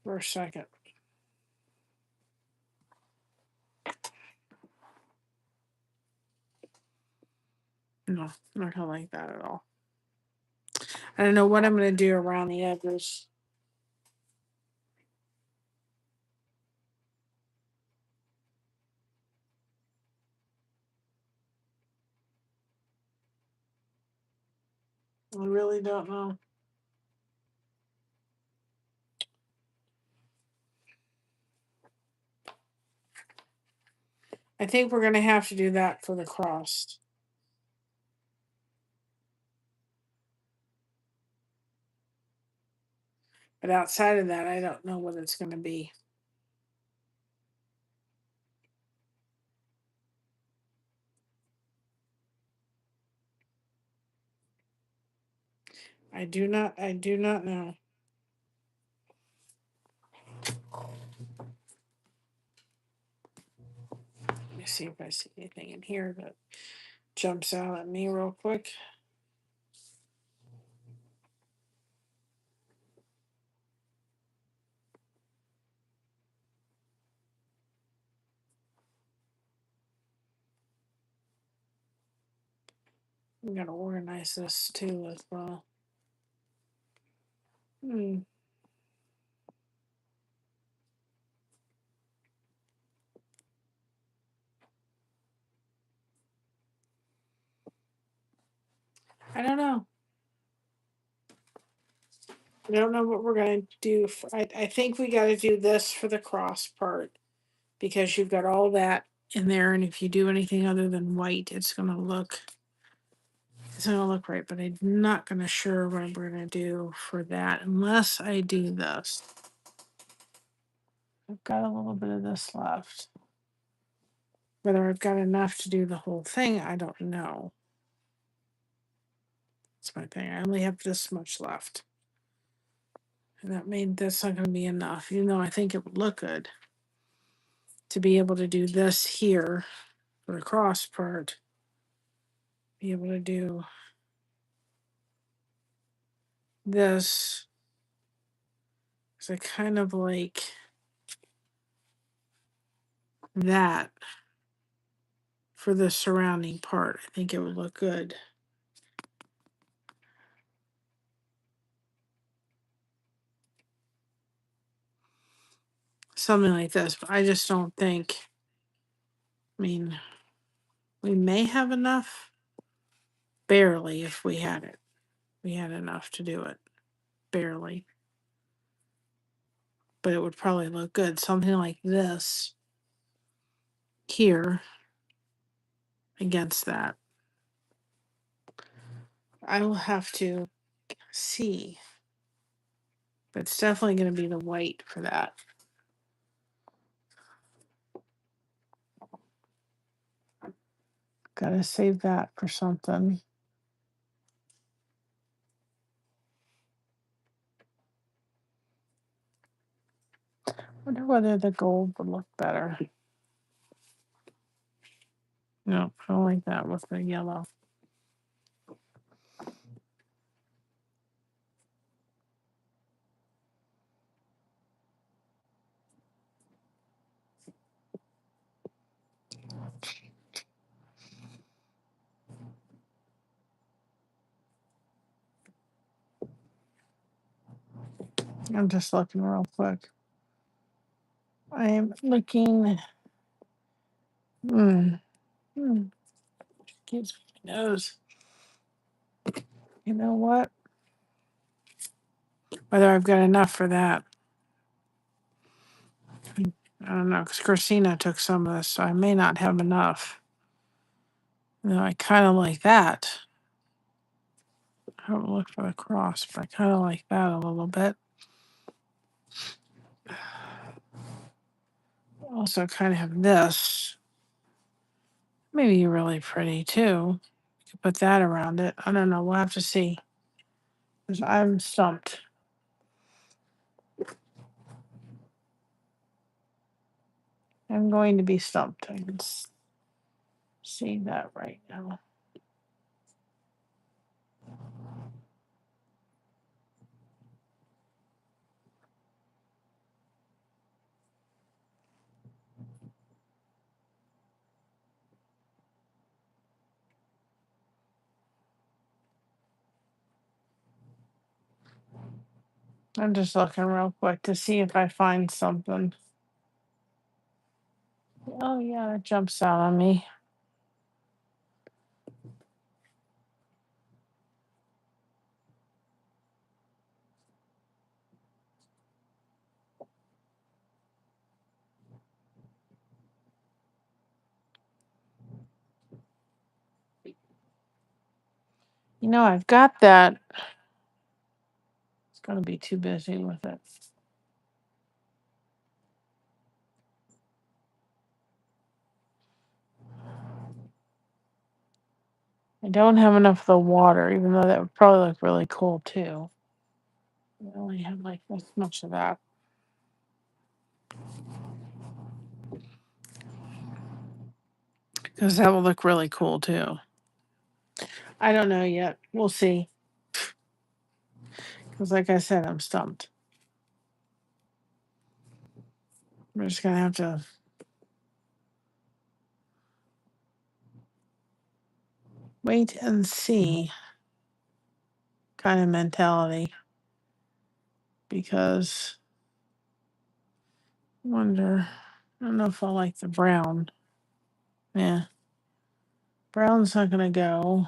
for a second. No, not gonna like that at all. I don't know what I'm gonna do around the edges. I really don't know. I think we're gonna have to do that for the cross. But outside of that, I don't know what it's gonna be. I do not know. Let me see if I see anything in here that jumps out at me real quick. I'm gonna organize this too as well. I don't know. I don't know what we're gonna do. I think we got to do this for the cross part because you've got all that in there, and if you do anything other than white, it's gonna look right. But I'm not gonna sure what we're gonna do for that unless I do this. I've got a little bit of this left. Whether I've got enough to do the whole thing, I don't know. That's my thing. I only have this much left. And that's not going to be enough, even though I think it would look good to be able to do this here for the cross part. Be able to do this. So I kind of like that for the surrounding part. I think it would look good. Something like this, but I just don't think. I mean, we may have enough, barely, if we had it. We had enough to do it, barely. But it would probably look good. Something like this here against that. I will have to see. But it's definitely going to be the white for that. Gotta save that for something. Wonder whether the gold would look better. No, I don't like that with the yellow. I'm just looking real quick. I'm looking. Excuse my nose. You know what? Whether I've got enough for that. I don't know, because Christina took some of this, so I may not have enough. No, I kind of like that. I don't look for the cross, but I kind of like that a little bit. Also kind of have this. Maybe really pretty too. You could put that around it. I don't know. We'll have to see. 'Cause I'm stumped. I'm going to be stumped. I can see that right now. I'm just looking real quick to see if I find something. Oh, yeah, it jumps out on me. You know, I've got that. It's going to be too busy with it. I don't have enough of the water, even though that would probably look really cool too. I only have like this much of that. Because that will look really cool too. I don't know yet. We'll see. Because, like I said, I'm stumped. We're just going to have to wait and see kind of mentality. Because I wonder, I don't know if I like the brown. Yeah. Brown's not going to go.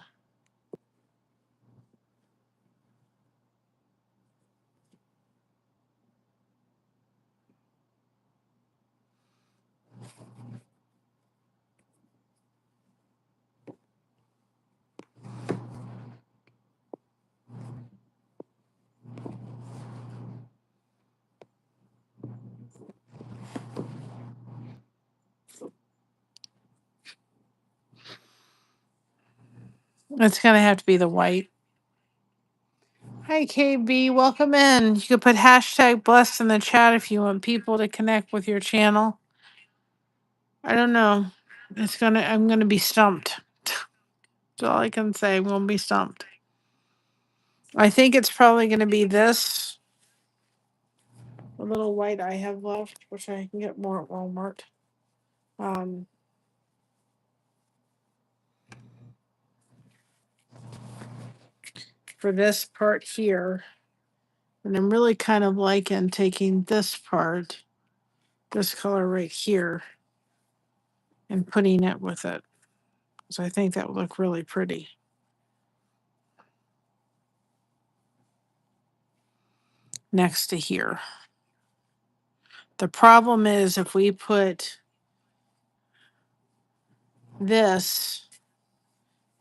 It's going to have to be the white. Hi, KB. Welcome in. You could put hashtag blessed in the chat if you want people to connect with your channel. I don't know. I'm gonna be stumped. That's all I can say. I'm gonna be stumped. I think it's probably gonna be this. The little white I have left, which I can get more at Walmart. Um, for this part here. And I'm really kind of liking taking this part, this color right here, and putting it with it. So I think that would look really pretty. Next to here. The problem is if we put this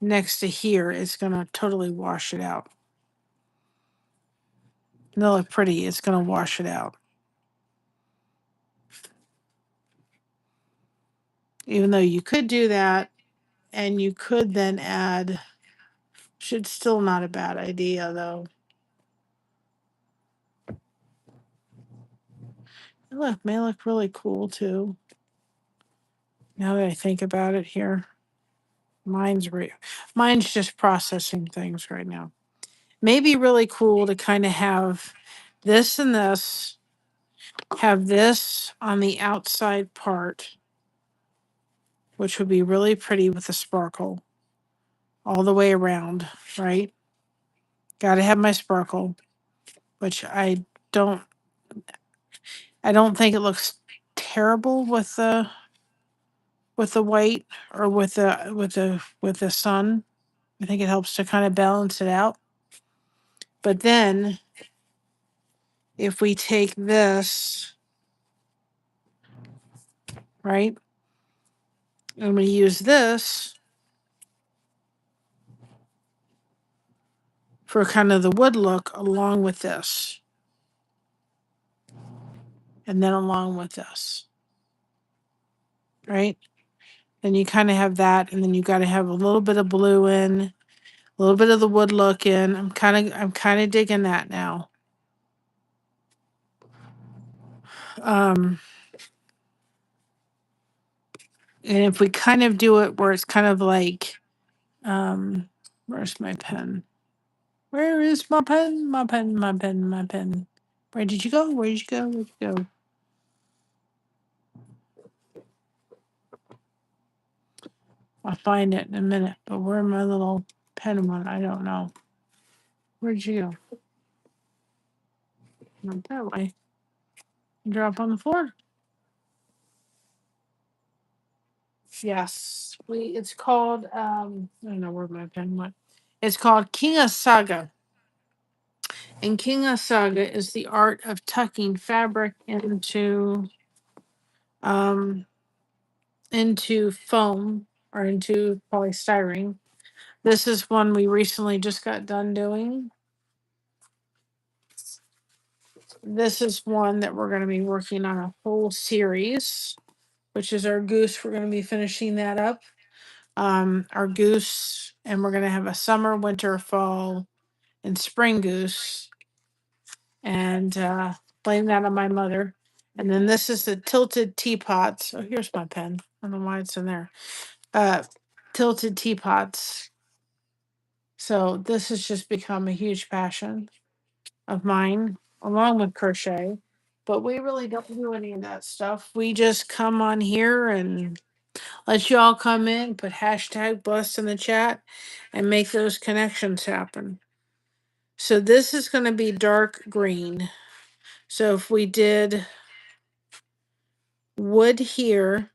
next to here, it's going to totally wash it out. It'll look pretty. It's going to wash it out. Even though you could do that, and you could then add, should still not a bad idea though. Look, may look really cool too. Now that I think about it here, mine's just processing things right now. Maybe really cool to kind of have this and this, have this on the outside part, which would be really pretty with the sparkle all the way around, right? Got to have my sparkle, which don't I don't think it looks terrible with the white or with the sun. I think it helps to kind of balance it out. But then if we take this right? I'm going to use this for kind of the wood look along with this. And then along with this, right? Then you kind of have that, and then you got to have a little bit of blue in, a little bit of the wood look in. I'm kind of digging that now. And if we kind of do it where it's kind of like, where's my pen? Where is my pen? My pen, my pen, my pen. Where did you go? Where did you go? Where did you go? I'll find it in a minute. But where my little pen went, I don't know. Where'd you go? Not that way. Drop on the floor. Yes. It's called I don't know where my pen went. It's called Kinusaiga. And Kinusaiga is the art of tucking fabric um into foam or into polystyrene. This is one we recently just got done doing. This is one that we're going to be working on a whole series, which is our goose. We're going to be finishing that up. Our goose, and we're going to have a summer, winter, fall, and spring goose. And blame that on my mother. And then this is the tilted teapots. Oh, here's my pen. I don't know why it's in there. Tilted teapots. So this has just become a huge passion of mine, along with crochet. But we really don't do any of that stuff. We just come on here and let you all come in, put hashtag blessed in the chat, and make those connections happen. So this is going to be dark green. So if we did wood here,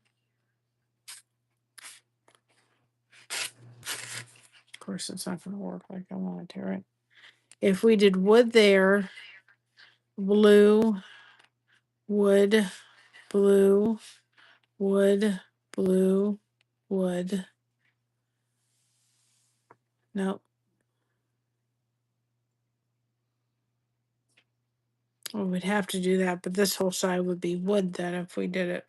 of course it's not going to work like I want it to, right? If we did wood there, blue, wood, blue, wood, blue, wood. Nope. Well, we'd have to do that, but this whole side would be wood then if we did it.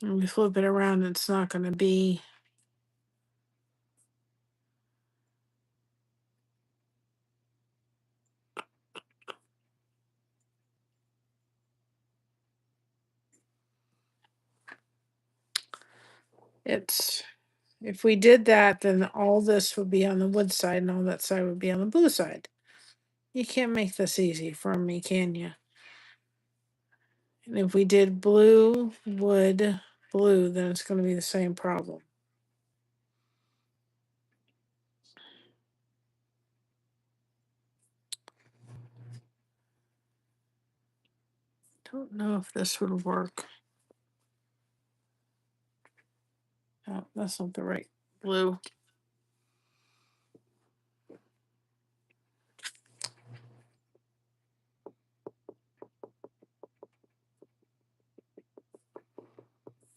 And we flip it around, it's not going to be. It's, if we did that, then all this would be on the wood side and all that side would be on the blue side. You can't make this easy for me, can you? And if we did blue, wood, blue, then it's going to be the same problem. Don't know if this would work. Oh, that's not the right blue.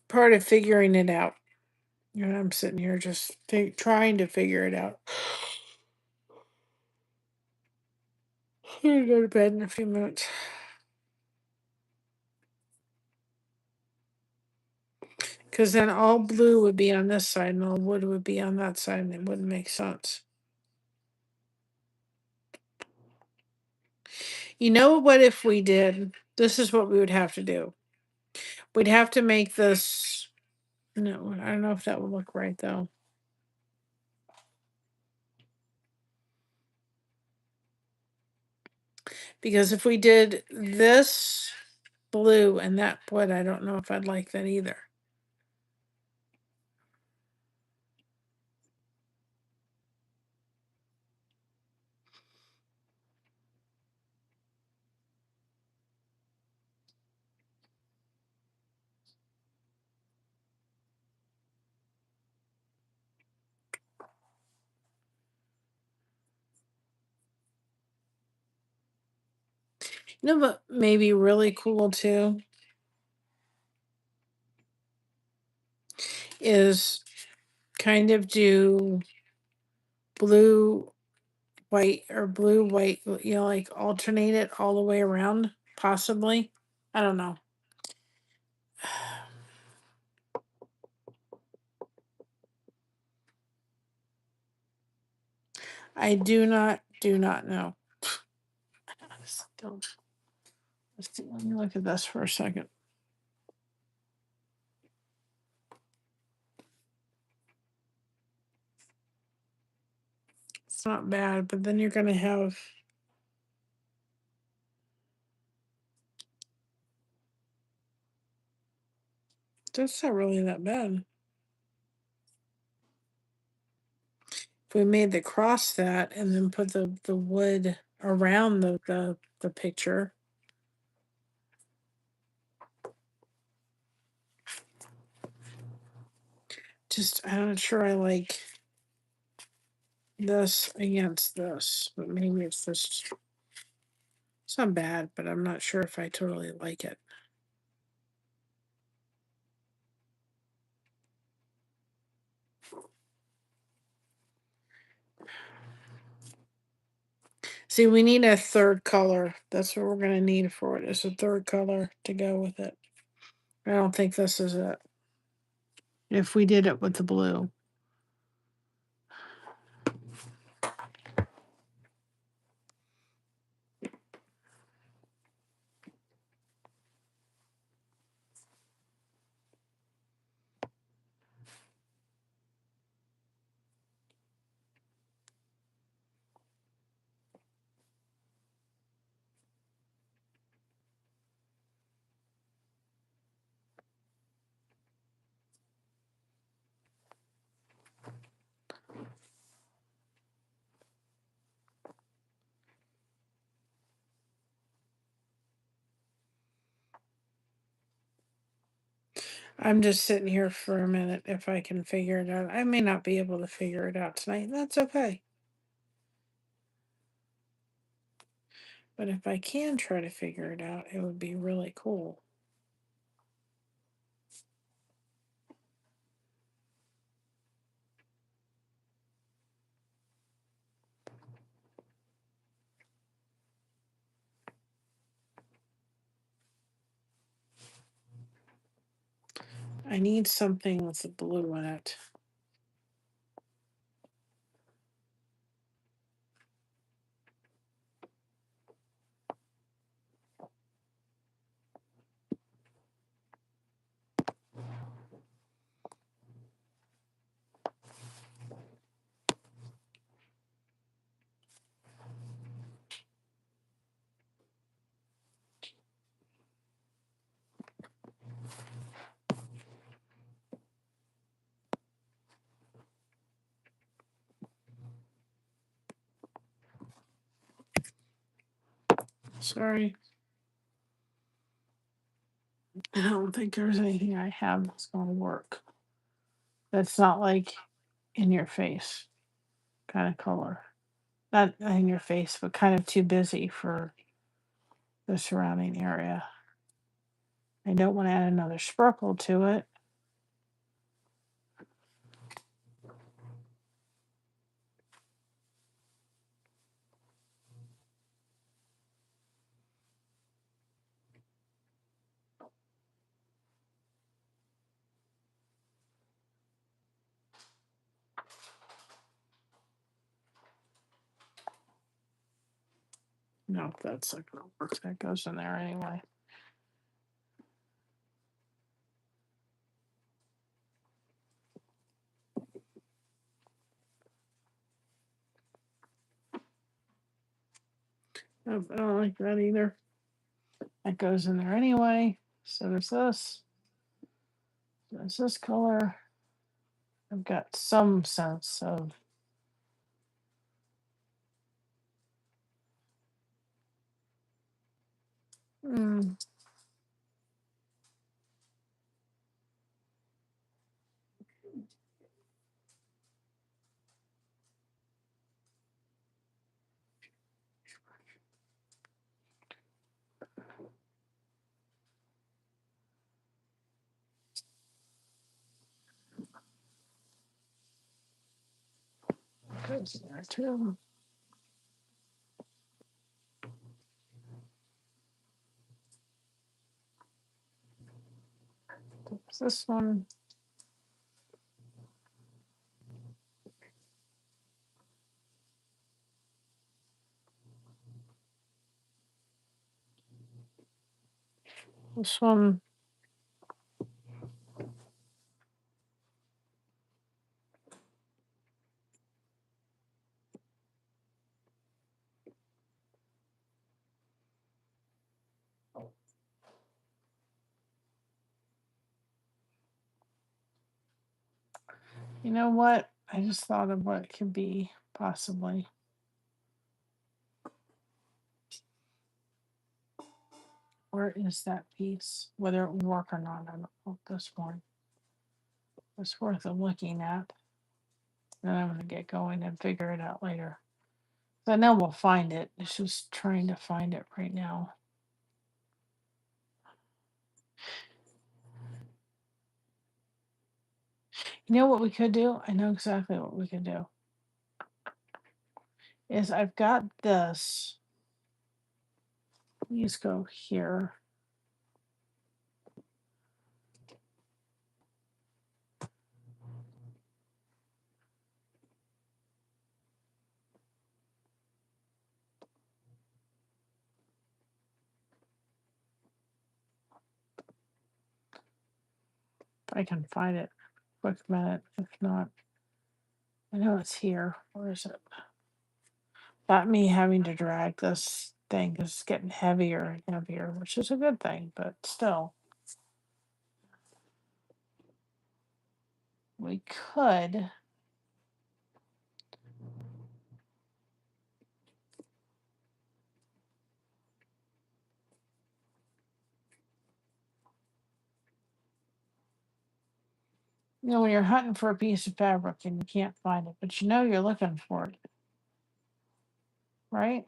Part of figuring it out. You know, I'm sitting here just trying to figure it out. I'm gonna go to bed in a few minutes. Because then all blue would be on this side and all wood would be on that side, and it wouldn't make sense. You know what, if we did, this is what we would have to do. We'd have to make this, no, I don't know if that would look right though. Because if we did this blue and that wood, I don't know if I'd like that either. You know what may be really cool too is kind of do blue, white, or blue, white, like alternate it all the way around, possibly. I don't know. I do not know. Still, let me look at this for a second. It's not bad, but then you're going to have. That's not really that bad. If we made the cross that and then put the wood around the picture. Just, I'm not sure I like this against this, but maybe it's just. It's not bad, but I'm not sure if I totally like it. See, we need a third color. That's what we're going to need for it, is a third color to go with it. I don't think this is it. If we did it with the blue. I'm just sitting here for a minute if I can figure it out. I may not be able to figure it out tonight. That's okay. But if I can try to figure it out, it would be really cool. I need something with the blue in it. Sorry. I don't think there's anything I have that's going to work. That's not like in your face kind of color. Not in your face, but kind of too busy for the surrounding area. I don't want to add another sparkle to it. No, that's not going to work. That goes in there anyway. Nope, I don't like that either. That goes in there anyway. So there's this. There's this color. I've got some sense of. Mm, There's there too. There's this one. This one. You know what? I just thought of what it could be, possibly. Where is that piece? Whether it would work or not, I don't know at this point. It's worth a looking at. Then I'm going to get going and figure it out later. So I know we'll find it. It's just trying to find it right now. You know what we could do? I know exactly what we could do. Is I've got this. Please go here. If I can find it. Quick minute. If not, I know it's here. Where is it? Not me having to drag this thing because it's getting heavier and heavier, which is a good thing, but still. We could. You know, when you're hunting for a piece of fabric and you can't find it, but you know you're looking for it, right?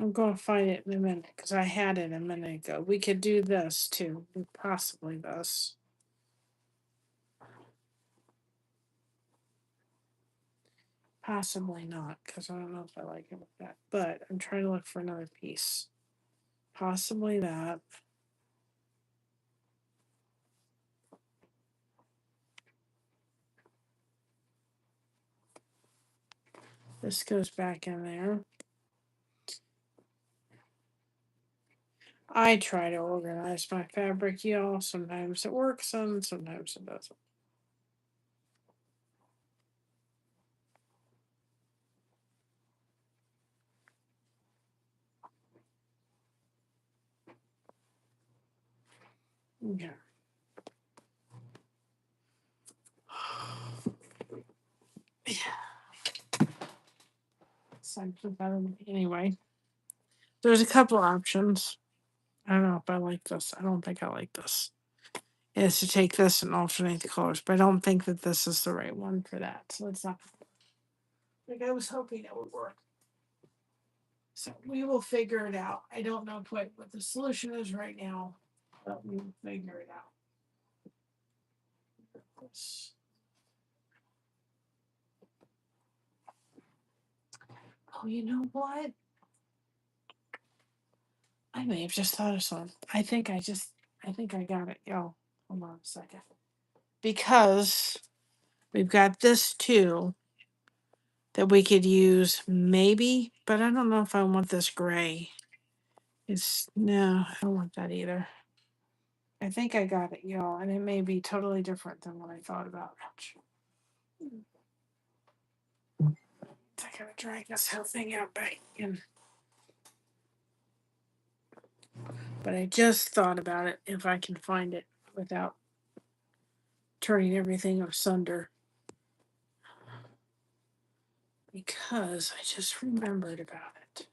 I'm going to find it in a minute because I had it a minute ago. We could do this too, possibly this. Possibly not because I don't know if I like it with that. But I'm trying to look for another piece. Possibly that. This goes back in there. I try to organize my fabric, y'all. Sometimes it works and sometimes it doesn't. Okay. So I put that in anyway. There's a couple options. I don't know if I like this. I don't think I like this. Is to take this and alternate the colors, but I don't think that this is the right one for that. So it's not like I was hoping it would work. So we will figure it out. I don't know quite what the solution is right now, but we will figure it out. Oh, you know what? I may have just thought of something. I think I got it. Yo, hold on a second. Because we've got this too that we could use maybe, but I don't know if I want this gray. No, I don't want that either. I think I got it, y'all, and it may be totally different than what I thought about. I gotta drag this whole thing out back again. But I just thought about it if I can find it without turning everything asunder. Because I just remembered about it.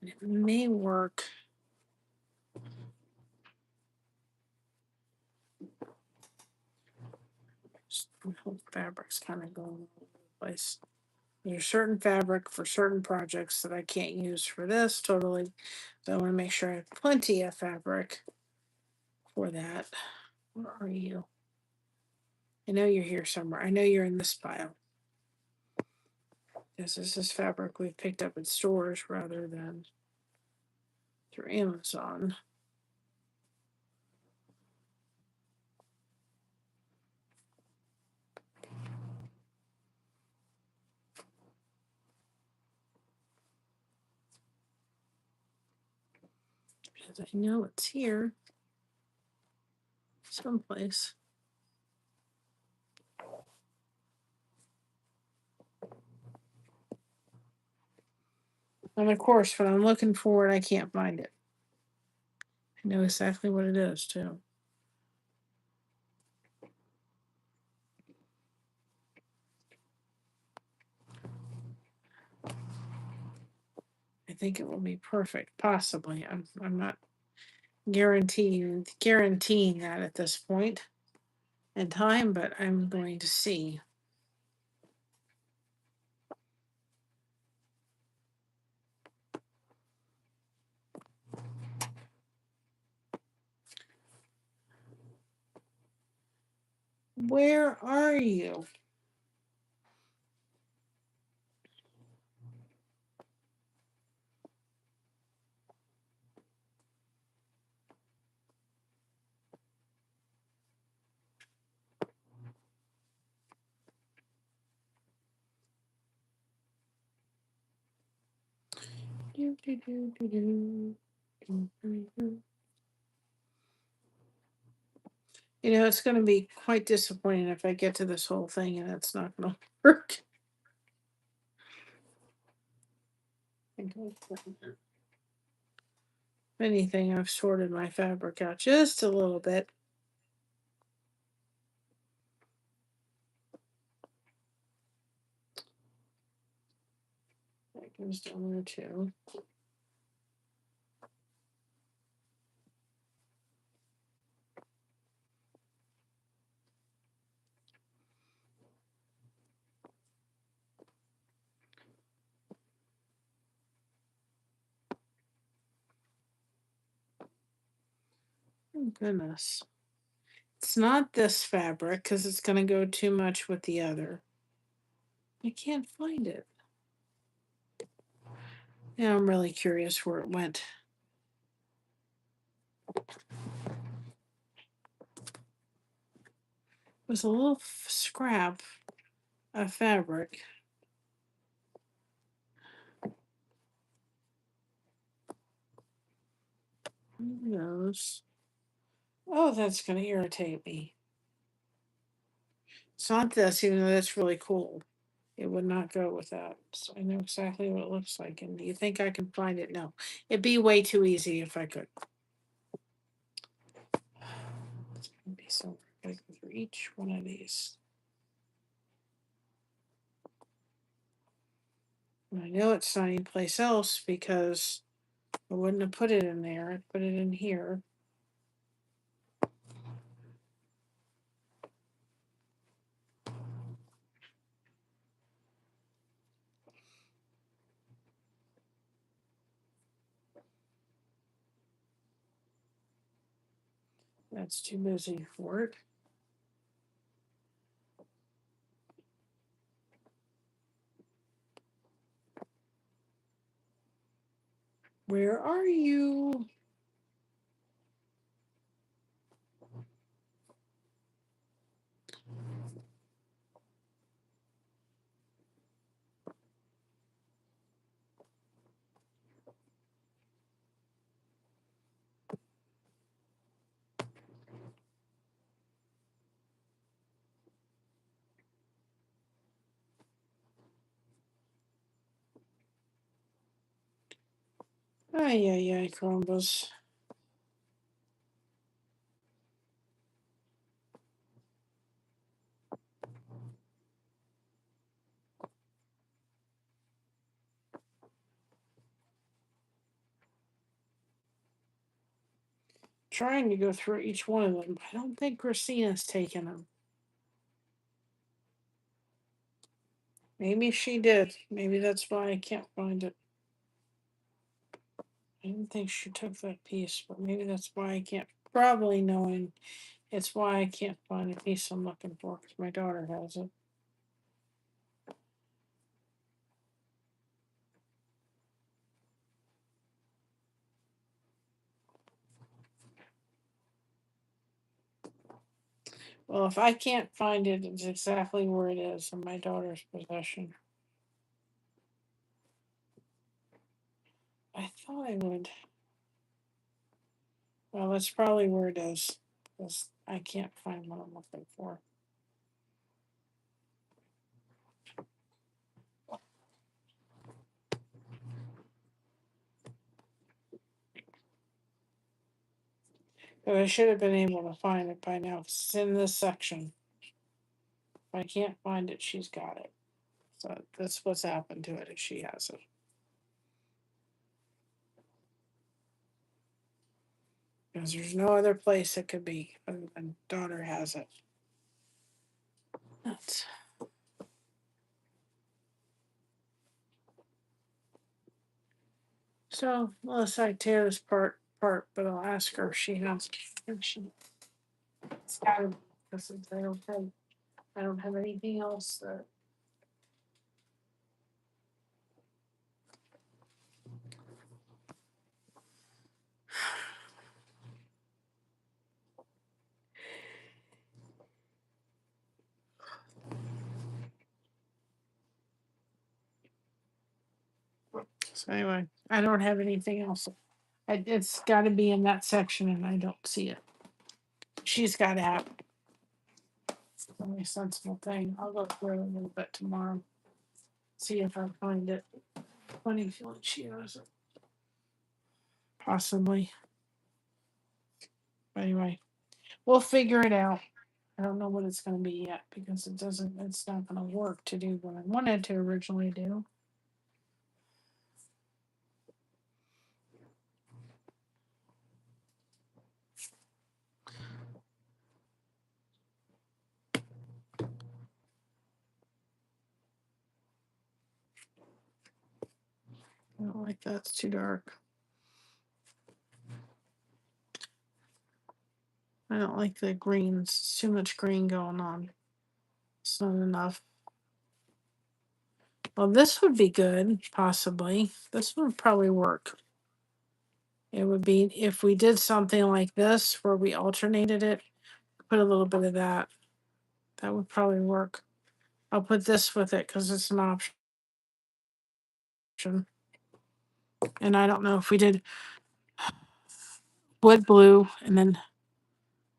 And it may work. The whole fabric's kind of going all over the place. There's certain fabric for certain projects that I can't use for this totally. So I want to make sure I have plenty of fabric for that. Where are you? I know you're here somewhere. I know you're in this pile. This is fabric we've picked up at stores rather than through Amazon. Because I know it's here someplace. And of course, when I'm looking for it, I can't find it. I know exactly what it is, too. I think it will be perfect. Possibly. I'm not guaranteeing that at this point in time, but I'm going to see. Where are you? Do, do, do, do, do. Do, do, do. You know, it's going to be quite disappointing if I get to this whole thing and it's not going to work. If anything, I've sorted my fabric out just a little bit. That goes down there too. Oh, goodness. It's not this fabric because it's going to go too much with the other. I can't find it. Now I'm really curious where it went. It was a little scrap of fabric. Who knows? Oh, that's going to irritate me. It's not this, even though that's really cool. It would not go with that. So I know exactly what it looks like. And do you think I can find it? No. It'd be way too easy if I could. It's going to be so I gotta go through each one of these. And I know it's not anyplace else because I wouldn't have put it in there. I'd put it in here. That's too busy for it. Where are you? Ay, ay, ay, Crumbus. trying to go through each one of them. I don't think Christina's taken them. Maybe she did. Maybe that's why I can't find it. I didn't think she took that piece, but maybe that's why I can't. Probably knowing it's why I can't find the piece I'm looking for because my daughter has it. Well, if I can't find it, it's exactly where it is in my daughter's possession. I thought I would. Well, that's probably where it is. Because I can't find what I'm looking for. But I should have been able to find it by now. 'Cause it's in this section. If I can't find it, she's got it. So that's what's happened to it if she has it. Because there's no other place it could be other than daughter has it. That's so Melissa, I tear this part apart, but I'll ask her if she has. If she, it's gotta be because I don't have anything else that. So anyway, I don't have anything else. It's got to be in that section, and I don't see it. She's got to have it. It's the only sensible thing. I'll go through it a little bit tomorrow. See if I find it. Funny feeling she has it. Possibly. But anyway, we'll figure it out. I don't know what it's going to be yet because it's not going to work to do what I wanted to originally do. I don't like that. It's too dark. I don't like the greens. It's too much green going on. It's not enough. Well, this would be good, possibly. This would probably work. It would be if we did something like this where we alternated it, put a little bit of that. That would probably work. I'll put this with it because it's an option. And I don't know if we did wood blue and then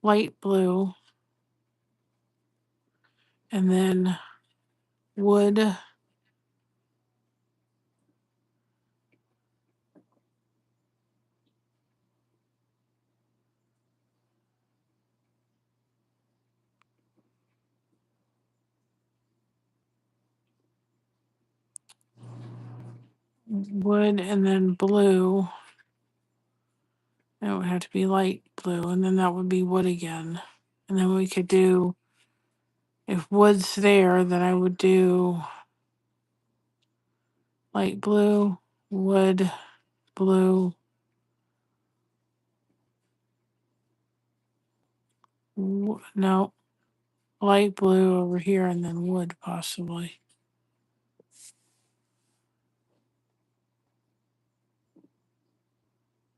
light blue and then wood. Wood and then blue. That would have to be light blue, and then that would be wood again. And then we could do, if wood's there, then I would do light blue, wood, blue, no, light blue over here, and then wood possibly.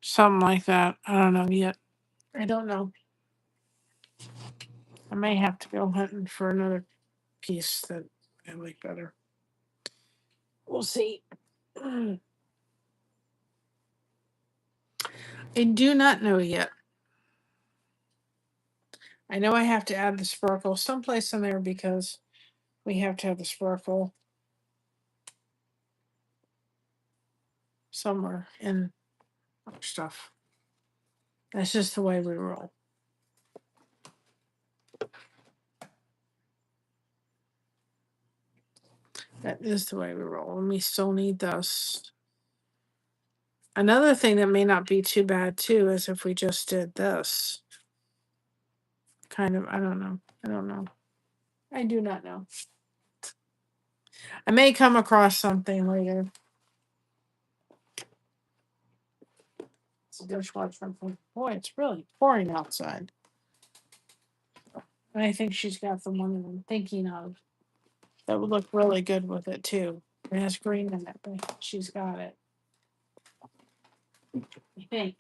Something like that. I don't know yet. I don't know. I may have to go hunting for another piece that I like better. We'll see. I do not know yet. I know I have to add the sparkle someplace in there because we have to have the sparkle somewhere in our stuff. That's just the way we roll. That is the way we roll. And we still need this. Another thing that may not be too bad too is if we just did this kind of, I don't know. I don't know. I do not know. I may come across something later. It's a dishwasher. Boy, it's really pouring outside. And I think she's got the one that I'm thinking of that would look really good with it too. It has green in it, but she's got it. I think.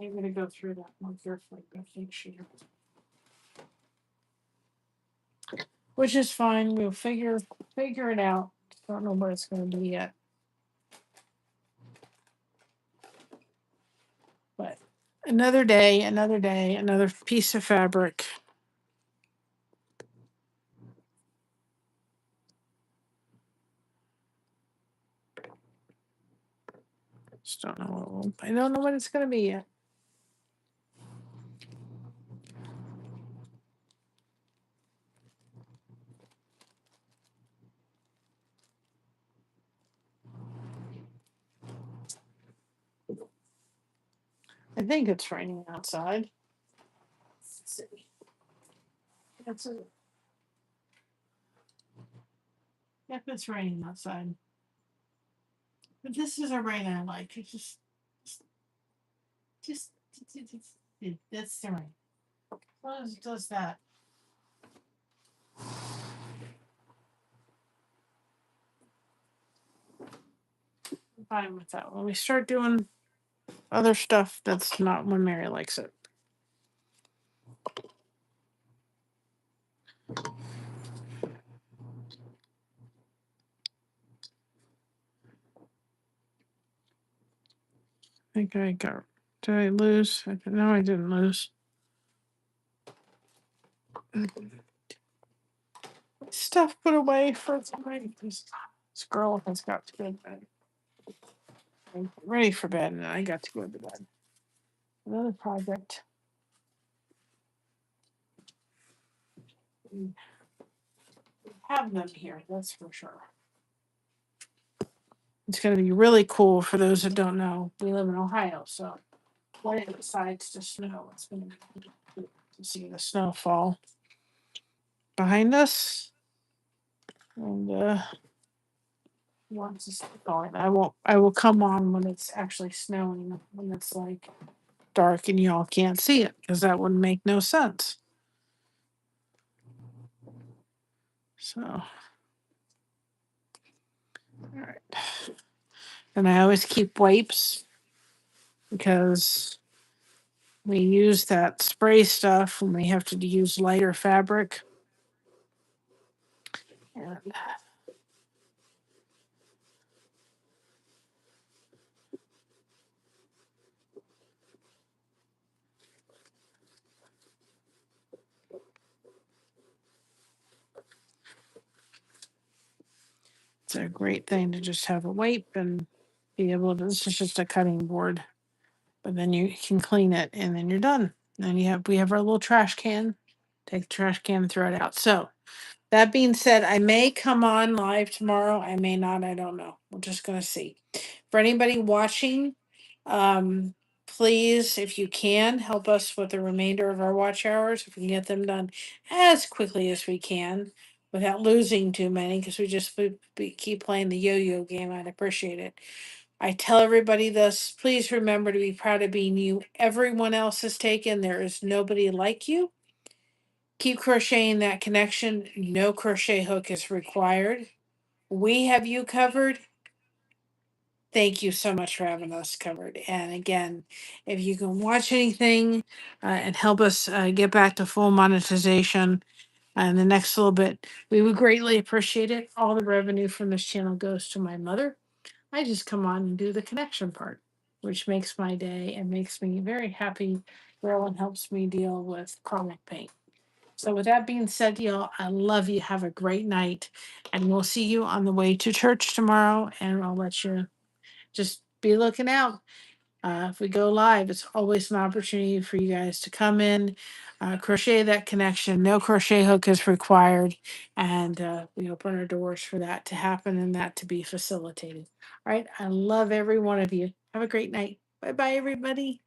I'm gonna go through that more carefully. I think she has. Which is fine. We'll figure it out. Don't know what it's gonna be yet. But another day, another piece of fabric. Just don't know. I don't know what it's gonna be yet. I think it's raining outside. Let's see. That's it. Yep, it's raining outside. But this is a rain I like. It's just that's the rain. As long as it does that. I'm fine with that. When we start doing other stuff, that's not when Mary likes it. I think I got. Did I lose? No, I didn't lose. Stuff put away for tonight. This girl has got to go to bed. I'm ready for bed, and I got to go to bed. Another project. We have them here, that's for sure. It's going to be really cool for those that don't know. We live in Ohio, so when it decides to snow, it's going to be cool to see the snowfall behind us. And once it's going, I will come on when it's actually snowing, when it's like dark and y'all can't see it, because that wouldn't make no sense. So, all right. And I always keep wipes because we use that spray stuff when we have to use lighter fabric. And it's a great thing to just have a wipe and be able to. This is just a cutting board, but then you can clean it and then you're done. Then we have our little trash can. Take the trash can and throw it out. So that being said, I may come on live tomorrow. I may not. I don't know. We're just gonna see. For anybody watching, um, please, if you can, help us with the remainder of our watch hours. If we can get them done as quickly as we can, without losing too many, because we keep playing the yo-yo game. I'd appreciate it. I tell everybody this. Please remember to be proud of being you. Everyone else is taken. There is nobody like you. Keep crocheting that connection. No crochet hook is required. We have you covered. Thank you so much for having us covered. And again, if you can watch anything and help us get back to full monetization in the next little bit, we would greatly appreciate it. All the revenue from this channel goes to my mother. I just come on and do the connection part, which makes my day and makes me very happy. Rowan helps me deal with chronic pain. So with that being said, y'all, I love you. Have a great night. And we'll see you on the way to church tomorrow. And I'll let you just be looking out. If we go live, it's always an opportunity for you guys to come in, crochet that connection. No crochet hook is required. And we open our doors for that to happen and that to be facilitated. All right. I love every one of you. Have a great night. Bye bye, everybody.